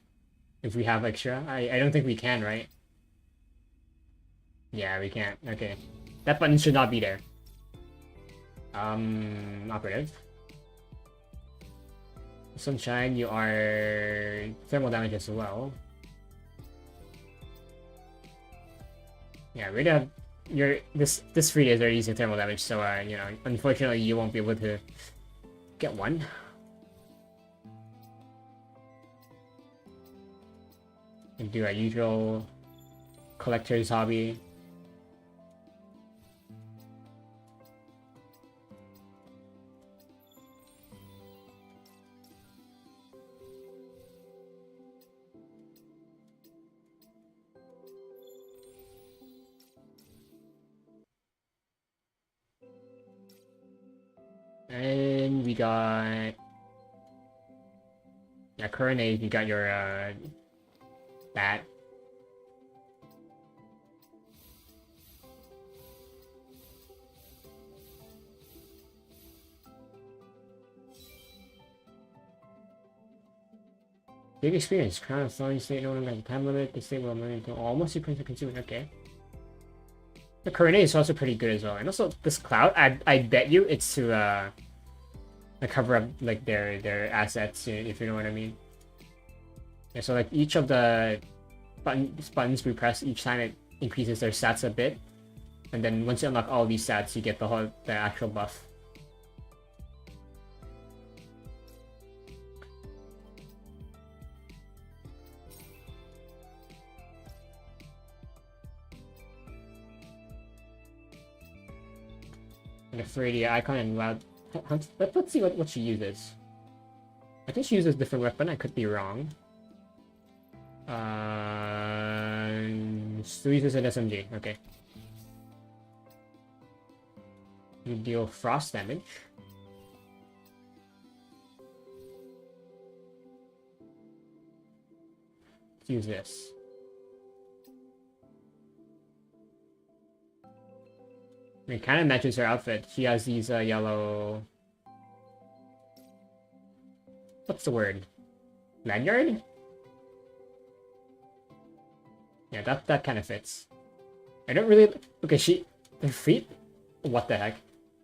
If we have extra? I don't think we can, right? Yeah, we can't. Okay. That button should not be there. Operative. Sunshine, you are thermal damage as well. Yeah, really have this 3 days are using thermal damage, so you know, unfortunately you won't be able to get one. And do our usual collector's hobby. And we got... Yeah, Coronade, you got your, bat. Big experience. Crown of Thorns state no longer has a time limit. The state will remain until almost 2 points are consumed. Okay. The Coronade is also pretty good as well. And also, this cloud, I bet you it's to, like cover up like their assets, if you know what I mean. Yeah, so like each of the buttons we press, each time it increases their stats a bit, and then once you unlock all these stats, you get the actual buff. And for the icon and loud. Let's see what she uses. I think she uses a different weapon. I could be wrong. Still uses an SMG. Okay. You deal frost damage. Let's use this. I mean, it kind of matches her outfit. She has these yellow... What's the word? Lanyard? Yeah, that kind of fits. I don't really... Okay, her feet? What the heck?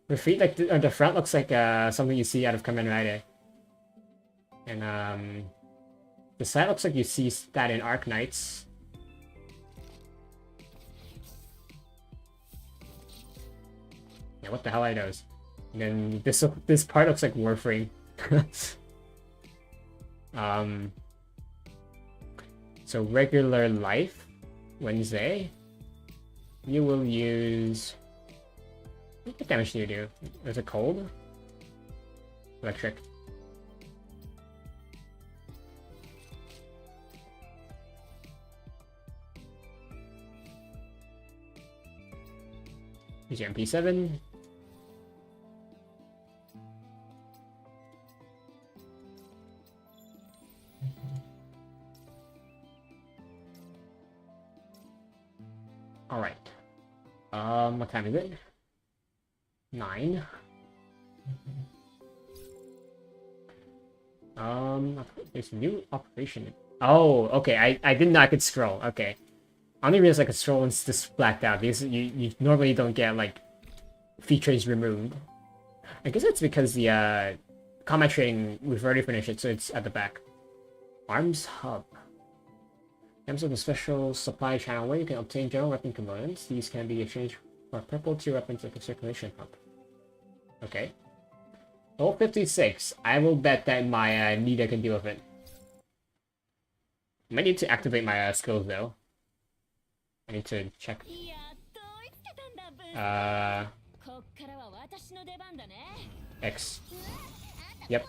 Her feet, like, on the front looks like something you see out of Kamen Rider. And, the side looks like you see that in Arc Knights. Yeah, what the hell are those? And then this part looks like Warframe. So regular life, Wednesday. You will use... What damage do you do? Is it cold? Electric. Use your MP7. All right. What time is it? 9. There's a new operation. Oh, okay. I didn't know I could scroll. Okay. I only realized I could scroll once this blacked out because you normally don't get like features removed. I guess it's because the combat training we've already finished it, so it's at the back. Arms Hub. Items of the special supply channel where you can obtain general weapon components. These can be exchanged for purple tier weapons at the circulation hub. Okay. Level 56. I will bet that my Nita can deal with it. I might need to activate my skills though. I need to check. X. Yep.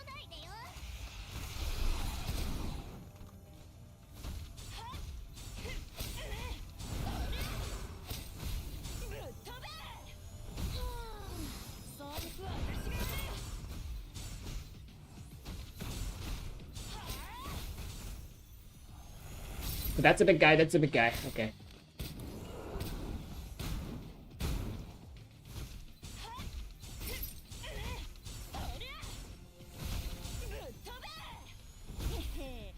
That's a big guy, that's a big guy. Okay.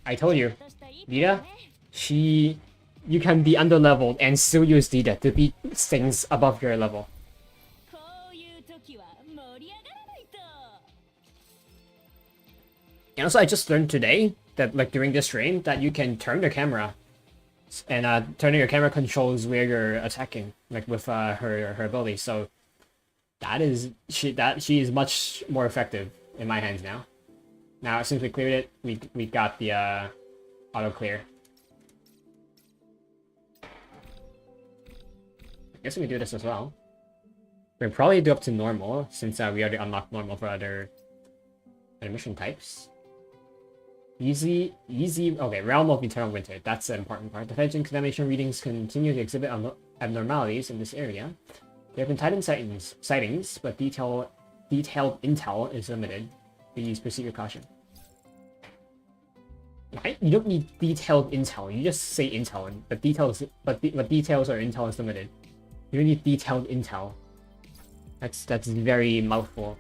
I told you. Nita, you can be underleveled and still use Nita to beat things above your level. And also, I just learned today that, like, during this stream, that you can turn the camera. And turning your camera controls where you're attacking, like with her ability. So she is much more effective in my hands now. Now since we cleared it, we got the auto clear. I guess we can do this as well. We can probably do up to normal since we already unlocked normal for other mission types. Easy. Okay, Realm of Eternal Winter. That's the important part. The Fedge and Contamination readings continue to exhibit abnormalities in this area. There have been Titan sightings, but detailed intel is limited. Please proceed with caution. Right? You don't need detailed intel. You just say intel, but details or intel is limited. You don't need detailed intel. That's very mouthful.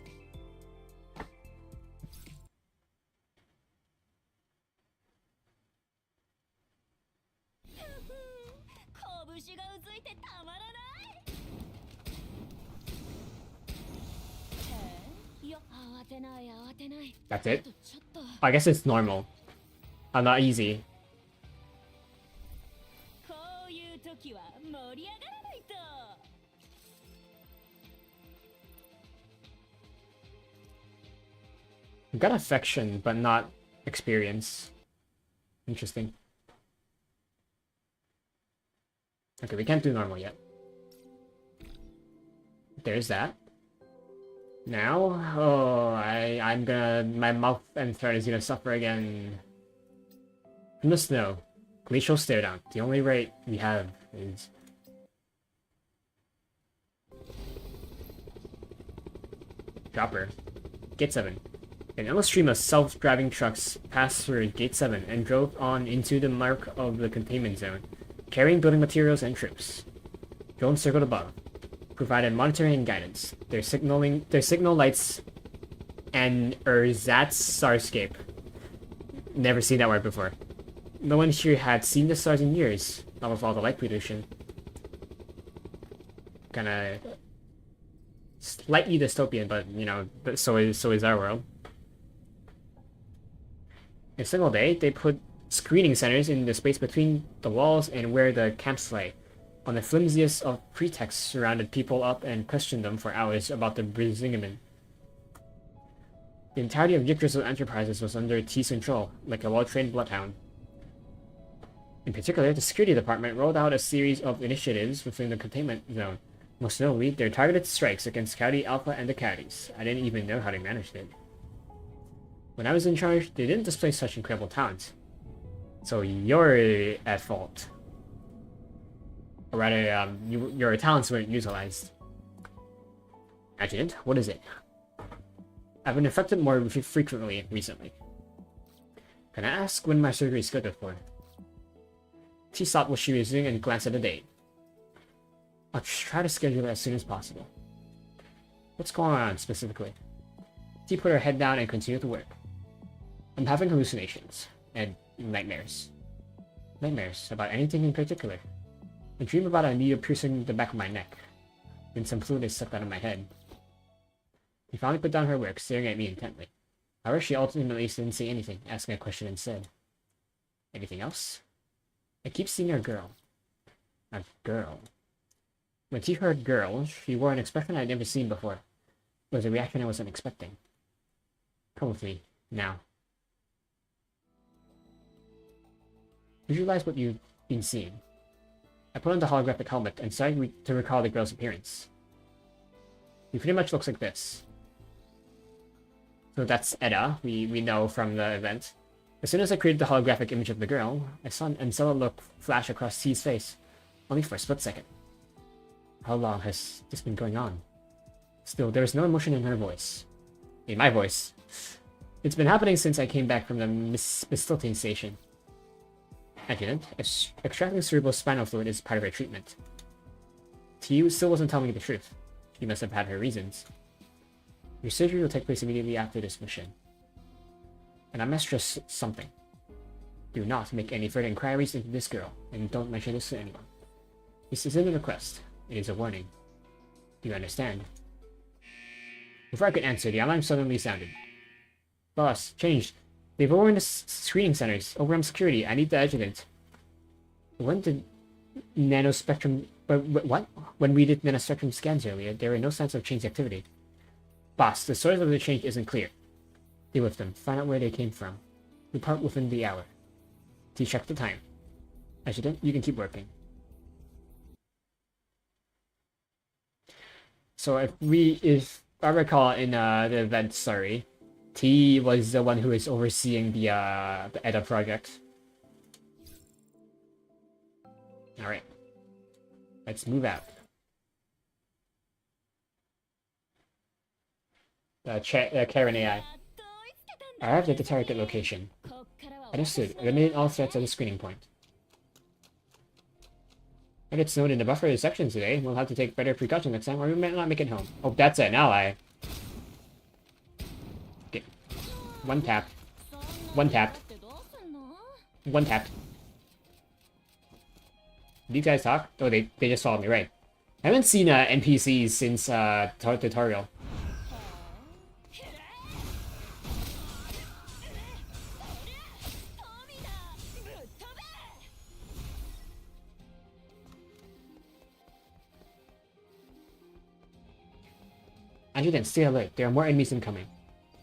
That's it? I guess it's normal. Not easy. We've got affection, but not experience. Interesting. Okay, we can't do normal yet. There's that. Now, I'm gonna, my mouth and throat is gonna suffer again. From the snow, glacial stare down. The only rate we have is... Dropper. Gate 7. An endless stream of self-driving trucks passed through Gate 7 and drove on into the mark of the containment zone, carrying building materials and troops. Drones circled above, provided monitoring and guidance. Their signal lights and ersatz-starscape. Never seen that word before. No one here had seen the stars in years, not with all the light pollution. Kinda slightly dystopian, but you know, so is our world. In a single day, they put screening centers in the space between the walls and where the camps lay. On the flimsiest of pretexts, surrounded people up and questioned them for hours about the Brisingamen. The entirety of Yggdrasil Enterprises was under T's control, like a well-trained bloodhound. In particular, the security department rolled out a series of initiatives within the containment zone. Most notably, their targeted strikes against County Alpha and the counties. I didn't even know how they managed it. When I was in charge, they didn't display such incredible talent. So you're at fault. Or rather, your talents weren't utilized. Adjutant, what is it? I've been infected more frequently recently. Can I ask when my surgery is scheduled for? She stopped what she was doing and glanced at the date. I'll try to schedule it as soon as possible. What's going on, specifically? T put her head down and continued to work. I'm having hallucinations. And nightmares. Nightmares about anything in particular. I dream about a needle piercing the back of my neck. Then some fluid is sucked out of my head. He finally put down her work, staring at me intently. However, she ultimately didn't say anything, asking a question instead. Anything else? I keep seeing a girl. A girl. When she heard girl, she wore an expression I'd never seen before. It was a reaction I wasn't expecting. Come with me, now. Visualize what you've been seeing. I put on the holographic helmet and started to recall the girl's appearance. He pretty much looks like this. So that's Edda, we know from the event. As soon as I created the holographic image of the girl, I saw an unsettled look flash across T's face, only for a split second. How long has this been going on? Still, there was no emotion in her voice. In my voice. It's been happening since I came back from the Mistilting station. Adjutant, extracting cerebral spinal fluid is part of her treatment. T still wasn't telling me the truth. She must have had her reasons. Your surgery will take place immediately after this mission. And I must stress something. Do not make any further inquiries into this girl, and don't mention this to anyone. This isn't a request, it is a warning. Do you understand? Before I could answer, the alarm suddenly sounded. Boss, changed. They've overrun the screening centers. Overrun security. I need the adjutant. When did nanospectrum... What? When we did nanospectrum scans earlier, there were no signs of change activity. Boss, the source of the change isn't clear. Deal with them. Find out where they came from. Report within the hour. To check the time. Adjutant, you can keep working. So if I recall in the event, sorry, T was the one who is overseeing the Edda project. Alright. Let's move out. Karen AI. Arrived at the target location. Understood. Eliminate all threats at the screening point. I get snowed in the buffer section today. We'll have to take better precautions next time, or we might not make it home. Oh, that's an ally. Okay. One tapped. One tapped. One tapped. These guys talk? Oh, they just followed me, right. I haven't seen NPCs since tutorial. Adjutant, stay alert. There are more enemies incoming.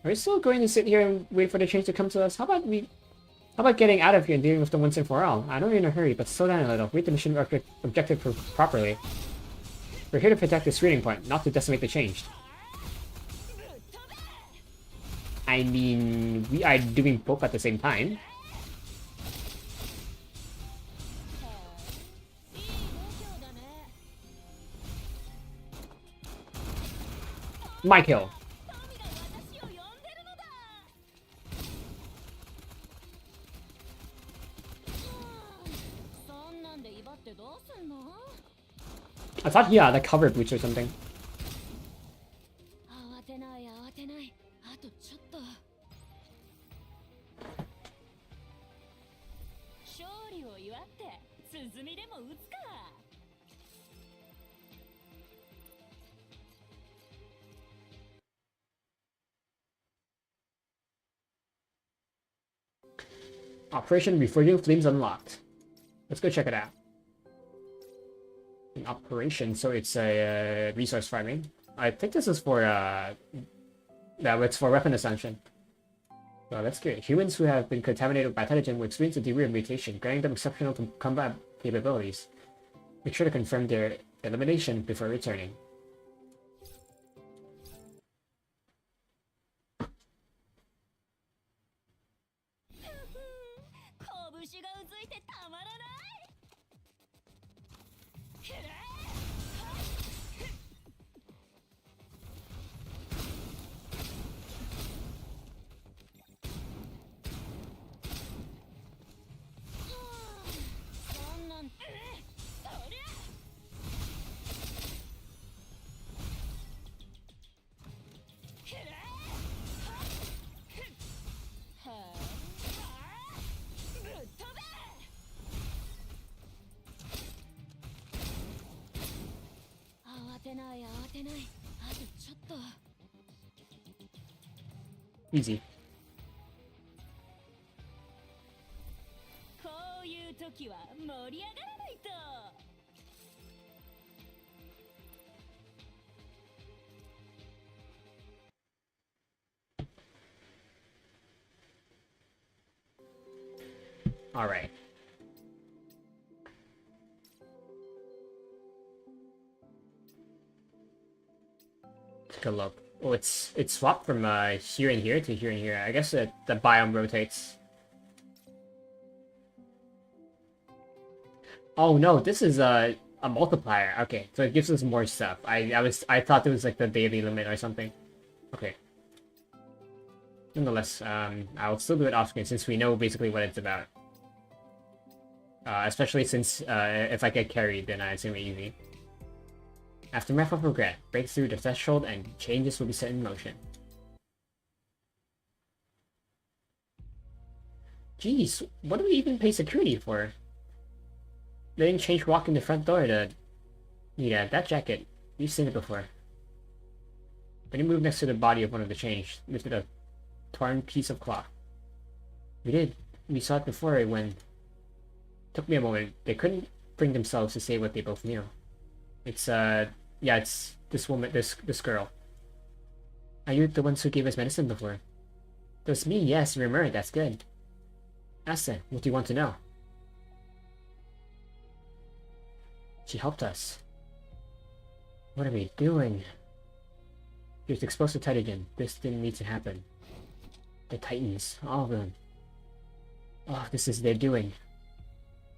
Are we still going to sit here and wait for the change to come to us? How about getting out of here and dealing with them once and for all? I know you're in a hurry, but slow down a little. Read the mission objective properly. We're here to protect the screening point, not to decimate the changed. I mean, we are doing both at the same time. My kill. I thought he had like cover boots or something. Operation Reforging Flames unlocked. Let's go check it out. An operation, so it's a resource farming. I think this is for it's for weapon ascension. Well, that's good. Humans who have been contaminated by pathogen will experience a degree of mutation, granting them exceptional combat capabilities. Make sure to confirm their elimination before returning. Easy. 時は盛り上がらないと。All right. Take a look. Oh, it's swapped from here and here to here and here. I guess the biome rotates. Oh no, this is a multiplier. Okay, so it gives us more stuff. I thought it was like the daily limit or something. Okay. Nonetheless, I'll still do it off screen since we know basically what it's about. Especially since if I get carried, then it's gonna be easy. Aftermath of regret, break through the threshold and changes will be set in motion. Jeez, what do we even pay security for? They didn't change walking the front door to... Yeah, that jacket. You've seen it before. When you move next to the body of one of the changed, lifted a torn piece of cloth. We did. We saw it before when... Took me a moment. They couldn't bring themselves to say what they both knew. It's, yeah, it's this woman, this girl. Are you the ones who gave us medicine before? That was me, yes, remember, that's good. Ask then, what do you want to know? She helped us. What are we doing? He was exposed to Titan. This didn't need to happen. The Titans, all of them. Oh, this is their doing.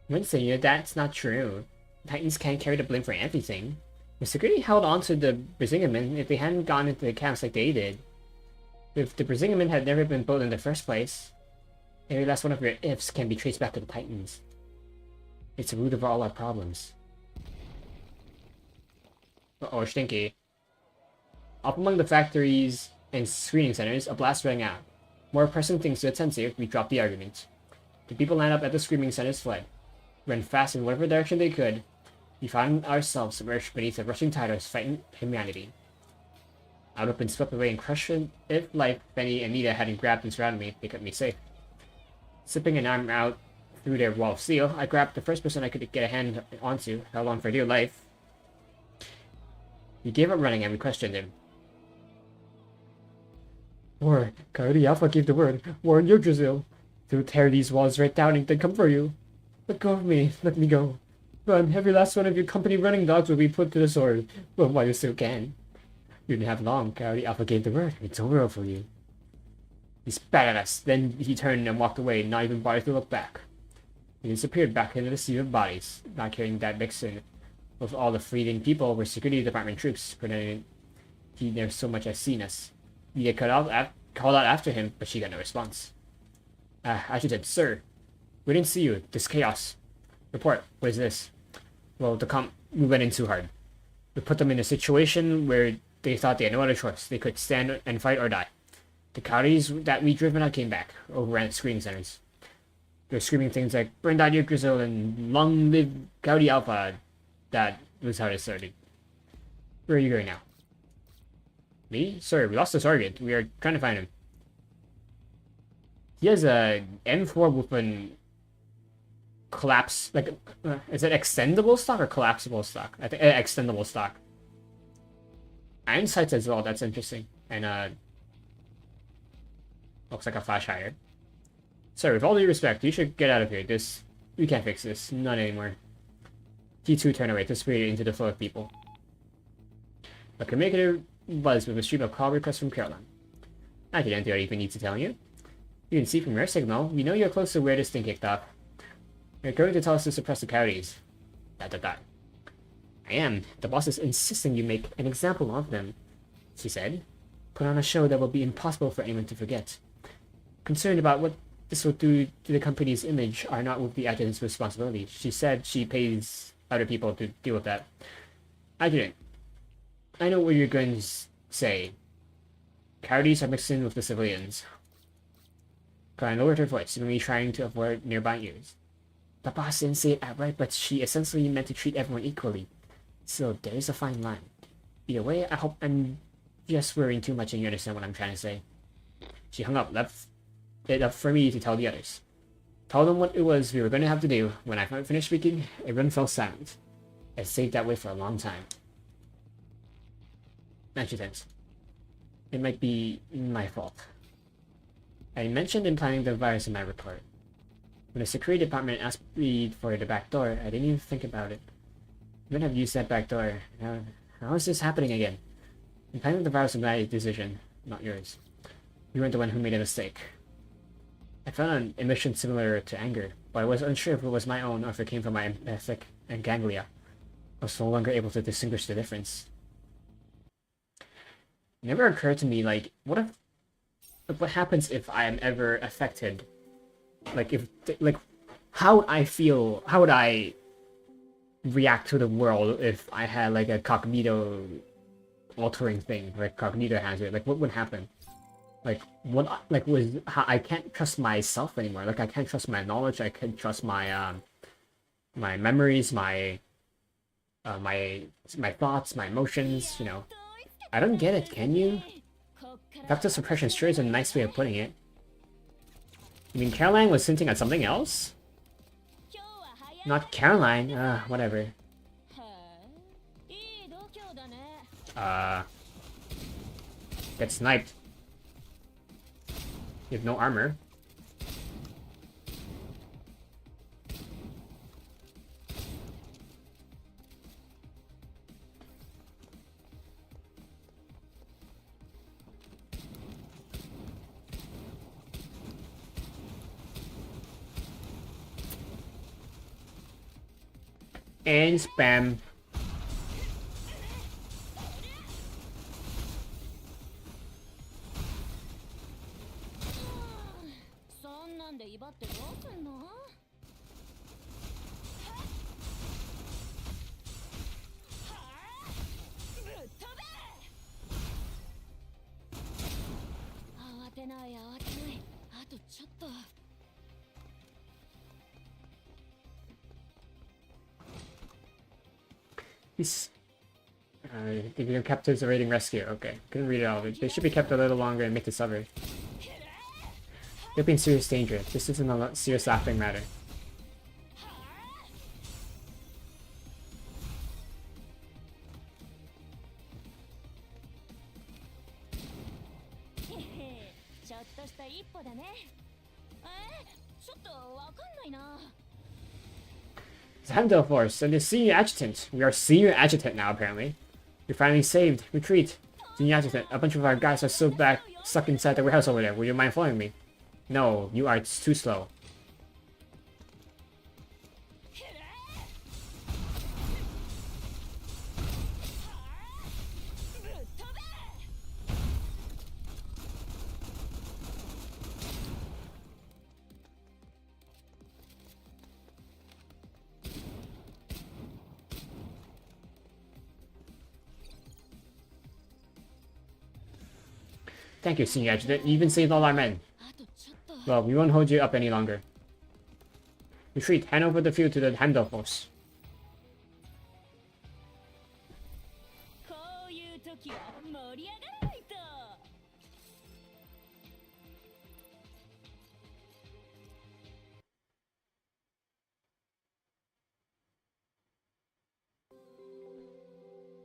Winston, that's not true. Titans can't carry the blame for everything. If security held on to the Brisingamen, if they hadn't gone into the camps like they did, if the Brisingamen had never been built in the first place, every last one of your ifs can be traced back to the Titans. It's the root of all our problems. Uh-oh, stinky. Up among the factories and screening centers, a blast rang out. More pressing things to attend to, we dropped the argument. The people lined up at the screaming centers fled. Ran fast in whatever direction they could. We found ourselves submerged beneath a rushing tide of fighting humanity. I would have been swept away and crushed if life, Benny, and Nita hadn't grabbed and surrounded me. They kept me safe. Slipping an arm out through their wall of steel, I grabbed the first person I could get a hand onto, held on for dear life. He gave up running and we questioned him. War, Coyote Alpha gave the word. War in Yggdrasil. They'll tear these walls right down and then come for you. Let go of me. Let me go. Run. Every last one of your company running dogs will be put to the sword. Well, while you still can. You didn't have long. Coyote Alpha gave the word. It's over for you. He spat at us. Then he turned and walked away, not even bothering to look back. He disappeared back into the sea of bodies, not carrying that mixin with all the fleeing people were security department troops, pretending he never so much as seen us. We had called out after him, but she got no response. Adjutant, sir. We didn't see you. This chaos. Report. What is this? Well, we went in too hard. We put them in a situation where they thought they had no other choice. They could stand and fight or die. The coyotes that we driven out came back, overran screening centers. They were screaming things like, burn down your Grizzle and long live Coyote Alpha. That was how it started. Where are you going now? Me? Sir, we lost the target. We are trying to find him. He has a M4 weapon collapse, like, is it extendable stock or collapsible stock? I think extendable stock. Iron sights as well, that's interesting. And looks like a flash hider. Sir, with all due respect, you should get out of here. We can't fix this. Not anymore. T2 turned away, dissipated into the flow of people. The communicator buzzed with a stream of call requests from Caroline. I didn't even need to tell you. You can see from your signal, we know you're close to where this thing kicked off. You're going to tell us to suppress the coyotes. ... I am. The boss is insisting you make an example of them, she said. Put on a show that will be impossible for anyone to forget. Concerned about what this will do to the company's image are not with the adjutant's responsibility. She said she pays other people to deal with that. Adjutant, I know what you're going to say. Coyotes are mixed in with the civilians. Caroline lowered her voice, seemingly trying to avoid nearby ears. The boss didn't say it outright, but she essentially meant to treat everyone equally. So there is a fine line. Either way, I hope I'm just worrying too much and you understand what I'm trying to say. She hung up, left it up for me to tell the others. Told them what it was we were going to have to do. When I finished speaking, everyone fell silent. I stayed that way for a long time. Adjutant. It might be my fault. I mentioned implanting the virus in my report. When the security department asked me for the back door, I didn't even think about it. You wouldn't have used that back door. How is this happening again? Implanting the virus was my decision, not yours. You weren't the one who made a mistake. I felt an emotion similar to anger, but I was unsure if it was my own or if it came from my empathic and ganglia. I was no longer able to distinguish the difference. It never occurred to me, like, what happens if I am ever affected? Like, how would I feel? How would I react to the world if I had, like, a cognito altering thing, like cognito has it? Like, what would happen? Like, I can't trust myself anymore. Like, I can't trust my knowledge. I can't trust my, my memories, my thoughts, my emotions, you know. I don't get it, can you? Factor suppression sure is a nice way of putting it. You mean Caroline was hinting at something else? Not Caroline, whatever. Get sniped. You have no armor. And spam. These the captives awaiting rescue. Okay, couldn't read it all. They should be kept a little longer and make this over. They'll be in serious danger. This isn't a serious laughing matter. It's Heimdall Force and the senior adjutant. We are senior adjutant now, apparently. You're finally saved. Retreat. Senior adjutant. A bunch of our guys are still stuck inside the warehouse over there. Would you mind following me? No, you are too slow. Thank you, Senior Adjutant. You even saved all our men. Well, we won't hold you up any longer. Retreat. Hand over the field to the Heimdall Force.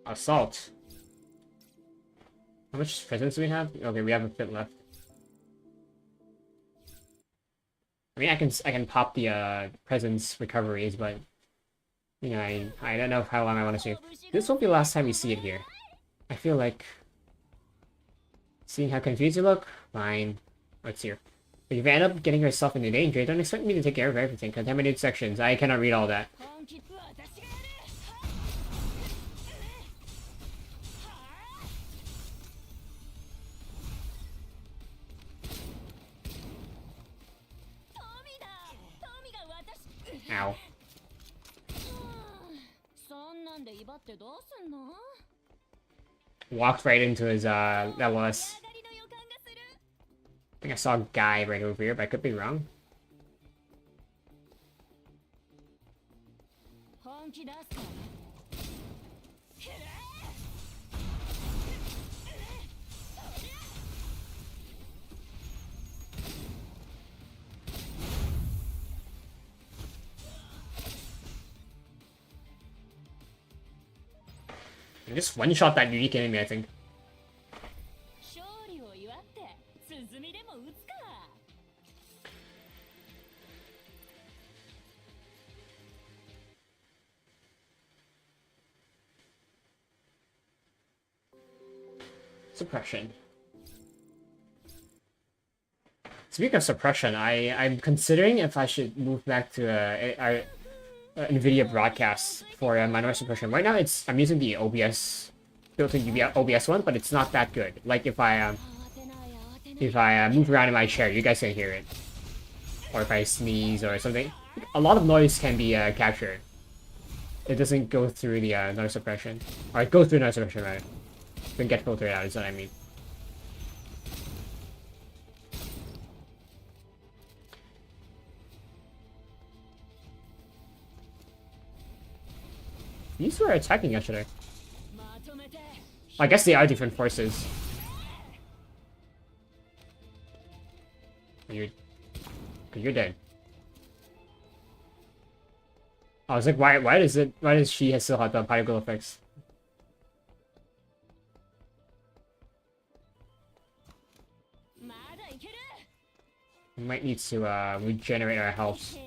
Assault. How much presents do we have? Okay, we have a bit left. I mean, I can pop the presents recoveries, but you know, I don't know how long I want to save. This won't be the last time we see it here. I feel like seeing how confused you look. Fine, let's hear. But if you end up getting yourself into danger, don't expect me to take care of everything. Contaminated sections. I cannot read all that. Ow. Walked right into his LS. I think I saw a guy right over here, but I could be wrong. Just one-shot that unique enemy, I think. 勝利を祝って鼓でも打つか。 Suppression. Speaking of suppression, I'm considering if I should move back to NVIDIA broadcast for my noise suppression. Right now, I'm using the OBS built-in OBS one, but it's not that good. Like if I move around in my chair, you guys can hear it, or if I sneeze or something, a lot of noise can be captured. It doesn't go through the noise suppression, or it goes through noise suppression rather. It doesn't get filtered out. Is what I mean. These were attacking yesterday. I guess they are different forces. You're dead. I was like, why does she still have the particle effects? We might need to regenerate our health.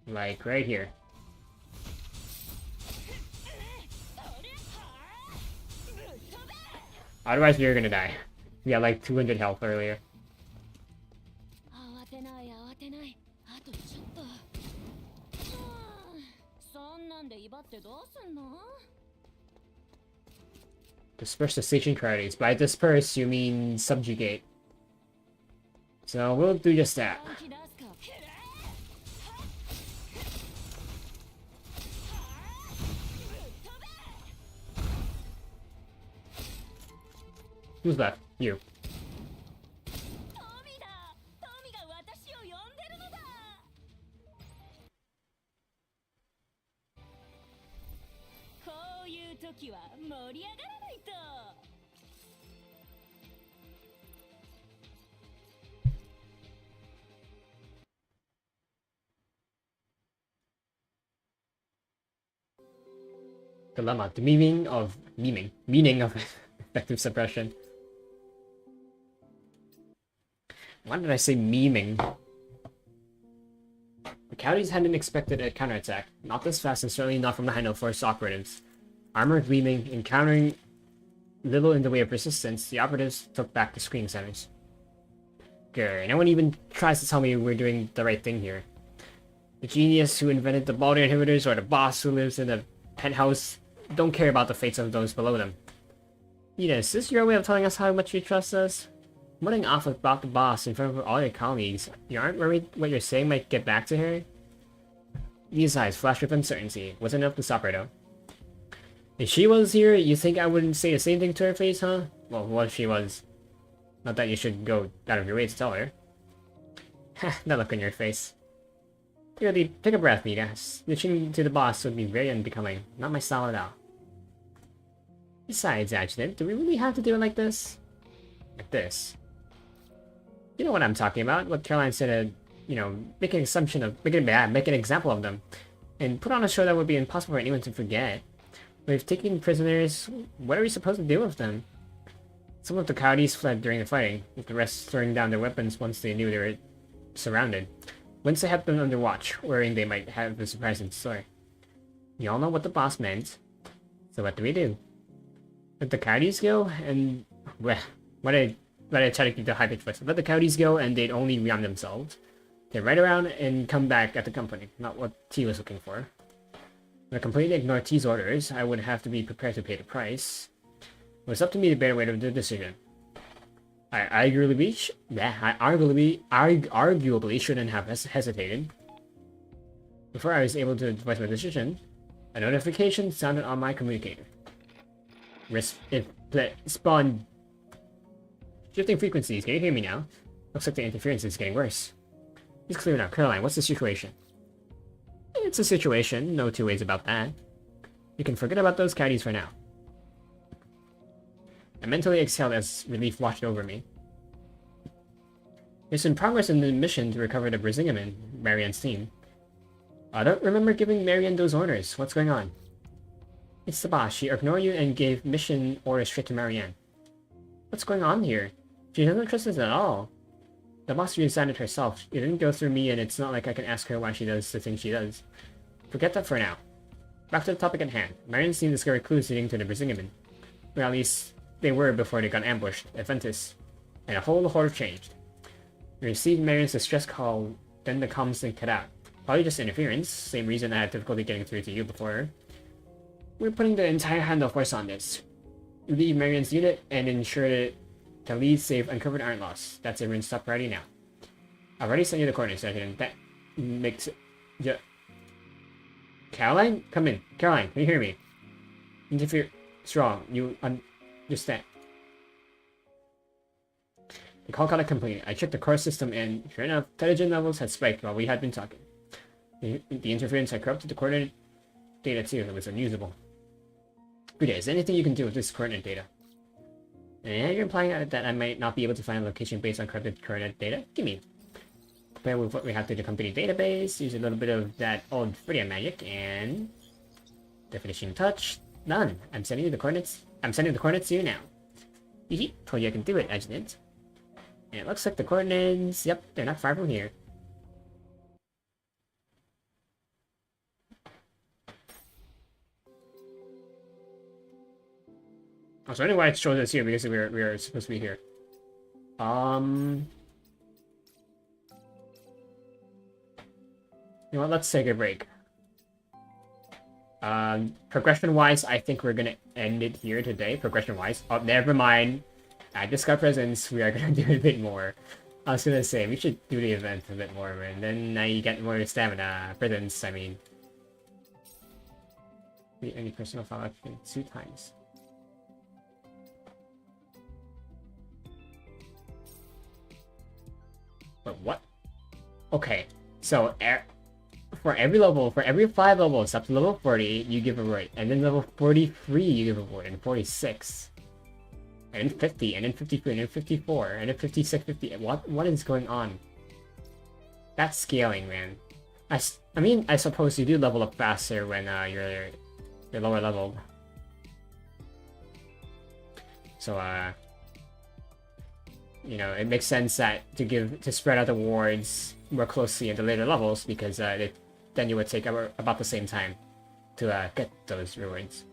Like right here. Otherwise, we're gonna die. We had like 200 health earlier. Disperse the station priorities. By disperse, you mean subjugate. So we'll do just that. Who's left? You. Dilemma. The meaning of effective suppression. Why did I say memeing? The Counties hadn't expected a counterattack. Not this fast, and certainly not from the Heimdall Force operatives. Armored gleaming, encountering little in the way of resistance, the operatives took back the screening centers. Grr, no one even tries to tell me we're doing the right thing here. The genius who invented the boulder inhibitors or the boss who lives in the penthouse don't care about the fates of those below them. Nita, is this your way of telling us how much you trust us? Muttering off about the boss in front of all your colleagues, you aren't worried what you're saying might get back to her? These eyes flash with uncertainty. Wasn't enough to stop her, though. If she was here, you think I wouldn't say the same thing to her face, huh? Well, what if she was? Not that you should go out of your way to tell her. Ha, that look on your face. Take a breath, Nita. Snitching to the boss would be very unbecoming. Not my style at all. Besides, Adjutant, do we really have to do it like this? Like this. You know what I'm talking about. What Caroline said, make an assumption of, make an example of them. And put on a show that would be impossible for anyone to forget. We've taken prisoners, what are we supposed to do with them? Some of the coyotes fled during the fighting, with the rest throwing down their weapons once they knew they were surrounded. Once they had them under watch, worrying they might have a surprise in store. You all know what the boss meant. So what do we do? Let the coyotes go, and... well, what I try to keep the high-pitched voice. Let the coyotes go, and they'd only rearm themselves. They'd ride around and come back at the company. Not what T was looking for. If I completely ignore T's orders, I would have to be prepared to pay the price. It was up to me to bear the weight of the decision. I arguably shouldn't have hesitated. Before I was able to voice my decision, a notification sounded on my communicator. Spawn shifting frequencies. Can you hear me now? Looks like the interference is getting worse. It's clear now. Caroline, what's the situation? It's a situation. No two ways about that. You can forget about those coyotes for now. I mentally exhaled as relief washed over me. There's some progress in the mission to recover the Brazingaman, Marianne's team. I don't remember giving Marion those orders. What's going on? It's the boss. She ignored you and gave mission orders straight to Marianne. What's going on here? She doesn't trust us at all. The boss resigned it herself. It didn't go through me, and it's not like I can ask her why she does the things she does. Forget that for now. Back to the topic at hand. Marianne seemed to discover clues leading to the Brazilian. Or at least, they were before they got ambushed at Ventus. And a whole horde changed. We received Marion's distress call, then the comms link cut out. Probably just interference, same reason I had difficulty getting through to you before. We're putting the entire Heimdall Force on this. Leave Marion's unit and ensure that the lead save uncovered aren't lost. That's everyone's top priority now. I've already sent you the coordinates, Sergeant. That makes it... Caroline? Come in. Caroline, can you hear me? Interfere strong. You understand. The call got completed. I checked the core system and, sure enough, intelligence levels had spiked while we had been talking. The interference had corrupted the coordinate data too. It was unusable. Good. Is there anything you can do with this coordinate data? And you're implying that I might not be able to find a location based on corrupted coordinate data? Gimme. Compare with what we have to the company database, use a little bit of that old Frida magic, and... Definition touch. None. I'm sending you the coordinates. I'm sending the coordinates to you now. Hee told you I can do it, Adjutant. And it looks like the coordinates... Yep, they're not far from here. I was wondering why it shows us here, because we are supposed to be here. You know what, let's take a break. Progression-wise, I think we're gonna end it here today, progression-wise. Oh, never mind. I just got presents, we are gonna do it a bit more. I was gonna say, we should do the event a bit more, and then now you get more stamina. Presents, I mean. Any personal file action 2 times. But what? Okay, so for every level, for every 5 levels up to level 40, you give a reward, and then level 43 you give a reward, and 46, and then 50, and then 53, and then 54, and then 56, 50. What is going on? That's scaling, man. I mean, I suppose you do level up faster when you're lower leveled. So you know, it makes sense that to spread out the rewards more closely at the later levels, because then you would take about the same time to get those rewards.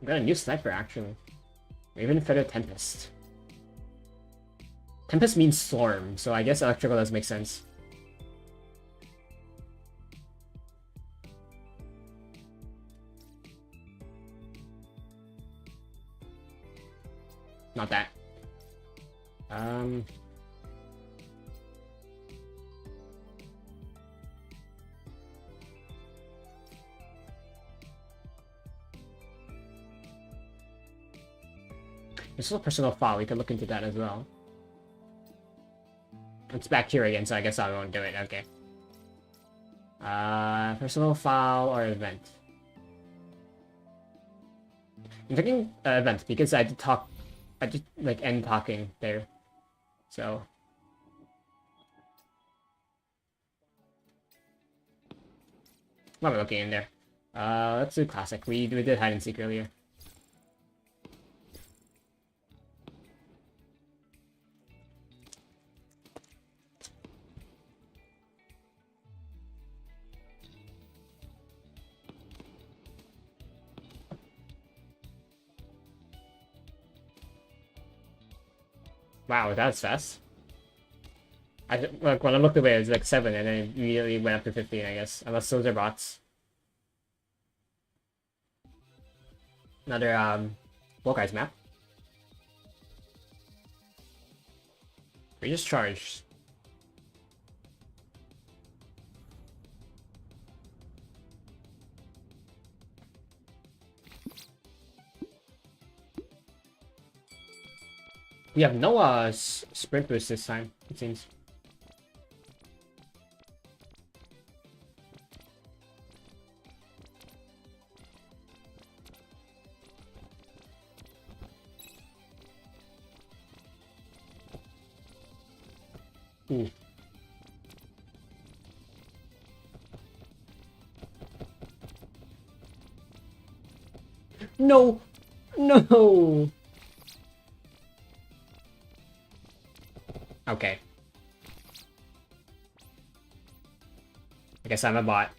I got a new sniper, actually. Raven Feather Tempest. Tempest means storm, so I guess electrical does make sense. Not that. There's a personal file, we could look into that as well. It's back here again, so I guess I won't do it, okay. Personal file or event? I'm thinking event, because I just like end talking there. So. What am I looking in there? Let's do classic. We did hide and seek earlier. Wow, that's fast. Like when I looked away, it was like 7, and then it immediately went up to 15, I guess. Unless those are bots. Another Fall Guys map. We just charged. We have no sprint boost this time, it seems. Ooh. No! No! Okay. I guess I'm a bot.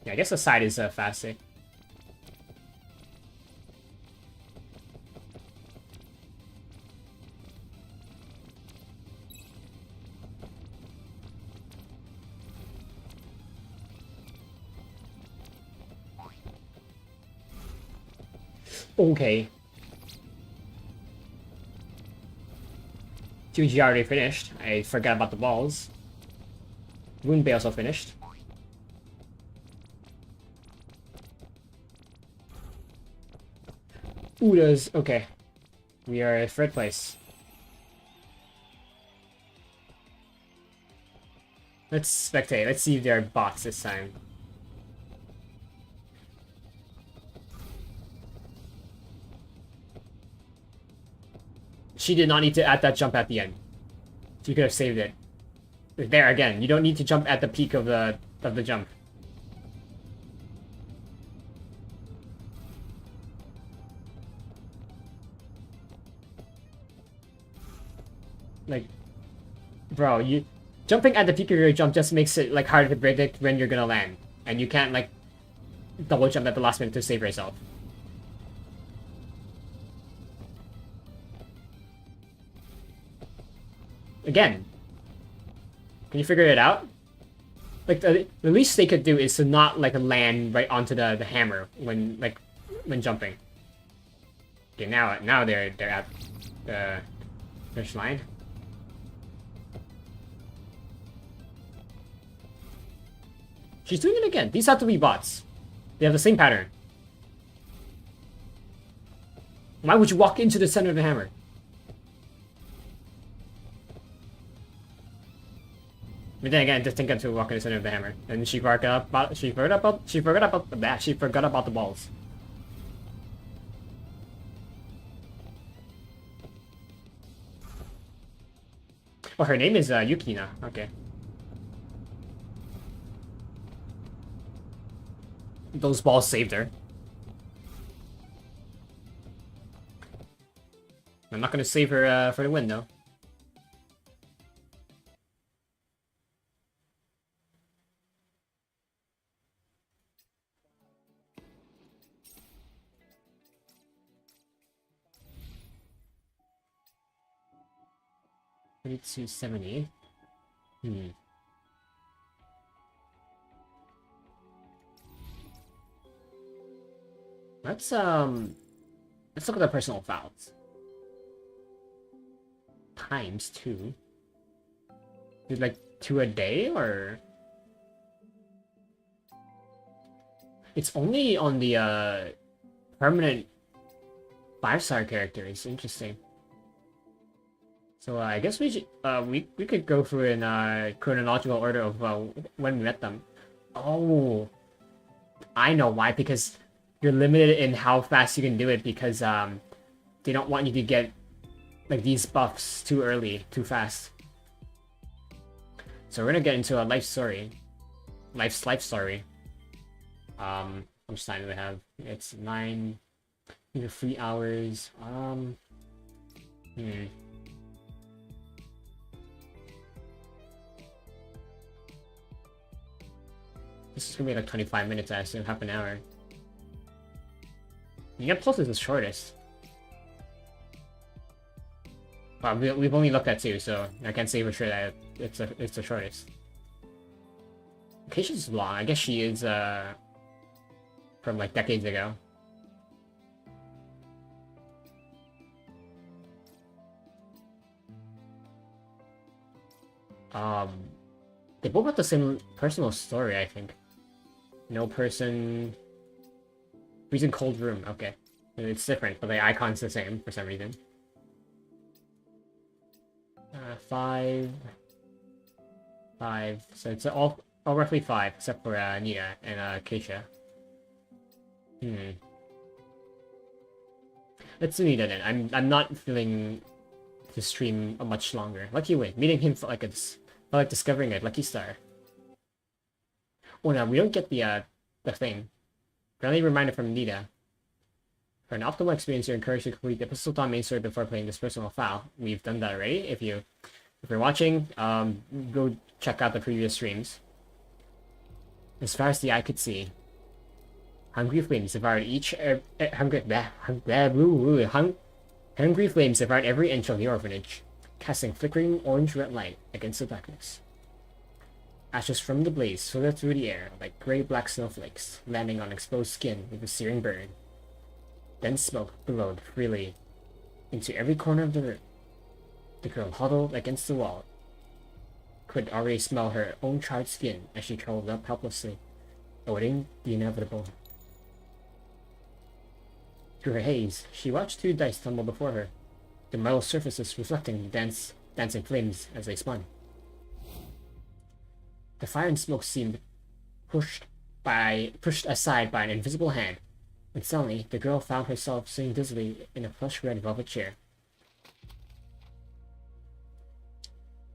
Yeah, I guess the side is faster. Okay. GG already finished. I forgot about the balls. Wound Bay also finished. Uda's okay. We are at 3rd place. Let's spectate. Let's see if there are bots this time. She did not need to add that jump at the end. She could have saved it. There again, you don't need to jump at the peak of the jump. Like, bro, you jumping at the peak of your jump just makes it like harder to predict when you're gonna land, and you can't like double jump at the last minute to save yourself. Again, can you figure it out? Like the least they could do is to not like land right onto the hammer when jumping. Okay, now they're at the finish line. She's doing it again. These have to be bots. They have the same pattern. Why would you walk into the center of the hammer? But then again, just think to walk in the center of the hammer, and she forgot about the balls. Oh, her name is Yukina. Okay. Those balls saved her. I'm not gonna save her for the win though. $32.70. Let's look at the personal fouls. Times 2. Is it like 2 a day or? It's only on the permanent 5-star characters. Interesting. So I guess we should we could go through in chronological order of when we met them. Oh, I know why. Because you're limited in how fast you can do it because they don't want you to get like these buffs too early, too fast. So we're gonna get into a life story. Life story. How much time do we have? It's 9, 3 hours. This is gonna be like 25 minutes, I assume, half an hour. Yeah, plus is the shortest. Well, we've only looked at 2, so I can't say for sure that it's the shortest. Keisha's long. I guess she is from like decades ago. They both have the same personal story, I think. No person. Freezing cold room. Okay, it's different, but the icon's the same for some reason. 5. So it's all roughly 5, except for Nita and Keisha. Let's do Nita then. I'm not feeling to stream much longer. Lucky win. Meeting him felt like discovering a lucky star. Oh no, we don't get the thing. Friendly reminder from Nita. For an optimal experience, you're encouraged to complete the Pistol Tom main story before playing this personal file. We've done that already. If you're watching, go check out the previous streams. As far as the eye could see, hungry flames devoured hungry flames devoured every inch of the orphanage, casting flickering orange-red light against the darkness. Ashes from the blaze floated through the air like gray-black snowflakes, landing on exposed skin with a searing burn. Dense smoke billowed freely into every corner of the room. The girl huddled against the wall, could already smell her own charred skin as she curled up helplessly, awaiting the inevitable. Through her haze, she watched 2 dice tumble before her, the metal surfaces reflecting dancing flames as they spun. The fire and smoke seemed pushed aside by an invisible hand, and suddenly the girl found herself sitting dizzily in a plush red velvet chair.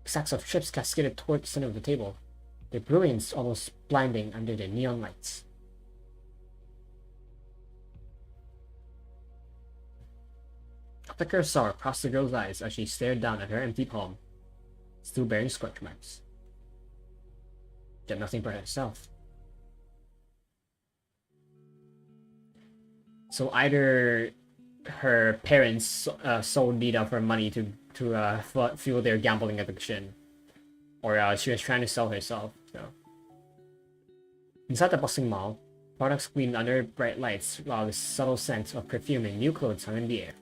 Sacks of chips cascaded toward the center of the table, their brilliance almost blinding under the neon lights. A flicker of sorrow crossed the girl's eyes as she stared down at her empty palm, still bearing scorch marks. Yet nothing but herself. So either her parents sold Nita for money to fuel their gambling addiction, or she was trying to sell herself. So inside the bustling mall, products gleamed under bright lights, while the subtle scent of perfume and new clothes hung in the air.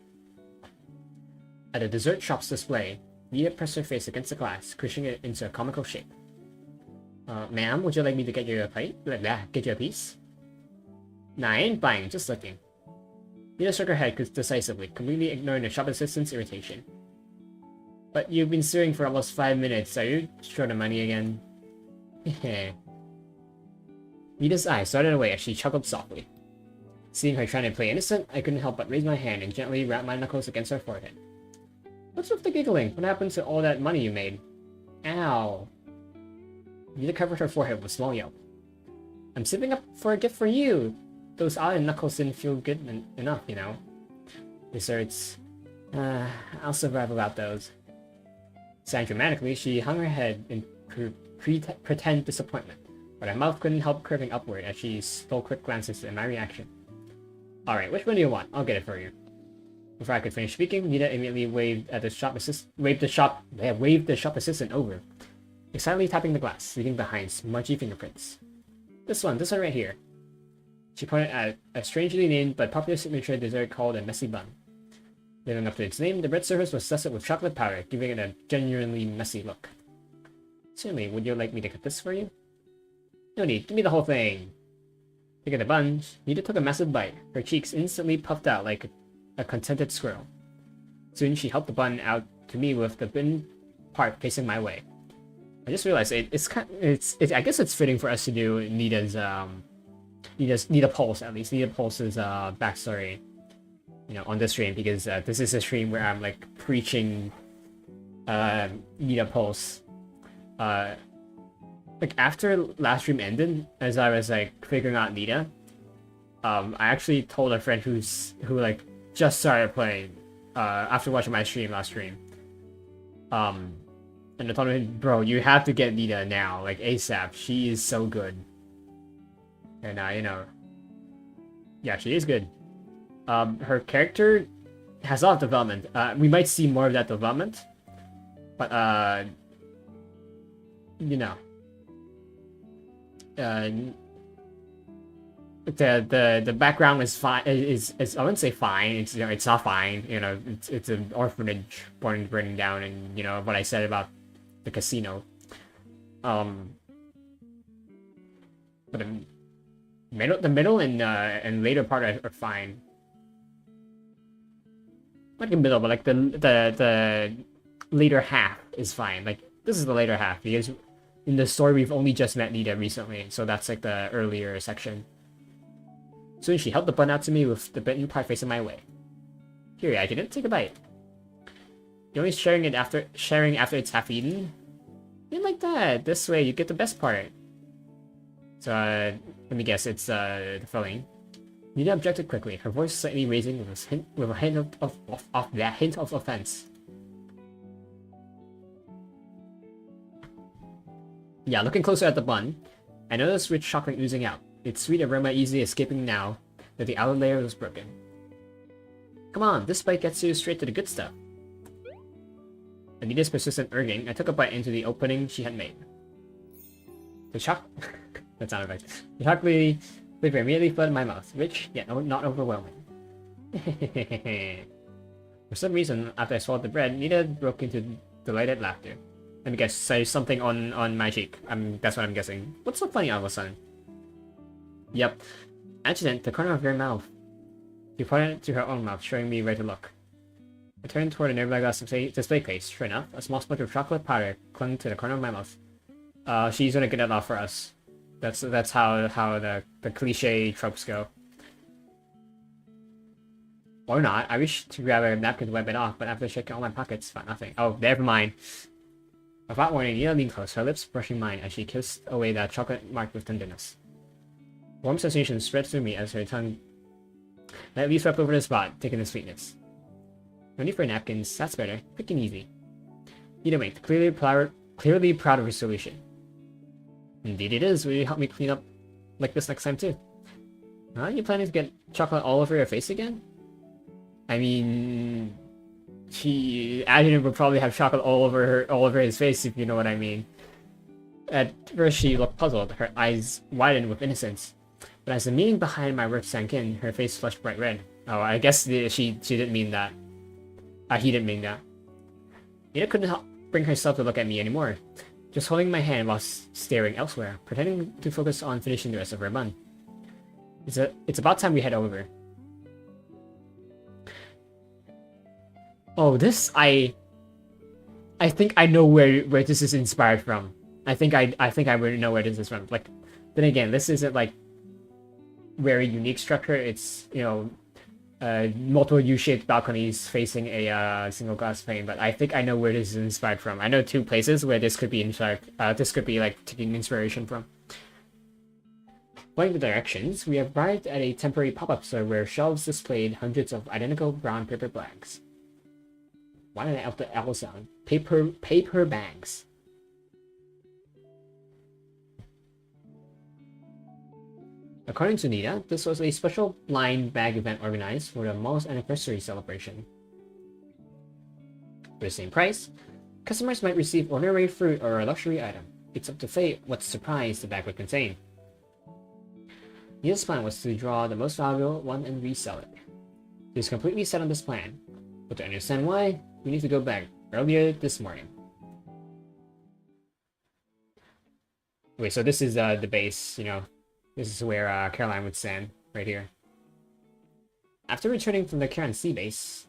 At the dessert shop's display, Nita pressed her face against the glass, crushing it into a comical shape. Ma'am, would you like me to get you a plate? Get you a piece? Nah, I ain't buying, just looking. Nita shook her head decisively, completely ignoring the shop assistant's irritation. But you've been suing for almost 5 minutes. Are you short of money again? Heh. Nita's eyes darted away as she chuckled softly. Seeing her trying to play innocent, I couldn't help but raise my hand and gently wrap my knuckles against her forehead. What's with the giggling? What happened to all that money you made? Ow. Nita covered her forehead with a small yelp. I'm saving up for a gift for you. Those iron knuckles didn't feel good enough, you know. Desserts. I'll survive without those. Sighing dramatically, she hung her head in pretend disappointment, but her mouth couldn't help curving upward as she stole quick glances at my reaction. Alright, which one do you want? I'll get it for you. Before I could finish speaking, Nita immediately waved the shop assistant over, excitedly tapping the glass, leaving behind smudgy fingerprints. This one right here. She pointed at a strangely named but popular signature dessert called a messy bun. Living up to its name, the bread surface was dusted with chocolate powder, giving it a genuinely messy look. Certainly, would you like me to cut this for you? No need, give me the whole thing. Taking the bun, Nita took a massive bite, her cheeks instantly puffed out like a contented squirrel. Soon she helped the bun out to me with the bin part facing my way. I just realized I guess it's fitting for us to do Nita Pulse, at least Nita Pulse's backstory, you know, on the stream, because this is a stream where I'm like preaching Nita Pulse. Like after last stream ended, as I was like figuring out Nita, I actually told a friend who like just started playing after watching my stream last stream. And I told him, bro, you have to get Nita now, like ASAP. She is so good. And you know, yeah, she is good. Her character has a lot of development. We might see more of that development, but you know, the background is fine. Is I wouldn't say fine. It's it's not fine. It's an orphanage burning down, and what I said about the casino. But the middle and later part are fine. Not the middle, but like the later half is fine. Like this is the later half because in the story we've only just met Nita recently, so that's like the earlier section. Soon she held the bun out to me with the bitten part facing my way. Here, I didn't take a bite. You're only sharing after it's half eaten. You like that. This way you get the best part. So let me guess, it's the filling. Nita objected quickly, her voice slightly raising with a hint of offense. Yeah, looking closer at the bun, I noticed rich chocolate oozing out, its sweet aroma easily escaping now that the outer layer was broken. Come on, this bite gets you straight to the good stuff. Anita's persistent urging, I took a bite into the opening she had made. The that sounded right. The chocolate flavor immediately flooded my mouth, rich, yet not overwhelming. For some reason, after I swallowed the bread, Nita broke into delighted laughter. Let me guess, say something on my cheek. That's what I'm guessing. What's so funny all of a sudden? Yep. Adjutant, the corner of your mouth. She pointed it to her own mouth, showing me where to look. I turned toward a nearby glass display case. Sure enough, a small sponge of chocolate powder clung to the corner of my mouth. She's gonna get it off for us. That's how the cliche tropes go. Or not. I wish to grab a napkin to wipe it off, but after checking all my pockets, found nothing. Oh, never mind. Without warning, Nita leaned close, her lips brushing mine as she kissed away that chocolate marked with tenderness. Warm sensation spread through me as her tongue lightly swept over the spot, taking the sweetness. No need for napkins, that's better. Quick and easy. Nita winked, clearly proud of her solution. Indeed it is. Will you help me clean up like this next time too? Huh? You planning to get chocolate all over your face again? I mean, Adjutant would probably have chocolate all over his face, if you know what I mean. At first she looked puzzled, her eyes widened with innocence. But as the meaning behind my words sank in, her face flushed bright red. Oh, I guess she didn't mean that. He didn't mean that. Nita couldn't bring herself to look at me anymore, just holding my hand while staring elsewhere, pretending to focus on finishing the rest of her bun. It's about time we head over. Oh, this I think I know where this is inspired from. I think I would know where this is from. Like, then again, this isn't like very unique structure. It's multiple U-shaped balconies facing a single glass pane. But I think I know where this is inspired from. I know two places where this could be inspired. This could be like taking inspiration from. Following the directions, we arrived at a temporary pop-up store where shelves displayed hundreds of identical brown paper bags. Why did I out the L sound? Paper bags. According to Nita, this was a special blind bag event organized for the mall's anniversary celebration. For the same price, customers might receive ordinary fruit or a luxury item. It's up to fate what surprise the bag would contain. Nita's plan was to draw the most valuable one and resell it. She was completely set on this plan, but to understand why, we need to go back earlier this morning. Wait, so this is the base, This is where Caroline would stand, right here. After returning from the Karen Sea base,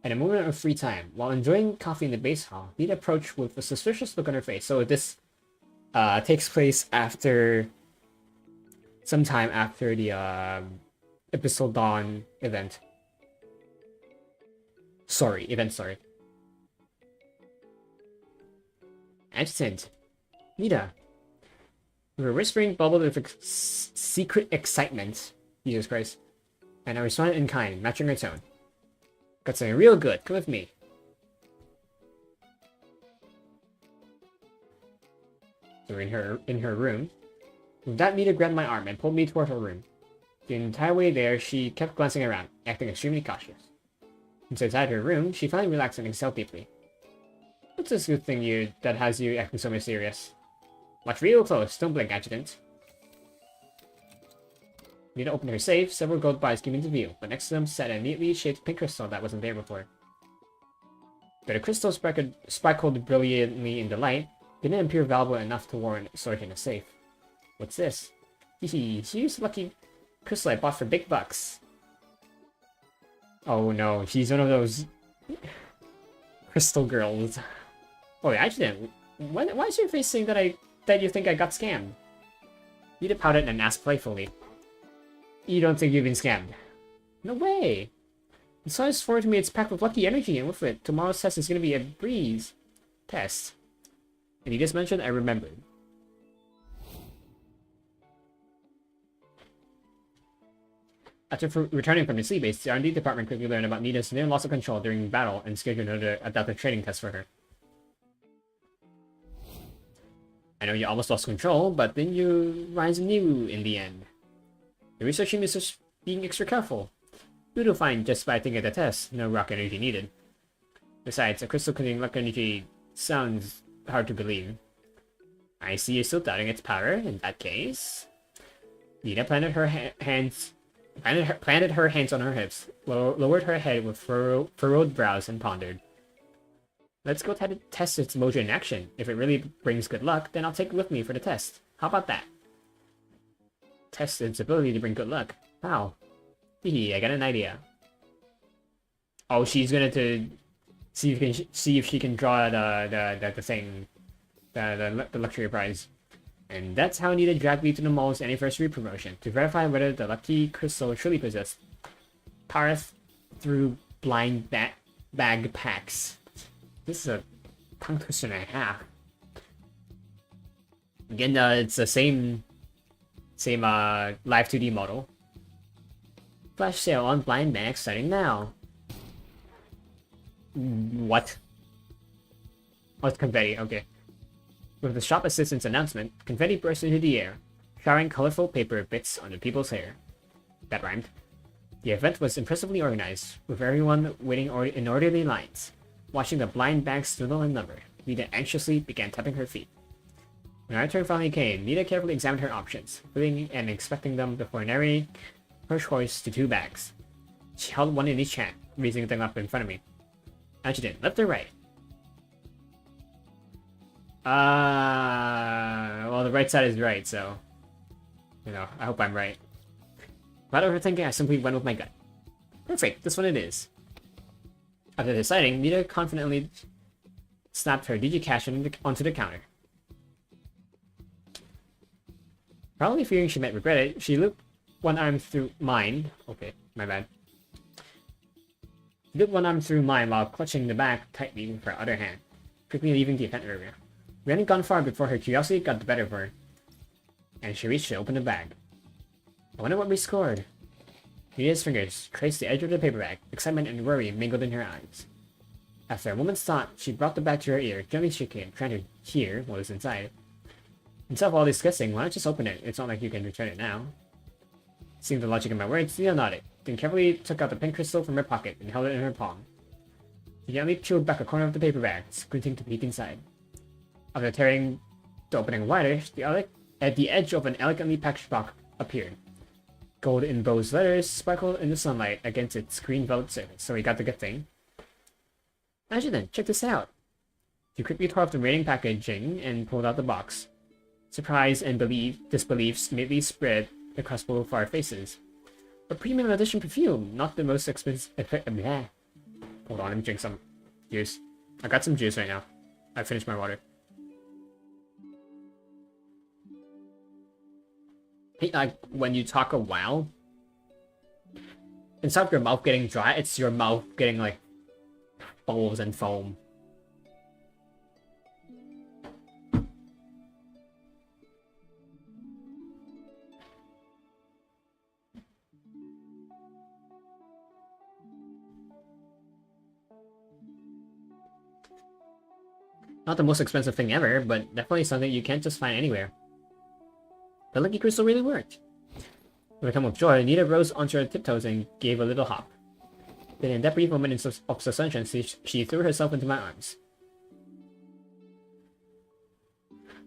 at a moment of free time, while enjoying coffee in the base hall, Nita approached with a suspicious look on her face. So this takes place after... sometime after the Episode Dawn event. Sorry. Adjutant. Nita. Her whispering bubbled with secret excitement. Jesus Christ. And I responded in kind, matching her tone. Got something real good. Come with me. So we're in her room. With that, Nita grabbed my arm and pulled me toward her room. The entire way there, she kept glancing around, acting extremely cautious. Inside her room, she finally relaxed and exhaled deeply. What's this good thing that has you acting so mysterious? Watch real close, don't blink, Adjutant. Nita opened her safe, several gold bars came into view, but next to them sat a neatly shaped pink crystal that wasn't there before. But the crystal sparkled brilliantly in the light, didn't appear valuable enough to warrant storage in a safe. What's this? Hehe, she's lucky crystal I bought for big bucks. Oh no, she's one of those crystal girls. Oh, Adjutant, why is your face saying that you think I got scammed? Nita pouted and asked playfully. You don't think you've been scammed? No way! The sun is forward to me, it's packed with lucky energy, and with it, tomorrow's test is gonna be a breeze. Test. And you just mentioned, I remembered. After returning from the sea base, the R&D department quickly learned about Nita's near loss of control during battle and scheduled another adaptive training test for her. I know you almost lost control, but then you rise anew in the end. The research team is just being extra careful. You'll find just by thinking of the test, no rock energy needed. Besides, a crystal containing rock energy sounds hard to believe. I see you're still doubting its power. In that case, Nita planted her hands on her hips, lowered her head with furrowed brows, and pondered. Let's go test its mojo in action. If it really brings good luck, then I'll take it with me for the test. How about that? Test its ability to bring good luck. How? Hehe, I got an idea. Oh, she's gonna see if she can draw the thing, the luxury prize. And that's how Nita dragged me to the mall's anniversary promotion to verify whether the lucky crystal truly possessed power through blind bag packs. This is a tongue twister and a half. Again, it's the same live 2D model. Flash sale on blind bags starting now. What? Oh, it's confetti. Okay. With the shop assistant's announcement, confetti burst into the air, showering colorful paper bits on the people's hair. That rhymed. The event was impressively organized, with everyone waiting in orderly lines. Watching the blind bags dwindle in number, Nita anxiously began tapping her feet. When our turn finally came, Nita carefully examined her options, filling and inspecting them before narrowing her choice to 2 bags. She held one in each hand, raising them up in front of me. Adjutant, left or right? Well, the right side is right, so... You know, I hope I'm right. Without overthinking, I simply went with my gut. Perfect, this one it is. After deciding, Nita confidently snapped her digicash onto the counter. Probably fearing she might regret it, she looped one arm through mine. Okay, my bad. She looped one arm through mine while clutching the bag tightly with her other hand, quickly leaving the event area. We hadn't gone far before her curiosity got the better of her, and she reached to open the bag. I wonder what we scored. Nita's fingers traced the edge of the paper bag, excitement and worry mingled in her eyes. After a moment's thought, she brought the bag to her ear, gently shaking it, trying to hear what was inside. Instead of all this guessing, why not just open it? It's not like you can return it now. Seeing the logic in my words, Nita nodded, then carefully took out the pink crystal from her pocket and held it in her palm. She gently peeled back a corner of the paper bag, squinting to peek inside. After tearing the opening wider, at the edge of an elegantly packaged box appeared. Gold embossed letters sparkled in the sunlight against its green velvet surface, so we got the good thing. Adjutant, check this out. She quickly tore off the remaining packaging and pulled out the box. Surprise and disbelief immediately spread across both of our faces. A premium edition perfume, not the most expensive. Hold on, let me drink some juice. I got some juice right now. I finished my water. Hey, like when you talk a while, instead of your mouth getting dry, it's your mouth getting like bubbles and foam. Not the most expensive thing ever, but definitely something you can't just find anywhere. The lucky crystal really worked. Overcome with joy, Nita rose onto her tiptoes and gave a little hop. Then in that brief moment of suspension, she threw herself into my arms.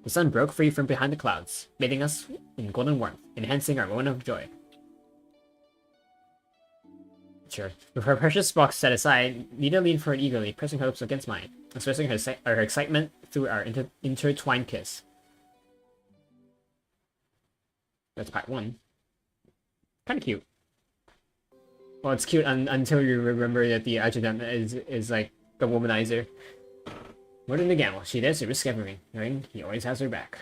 The sun broke free from behind the clouds, bathing us in golden warmth, enhancing our moment of joy. Sure. With her precious box set aside, Nita leaned forward eagerly, pressing her lips against mine, expressing her excitement through our intertwined kiss. That's part 1. Kinda cute. Well, it's cute until you remember that the adjutant is like the womanizer. More than the gamble, she dares to risk everything, knowing he always has her back.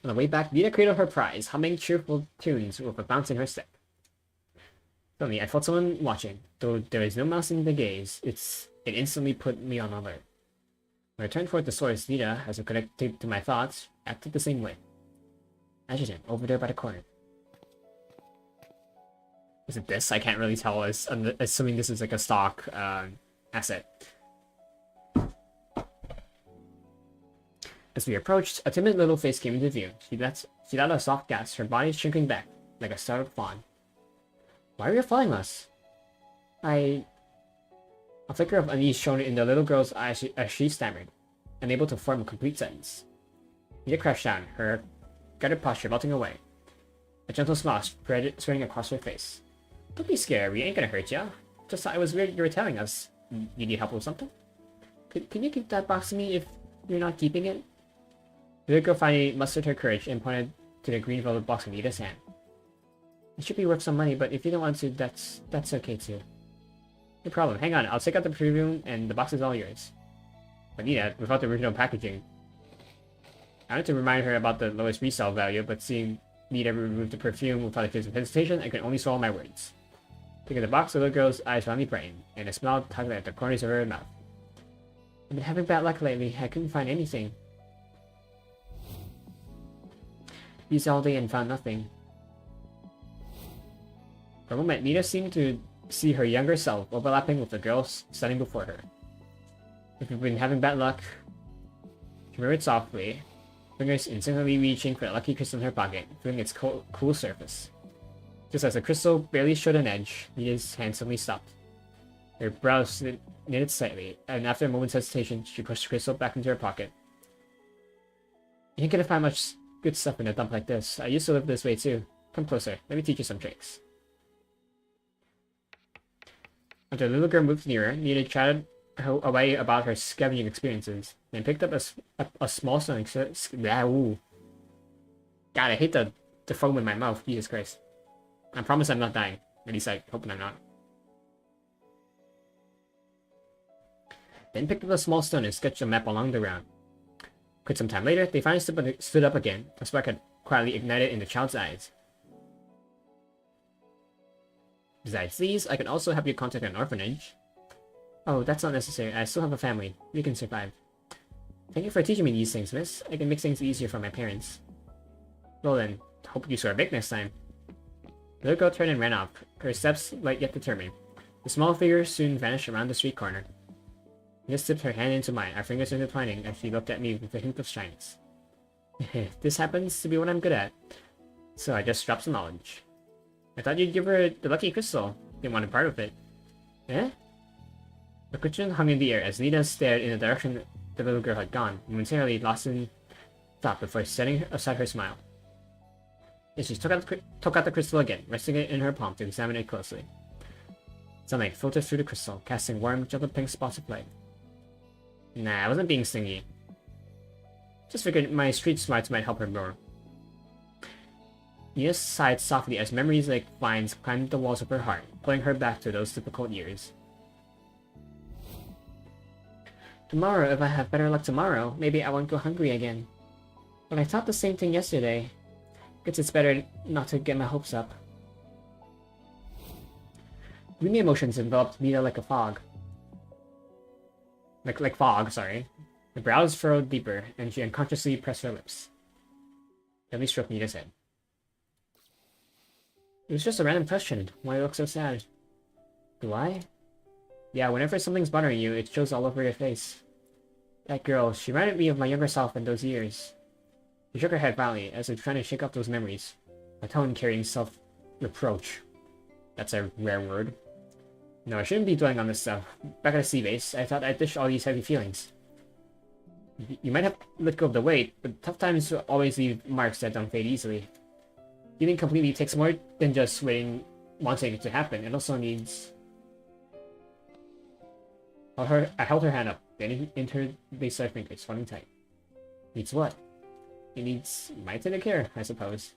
On the way back, Nita cradled her prize, humming cheerful tunes with a bounce in her step. Suddenly, I felt someone watching. Though there is no mouse in the gaze, it instantly put me on alert. When I turned toward the source, Nita, as if connected to my thoughts, acted the same way. Adjutant, over there by the corner. Is it this? I can't really tell, assuming this is like a stock asset. As we approached, a timid little face came into view. She let out a soft gasp, her body shrinking back, like a startled fawn. Why are you following us? A flicker of unease shone in the little girl's eyes as she stammered, unable to form a complete sentence. Nita crashed down, her guarded posture melting away. A gentle smile spreading across her face. Don't be scared, we ain't gonna hurt ya. Just thought it was weird you were telling us. You need help with something? Can you keep that box to me if you're not keeping it? The little girl finally mustered her courage and pointed to the green velvet box in Nita's hand. It should be worth some money, but if you don't want to, that's okay too. No problem, hang on, I'll take out the perfume and the box is all yours. But Nita, without the original packaging. I wanted to remind her about the lowest resale value, but seeing Nita remove the perfume without a trace of hesitation, I could only swallow my words. Taking the box, the little girl's eyes finally brightened, and a smile tugged at the corners of her mouth. I've been having bad luck lately, I couldn't find anything. Used all day and found nothing. For a moment, Nita seemed to see her younger self overlapping with the girl standing before her. If you've been having bad luck, she murmured softly, fingers instinctively reaching for a lucky crystal in her pocket, feeling its cool surface. Just as the crystal barely showed an edge, Nita's hand suddenly stopped. Her brows knitted slightly, and after a moment's hesitation, she pushed the crystal back into her pocket. You ain't gonna find much good stuff in a dump like this. I used to live this way too. Come closer, let me teach you some tricks. After the little girl moved nearer, Nita chatted away about her scavenging experiences, and picked up a small stone. Ooh. God, I hate the foam in my mouth, Jesus Christ. I promise I'm not dying. At least I hope I'm not. Then picked up a small stone and sketched a map along the ground. Quite some time later, they finally stood up again, a spark had quietly ignited in the child's eyes. Besides these, I can also help you contact an orphanage. Oh, that's not necessary. I still have a family. We can survive. Thank you for teaching me these things, miss. I can make things easier for my parents. Well then, hope you score big next time. The little girl turned and ran off, her steps light yet determined. The small figure soon vanished around the street corner. Nita slipped her hand into mine, our fingers intertwining as she looked at me with a hint of shyness. This happens to be what I'm good at, so I just dropped some knowledge. I thought you'd give her the lucky crystal. Didn't want a part of it. Eh? The question hung in the air as Nita stared in the direction the little girl had gone, momentarily lost in thought before setting aside her smile. And she took out the crystal again, resting it in her palm to examine it closely. Sunlight filtered through the crystal, casting warm, gentle pink spots of light. Nah, I wasn't being stingy. Just figured my street smarts might help her more. Nita sighed softly as memories like vines climbed the walls of her heart, pulling her back to those difficult years. Tomorrow, if I have better luck tomorrow, maybe I won't go hungry again. But I thought the same thing yesterday. Guess it's better not to get my hopes up. Gloomy emotions enveloped Nita like a fog. Like fog, sorry. Her brows furrowed deeper, and she unconsciously pressed her lips. Then we stroked Nita's head. It was just a random question. Why do you look so sad? Do I? Yeah, whenever something's bothering you, it shows all over your face. That girl, she reminded me of my younger self in those years. She shook her head proudly, as if trying to shake off those memories, her tone carrying self-reproach. That's a rare word. No, I shouldn't be dwelling on this stuff. Back at the sea base, I thought I'd dish all these heavy feelings. You might have let go of the weight, but tough times always leave marks that don't fade easily. Healing completely takes more than just wanting it to happen. It also needs... I held her hand up, then interlaced my fingers, holding tight. Needs what? It needs my tender care, I suppose.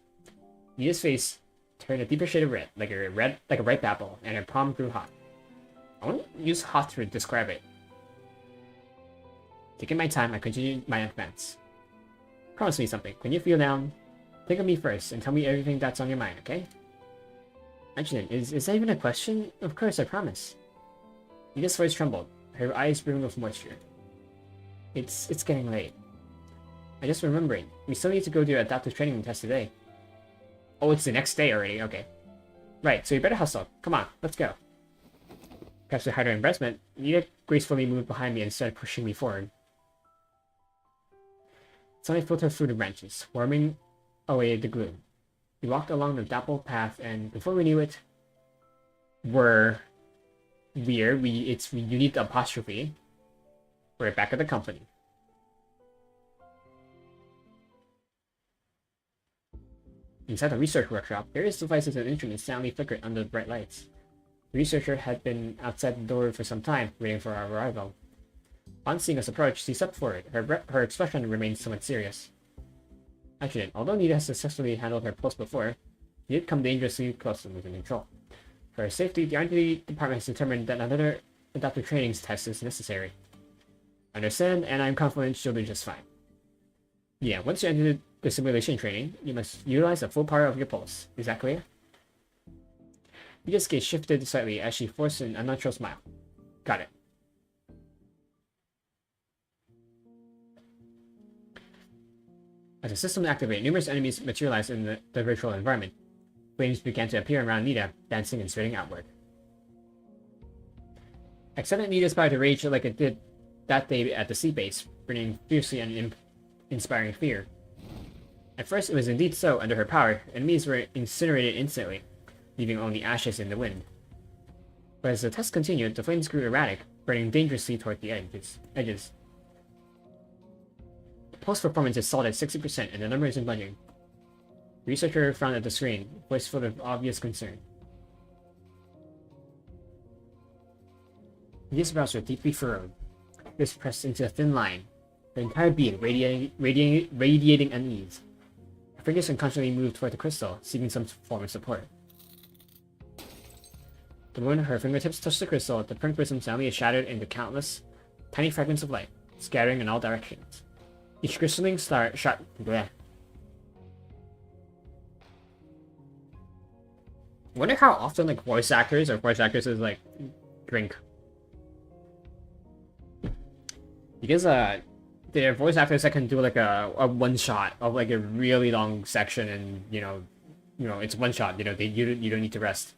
Nita's face turned a deeper shade of red, like a ripe apple, and her palm grew hot. I won't use hot to describe it. Taking my time, I continued my advance. Promise me something. When you feel down, think of me first and tell me everything that's on your mind, okay? Adjutant, is that even a question? Of course, I promise. Nita's voice trembled, her eyes brimming with moisture. It's getting late. I just remembered. We still need to go do an adaptive training test today. Oh, it's the next day already. Okay. Right, so you better hustle. Come on, let's go. Perhaps to hide her embarrassment, Nita gracefully moved behind me and started pushing me forward. Sunlight filtered through the branches, warming away the gloom. We walked along the dappled path, and before we knew it, you need the apostrophe. We're back at the company. Inside the research workshop, various devices and instruments soundly flickered under the bright lights. The researcher had been outside the door for some time, waiting for our arrival. On seeing us approach, she stepped forward. Her expression remained somewhat serious. Adjutant, although Nita has successfully handled her post before, she did come dangerously close to losing control. For her safety, the R&D department has determined that another adaptive training test is necessary. I understand, and I'm confident she'll do just fine. Yeah, once you enter the simulation training, you must utilize the full power of your pulse. Is that clear? Nita's gaze shifted slightly as she forced an unnatural smile. Got it. As the system activated, numerous enemies materialized in the virtual environment. Flames began to appear around Nita, dancing and spitting outward. Accepted Nita's power to rage like it did that day at the sea base, burning fiercely and inspiring fear. At first, it was indeed so. Under her power, enemies were incinerated instantly, leaving only ashes in the wind. But as the test continued, the flames grew erratic, burning dangerously toward the edges. Pulse performance is solid at 60%, and the number isn't budging. The researcher frowned at the screen, voice full of obvious concern. Nita's brows were deeply furrowed. Lips pressed into a thin line, her entire being radiating unease. Her fingers unconsciously moved toward the crystal, seeking some form of support. The moment her fingertips touched the crystal, the print prism suddenly shattered into countless tiny fragments of light, scattering in all directions. Each crystalline star shot. Bleh. I wonder how often voice actors drink. Because there are voice actors that can do a one shot of a really long section, and you know it's one shot. You don't need to rest.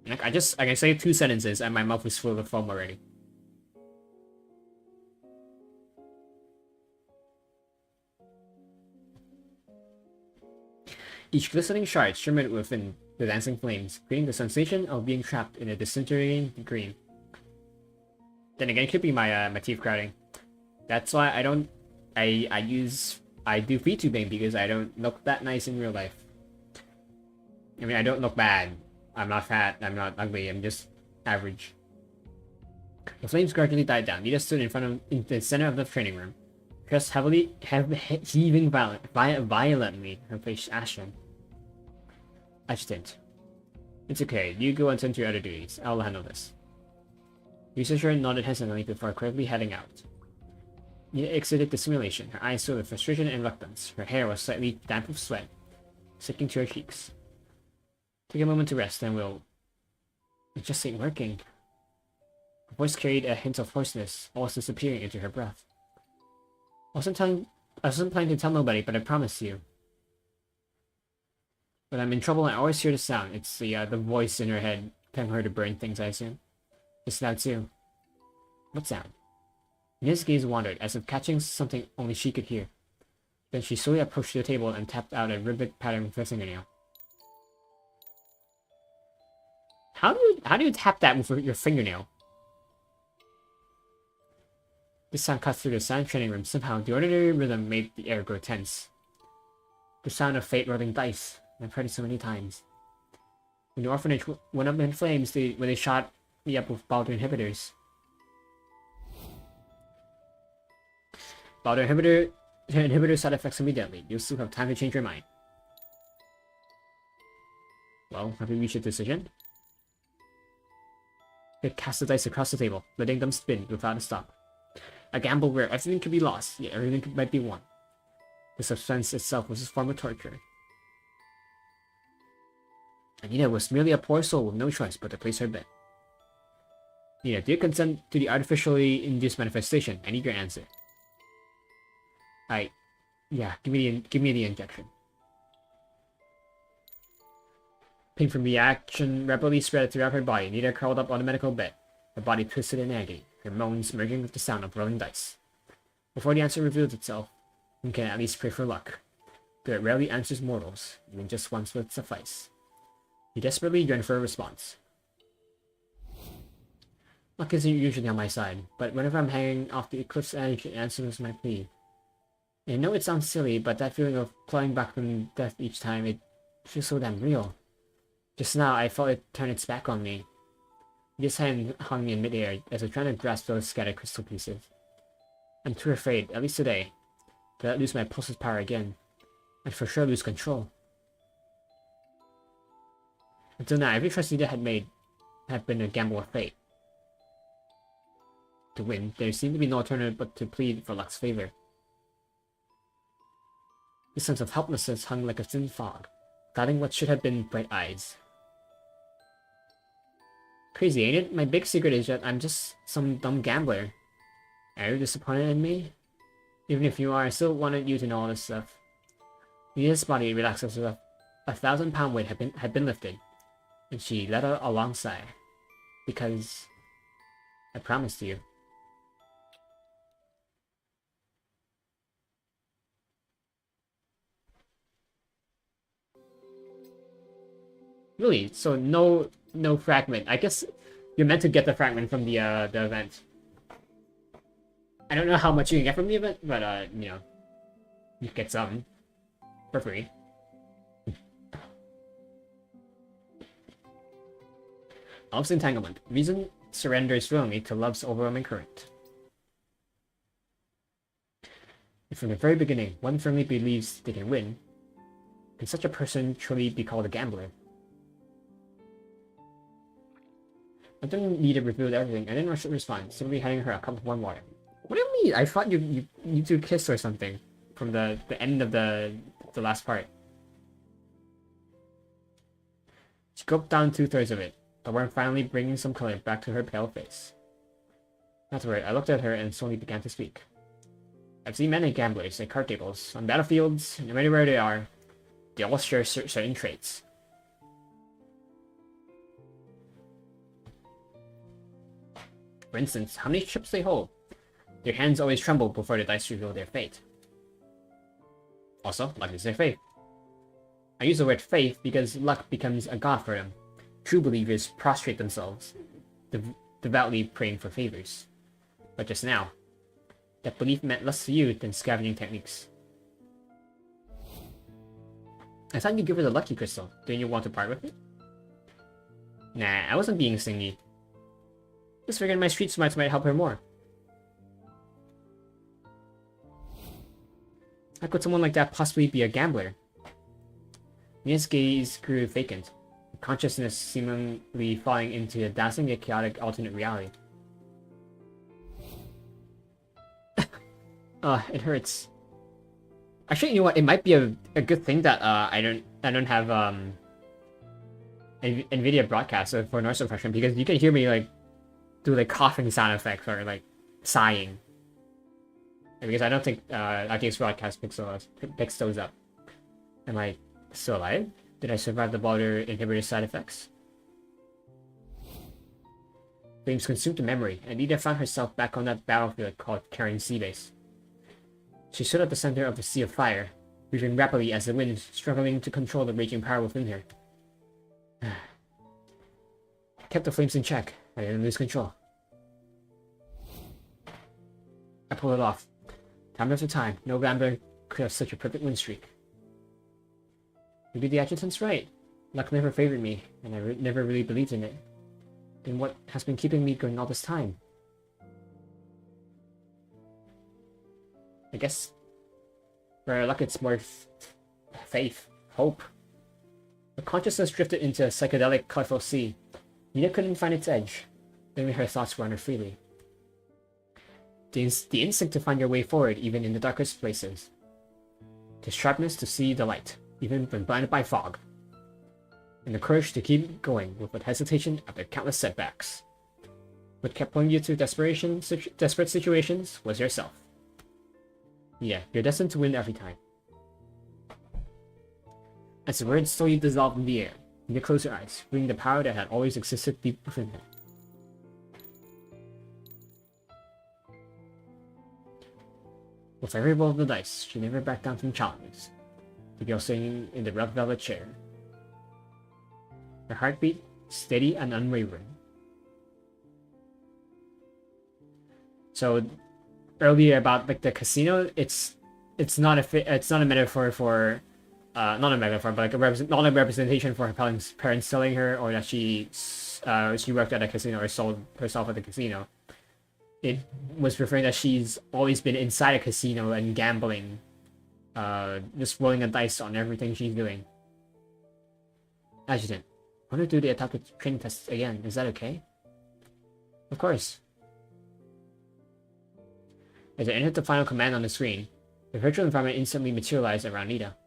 I can say 2 sentences and my mouth is full of foam already. Each glistening shard shimmered within the dancing flames, creating the sensation of being trapped in a disintegrating green. Then again, it could be my teeth crowding. That's why I do VTubing, because I don't look that nice in real life. I mean, I don't look bad. I'm not fat, I'm not ugly, I'm just average. The flames gradually died down. Nita stood in the center of the training room. Chest heaving violently, her face ashen. Adjutant. It's okay, you go and tend to your other duties. I'll handle this. Researcher nodded hesitantly before quickly heading out. Nita exited the simulation, her eyes filled with frustration and reluctance. Her hair was slightly damp with sweat, sticking to her cheeks. Take a moment to rest, then It just ain't working. Her voice carried a hint of hoarseness, almost disappearing into her breath. I wasn't planning to tell nobody, but I promise you. When I'm in trouble, I always hear the sound. It's the voice in her head telling her to burn things, I assume. Just loud too. What sound? Nita's gaze wandered, as if catching something only she could hear. Then she slowly approached the table and tapped out a ribbon pattern with her fingernail. How do you tap that with your fingernail? This sound cuts through the sound training room. Somehow, the ordinary rhythm made the air grow tense. The sound of fate rolling dice. I've heard it so many times. When the orphanage went up in flames, when they shot me up with Baldur inhibitors. Baldur inhibitor side effects immediately. You'll still have time to change your mind. Well, have we reached a decision? It cast the dice across the table, letting them spin without a stop. A gamble where everything could be lost, yet everything might be won. The suspense itself was a form of torture. Nita was merely a poor soul with no choice but to place her bet. Nita, do you consent to the artificially induced manifestation? I need your answer. Yeah, give me the injection. Pain from reaction rapidly spread throughout her body. Nita curled up on the medical bed, her body twisted in agony, her moans merging with the sound of rolling dice. Before the answer revealed itself, one can at least pray for luck, though it rarely answers mortals, even just once would suffice. He desperately yearned for a response. Luck isn't usually on my side, but whenever I'm hanging off the cliff's edge, it answers my plea. And I know it sounds silly, but that feeling of clawing back from death each time, it feels so damn real. Just now, I felt it turn its back on me. This hand hung in midair as I was trying to grasp those scattered crystal pieces. I'm too afraid, at least today, that I'd lose my pulse's power again. I'd for sure lose control. Until now, every choice Nita had made had been a gamble of fate. To win, there seemed to be no alternative but to plead for luck's favor. The sense of helplessness hung like a thin fog, clouding what should have been bright eyes. Crazy, ain't it? My big secret is that I'm just some dumb gambler. Are you disappointed in me? Even if you are, I still wanted you to know all this stuff. Nita's body relaxed as if a 1,000-pound weight had been lifted, and she let out a long sigh. Because I promised you. Really? So no fragment. I guess you're meant to get the fragment from the event. I don't know how much you can get from the event, but you know, you get some for free. Love's entanglement. Reason surrenders willingly to love's overwhelming current. If from the very beginning one firmly believes they can win, can such a person truly be called a gambler? I didn't need to reveal everything. I didn't rush to respond, simply handing her a cup of warm water. What do you mean? I thought you two kissed or something from the end of the last part. She gulped down 2/3 of it, the warmth finally bringing some color back to her pale face. Afterward, I looked at her and slowly began to speak. I've seen many gamblers at card tables, on battlefields, no matter where they are. They all share certain traits. For instance, how many chips they hold. Their hands always tremble before the dice reveal their fate. Also, luck is their faith. I use the word faith because luck becomes a god for them. True believers prostrate themselves, devoutly praying for favors. But just now, that belief meant less to you than scavenging techniques. I thought you'd give her the lucky crystal. Didn't you want to part with it? Nah, I wasn't being stingy. Just figured my street smarts might help her more. How could someone like that possibly be a gambler? Nita's gaze grew vacant, consciousness seemingly falling into a dazzling yet chaotic alternate reality. It hurts. Actually, you know what? It might be a good thing that I don't have NVIDIA broadcast for noise suppression, because you can hear me like do like coughing sound effects or like sighing. Because I don't think RTX broadcast picks those up. Am I still alive? Did I survive the Baldur inhibitor side effects? Flames consumed the memory, and Nita found herself back on that battlefield called Karen Sea Base. She stood at the center of a sea of fire, breathing rapidly as the wind struggling to control the raging power within her. kept the flames in check. I didn't lose control. I pulled it off. Time after time, no gambler could have such a perfect win streak. Maybe the adjutant's right. Luck never favored me, and I never really believed in it. Then what has been keeping me going all this time? I guess for luck it's more faith, hope. The consciousness drifted into a psychedelic colorful sea. Nita couldn't find its edge. Then her thoughts wander freely. The instinct to find your way forward even in the darkest places. The sharpness to see the light, even when blinded by fog. And the courage to keep going without hesitation after countless setbacks. What kept pulling you to desperate situations was yourself. Yeah, you're destined to win every time. As the words slowly dissolved in the air, Nita closed her eyes, feeling the power that had always existed deep within her. With every roll of the dice, she never backed down from challenges. The girl sitting in the red velvet chair. Her heartbeat steady and unwavering. So earlier about like the casino, it's not a metaphor for not a metaphor, but like not a representation for her parents telling her, or that she worked at a casino or sold herself at the casino. It was referring that she's always been inside a casino and gambling, just rolling a dice on everything she's doing. Adjutant, I want to do the adaptive training test again. Is that okay? Of course. As I entered the final command on the screen, the virtual environment instantly materialized around Nita.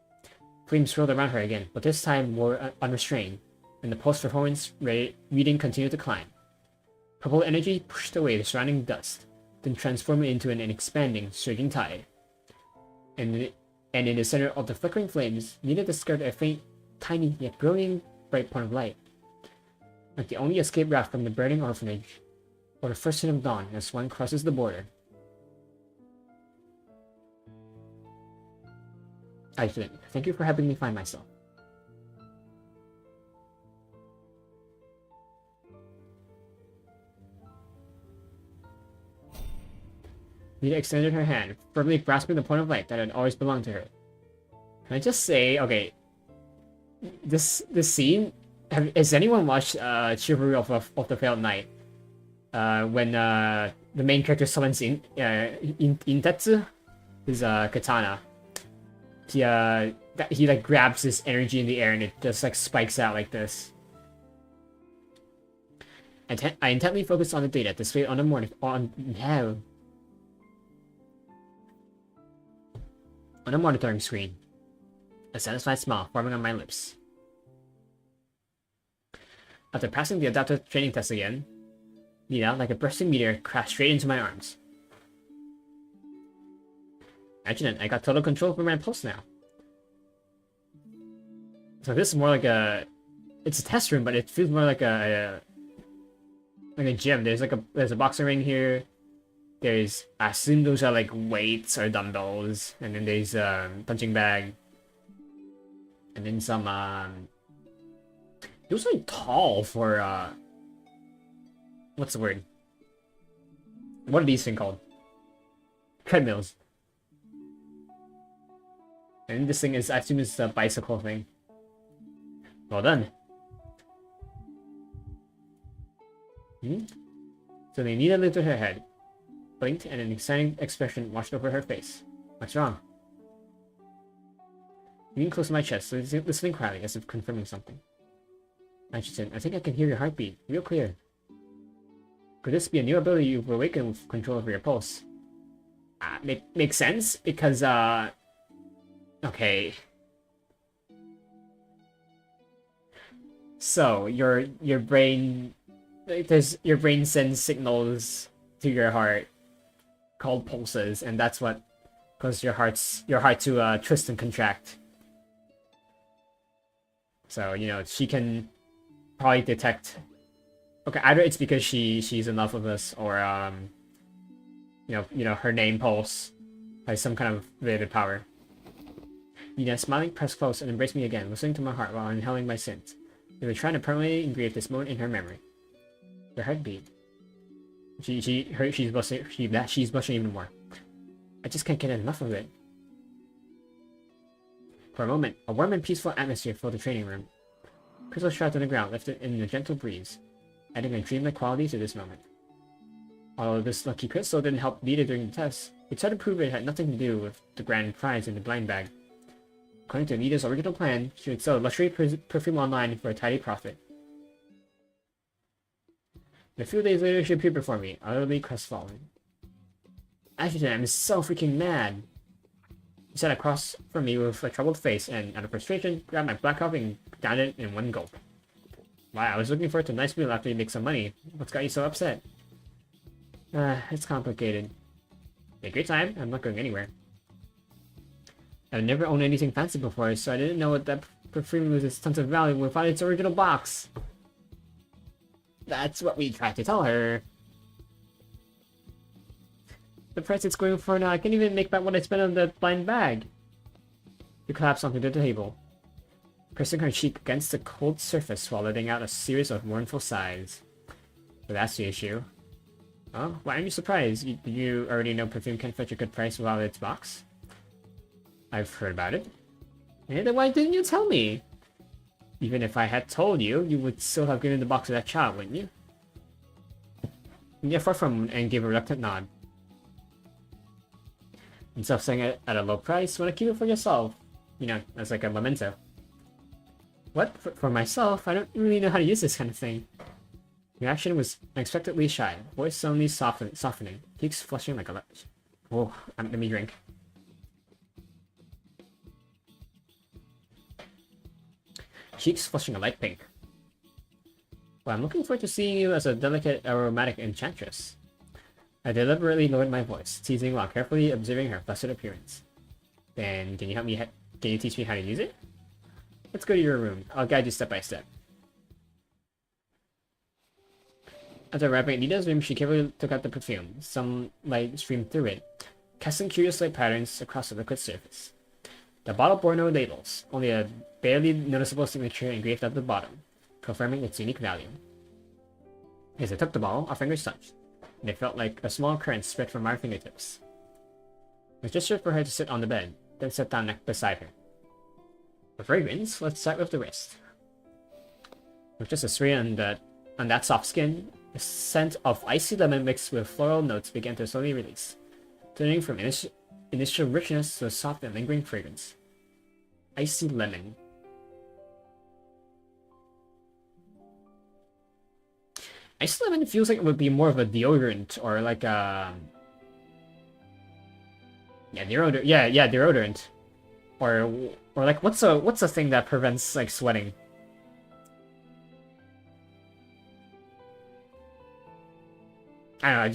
Flames swirled around her again, but this time more unrestrained, and the post-performance reading continued to climb. Purple energy pushed away the surrounding dust, then transformed it into an expanding, surging tide. And in the center of the flickering flames, Nita discovered a faint, tiny, yet brilliant, bright point of light. Like the only escape route from the burning orphanage, or the first hint of dawn as one crosses the border. Adjutant, thank you for helping me find myself. Nita extended her hand, firmly grasping the point of light that had always belonged to her. Can I just say, okay, this scene, has anyone watched Chivalry of the Failed Knight? When the main character summons Intetsu, his katana. He like grabs this energy in the air and it just like spikes out like this. I intently focused on the data displayed on the monitoring screen, a satisfied smile forming on my lips. After passing the adaptive training test again, Nita, like a bursting meteor, crashed straight into my arms. Adjutant, I got total control over my pulse now. So this is more like it's a test room, but it feels more like a gym. There's a boxing ring here. There's, I assume those are like weights or dumbbells, and then there's a punching bag, and then some it was like tall for what's the word? What are these things called? Treadmills. And this thing is, I assume it's a bicycle thing. Well done. So Nita lifted her head, blinked, and an exciting expression washed over her face. What's wrong? Leaning close to my chest, listening quietly, as if confirming something. Adjutant, I think I can hear your heartbeat, real clear. Could this be a new ability you've awakened with control over your pulse? Makes sense, because, okay. So, your brain... your brain sends signals to your heart called pulses, and that's what causes your heart to twist and contract. So, you know, she can probably detect... Okay, either it's because she's in love with us, or you know, her name pulse has some kind of related power. Nita, smiling, pressed close and embraced me again, listening to my heart while inhaling my scent. They were trying to permanently engrave this moment in her memory. Her heartbeat. She's blushing even more. I just can't get enough of it. For a moment, a warm and peaceful atmosphere filled the training room. Crystals shrouded on the ground lifted in a gentle breeze, adding a dreamlike quality to this moment. Although this lucky crystal didn't help Nita during the test, it tried to prove it had nothing to do with the grand prize in the blind bag. According to Nita's original plan, she would sell luxury perfume online for a tidy profit. A few days later, she appeared before me, utterly crestfallen. Adjutant, I'm so freaking mad! He sat across from me with a troubled face and, out of frustration, grabbed my black coffee and downed it in one gulp. Wow, I was looking forward to a nice meal after you make some money. What's got you so upset? It's complicated. A great time, I'm not going anywhere. I've never owned anything fancy before, so I didn't know what that perfume loses tons of value without its original box. That's what we tried to tell her. The price it's going for now, I can't even make back what I spent on the blind bag. She collapsed onto the table, pressing her cheek against the cold surface while letting out a series of mournful sighs. But that's the issue. Oh, why aren't you surprised? You already know perfume can't fetch a good price without its box? I've heard about it. And then why didn't you tell me? Even if I had told you, you would still have given the box to that child, wouldn't you? Nita fought from and gave a reluctant nod. Instead of selling it at a low price, want to keep it for yourself. You know, as like a memento. What? For myself? I don't really know how to use this kind of thing. Reaction was unexpectedly shy, voice suddenly softening, cheeks flushing like a light. Oh, let me drink. Cheeks flushing a light pink. Well, I'm looking forward to seeing you as a delicate aromatic enchantress. I deliberately lowered my voice, teasing while carefully observing her flustered appearance. Then, can you help me? Can you teach me how to use it? Let's go to your room. I'll guide you step by step. After arriving at Nita's room, she carefully took out the perfume. Some light streamed through it, casting curious light patterns across the liquid surface. The bottle bore no labels, only a barely noticeable signature engraved at the bottom, confirming its unique value. As I took the bottle, our fingers touched, and it felt like a small current spread from our fingertips. I gestured for her to sit on the bed, then sat down beside her. For fragrance, let's start with the wrist. With just a spray on that soft skin, the scent of icy lemon mixed with floral notes began to slowly release, turning from initial richness to a soft and lingering fragrance. Icy lemon. Icy lemon feels like it would be more of a deodorant or like a... Yeah, deodorant. Yeah, deodorant. Or like what's a thing that prevents like sweating? I don't know,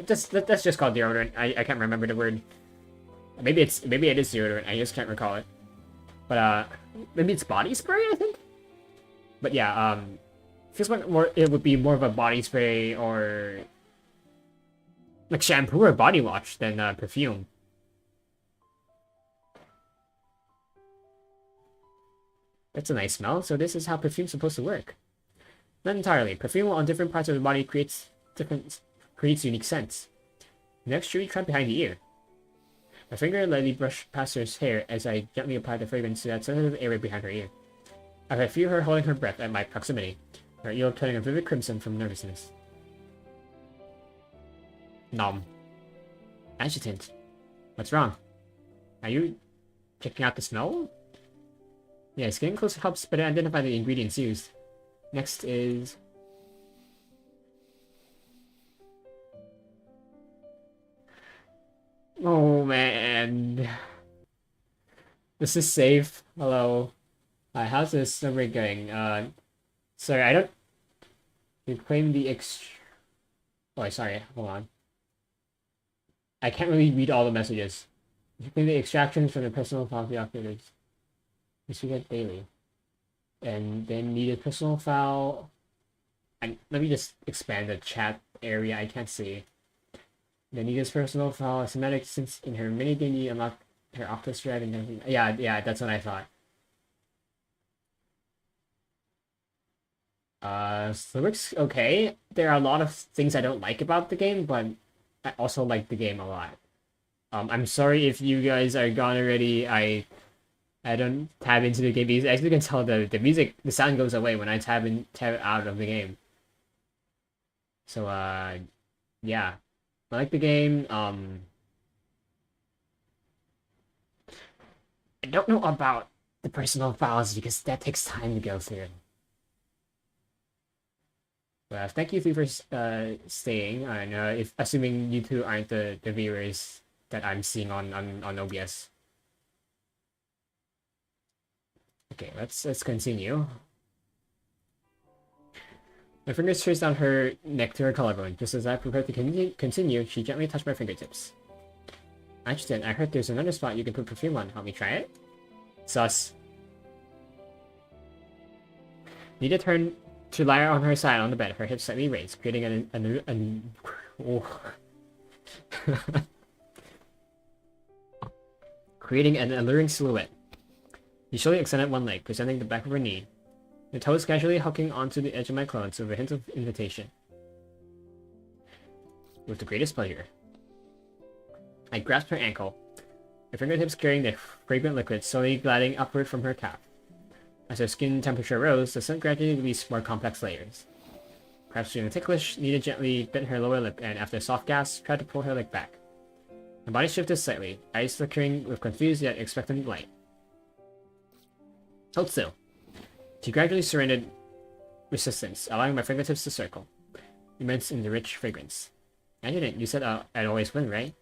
just that's just called deodorant. I can't remember the word. Maybe it is deodorant. I just can't recall it. But maybe it's body spray, I think. But yeah, feels like it would be more of a body spray or like shampoo or body wash than perfume. That's a nice smell. So this is how perfume's supposed to work. Not entirely. Perfume on different parts of the body creates unique scents. Next, should we try behind the ear? My finger lightly brushed past her hair as I gently applied the fragrance to that sensitive area behind her ear. I could feel her holding her breath at my proximity, her ear turning a vivid crimson from nervousness. Nom. Adjutant. What's wrong? Are you checking out the smell? Yes, getting closer helps better identify the ingredients used. Next is... Oh man. This is safe. Hello. How's this Snowbreak going? Sorry, I don't... Reclaim the Oh, sorry, hold on. I can't really read all the messages. Reclaim the extractions from the personal file of the operators. Which we get daily. And then need a personal file... let me just expand the chat area, I can't see. Then Nita's personal file, semantic since in her minigame you unlock her octopus thread and everything. Yeah, that's what I thought. Snowbreak's okay. There are a lot of things I don't like about the game, but I also like the game a lot. I'm sorry if you guys are gone already. I don't tab into the game because as you can tell, the music, the sound goes away when I tab out of the game. So yeah, I like the game. I don't know about the personal files because that takes time to go through. Well, thank you for staying. And if assuming you two aren't the viewers that I'm seeing on OBS. Okay, let's continue. My fingers traced down her neck to her collarbone. Just as I prepared to continue, she gently touched my fingertips. Adjutant, I heard there's another spot you can put perfume on. Help me try it? Sus. Nita turned to lie on her side on the bed, her hips slightly raised, creating creating an alluring silhouette. She slowly extended one leg, presenting the back of her knee, the toes casually hooking onto the edge of my clothes with a hint of invitation. With the greatest pleasure. I grasped her ankle, her fingertips carrying the fragrant liquid slowly gliding upward from her calf. As her skin temperature rose, the scent gradually released more complex layers. Perhaps feeling ticklish, Nita gently bit her lower lip and, after a soft gasp, tried to pull her leg back. Her body shifted slightly, eyes flickering with confused yet expectant light. Hold still. She gradually surrendered resistance, allowing my fingertips to circle, immersed in the rich fragrance. Adjutant, you said I'd always win, right?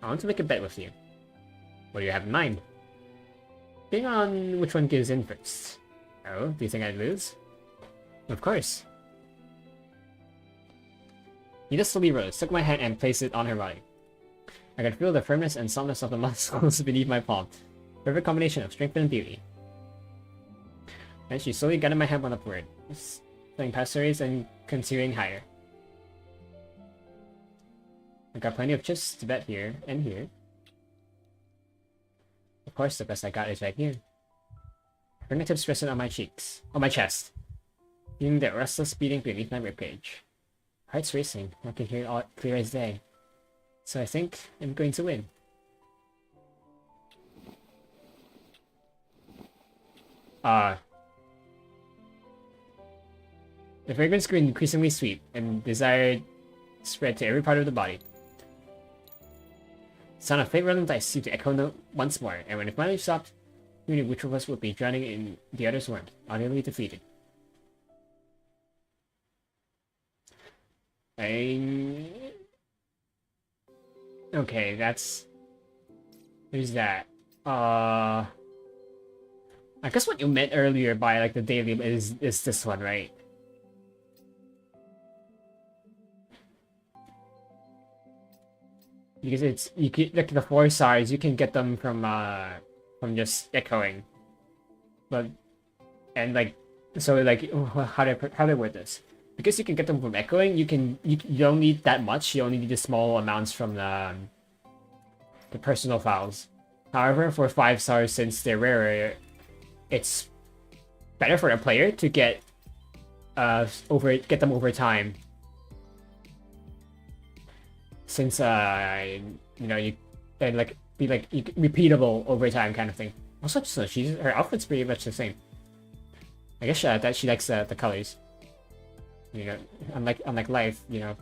I want to make a bet with you. What do you have in mind? Being on which one gives in first. Oh, do you think I'd lose? Of course. Nita slowly rose, took my hand and placed it on her body. I could feel the firmness and softness of the muscles beneath my palm. Perfect combination of strength and beauty. Then she slowly guided my head one upward, playing past series and continuing higher. I got plenty of chips to bet here and here. Of course, the best I got is right here. Fingertips rested on my cheeks, on my chest, feeling the restless beating beneath my ribcage. Heart's racing, I can hear it all clear as day. So I think I'm going to win. The fragrance grew increasingly sweet, and desire spread to every part of the body. The sound of faint rolling dice seemed to echo once more, and when it finally stopped, we knew which of us would be drowning in the other's warmth, utterly defeated. Okay, that's... There's that. I guess what you meant earlier by, like, the daily is this one, right? Because it's, you can, like, the 4 stars, you can get them from just echoing. But, and, like, so, like, how do I word this? Because you can get them from echoing, you don't need that much, you only need the small amounts from the personal files. However, for 5 stars, since they're rarer, it's better for a player to get them over time. Since you know, you and like be like repeatable over time kind of thing. Also, so her outfit's pretty much the same. I guess that she likes the colors. You know, unlike Life, you know,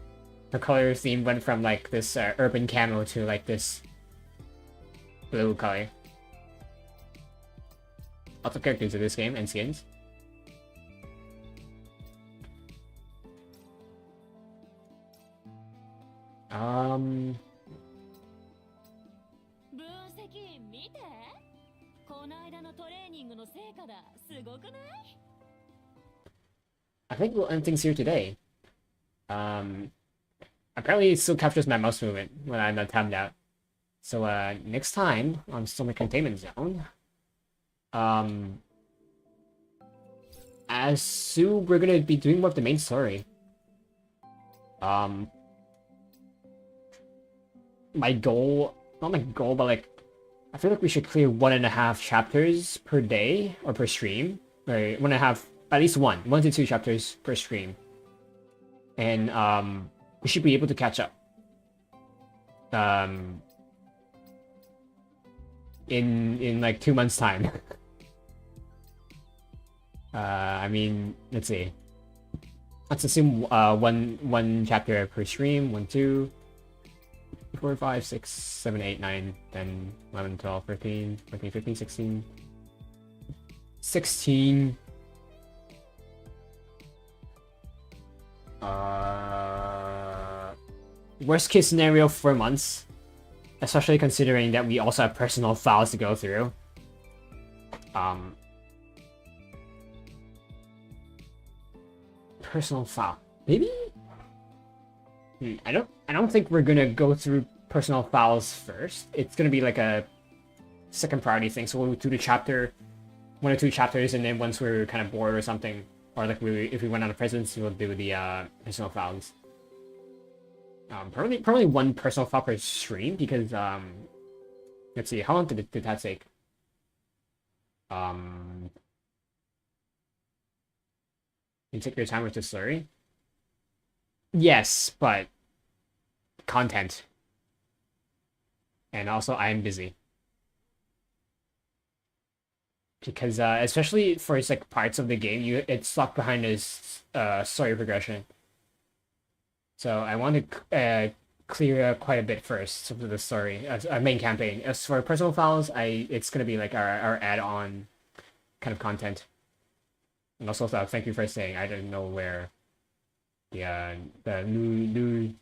her color theme went from like this urban camo to like this blue color. Lots of characters in this game and skins. I think we'll end things here today. Apparently it still captures my mouse movement when I'm not tabbed out. So next time on Snowbreak Containment Zone, as Sue, we're gonna be doing more of the main story. My goal, not my goal, but like, I feel like we should clear 1.5 chapters per day or per stream, or 1.5 at least one to two chapters per stream, and we should be able to catch up. In like 2 months' time. I mean, let's see. Let's assume one chapter per stream. 1, 2, 4, 5, 6, 7, 8, 9, 10, 11, 12, 13, 14, 15, 16. 16. Worst case scenario, 4 months. Especially considering that we also have personal files to go through. Personal file. Maybe? I don't think we're gonna go through personal files first. It's gonna be like a second priority thing. So we'll do the chapter, 1 or 2 chapters, and then once we're kind of bored or something, or like if we went out of presence, we'll do the personal files. Probably 1 personal file per stream because let's see, how long did that take? You take your time with the slurry? Yes, but content. And also I am busy. Because especially for like parts of the game, it's locked behind this story progression. So I want to clear quite a bit first of the story, as our main campaign. As for personal files, it's gonna be like our add-on kind of content. And also, thank you for saying I don't know where the Lu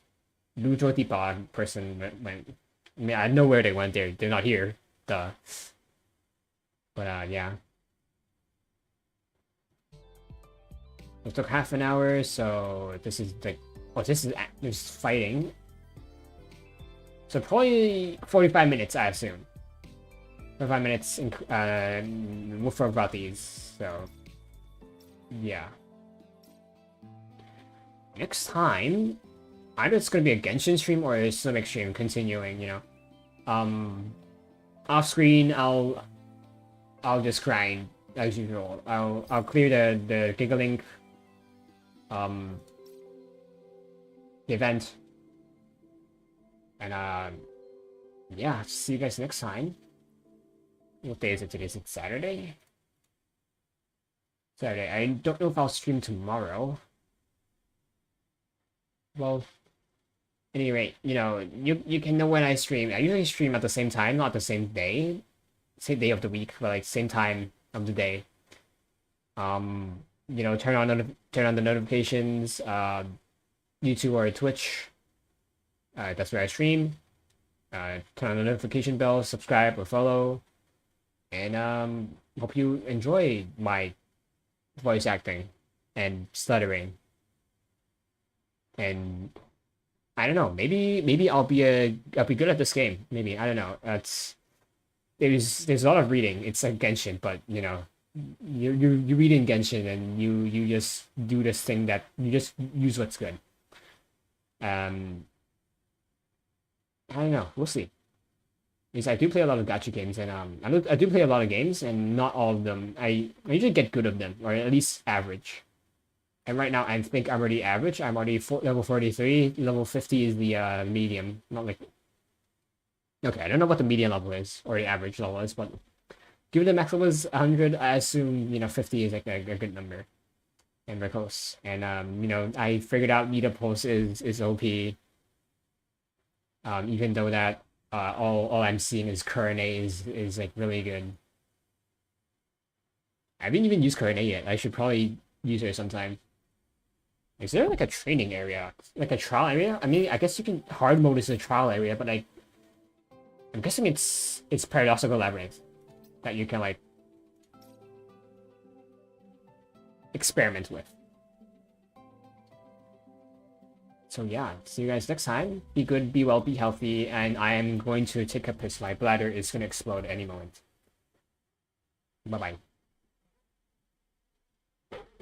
Tipa person went. I mean, I know where they went. They're not here. Duh. But yeah. It took half an hour, so this is like, oh, this is fighting. So probably 45 minutes, I assume. 45 minutes for about these, so yeah. Next time, either it's gonna be a Genshin stream or a Snowbreak stream continuing, you know. Off screen, I'll just grind as usual. I'll clear the Gigalink the event. And yeah, see you guys next time. What day is it today? Is it Saturday? Saturday. I don't know if I'll stream tomorrow. Well, at any rate, you know, you can know when I stream. I usually stream at the same time, not the same day. Same day of the week, but like same time of the day. You know, turn on the notifications, YouTube or Twitch. That's where I stream. Turn on the notification bell, subscribe or follow. And hope you enjoy my voice acting and stuttering. And I don't know, maybe I'll be good at this game. Maybe, I don't know. There's a lot of reading. It's like Genshin, but you know, you read in Genshin and you just do this thing that you just use what's good. I don't know. We'll see. Because I do play a lot of gacha games, and I do play a lot of games, and not all of them. I usually get good of them, or at least average. And right now, I think I'm already average. I'm already level 43. Level 50 is the medium. Not like. Okay, I don't know what the median level is, or the average level is, but given the max level is 100, I assume, you know, 50 is like a good number. And very close. And you know, I figured out Nita Pulse is OP. Even though that all I'm seeing is current A is like really good. I haven't even used current A yet. I should probably use her sometime. Is there like a training area? Like a trial area? I mean, I guess you can hard mode is a trial area, but like I'm guessing it's Paradoxical Labyrinth that you can like experiment with. So yeah, see you guys next time. Be good, be well, be healthy, and I am going to take a piss. My bladder is going to explode any moment. Bye-bye.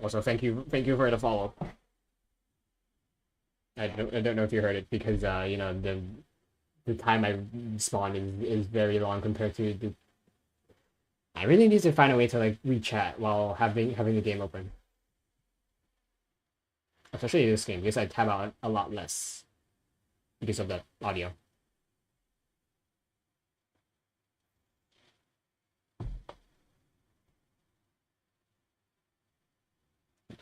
Also, thank you for the follow. I don't know if you heard it, because you know, the time I spawn is very long compared to the. I really need to find a way to like reach chat while having the game open. especially this game, because I tab out a lot less because of the audio.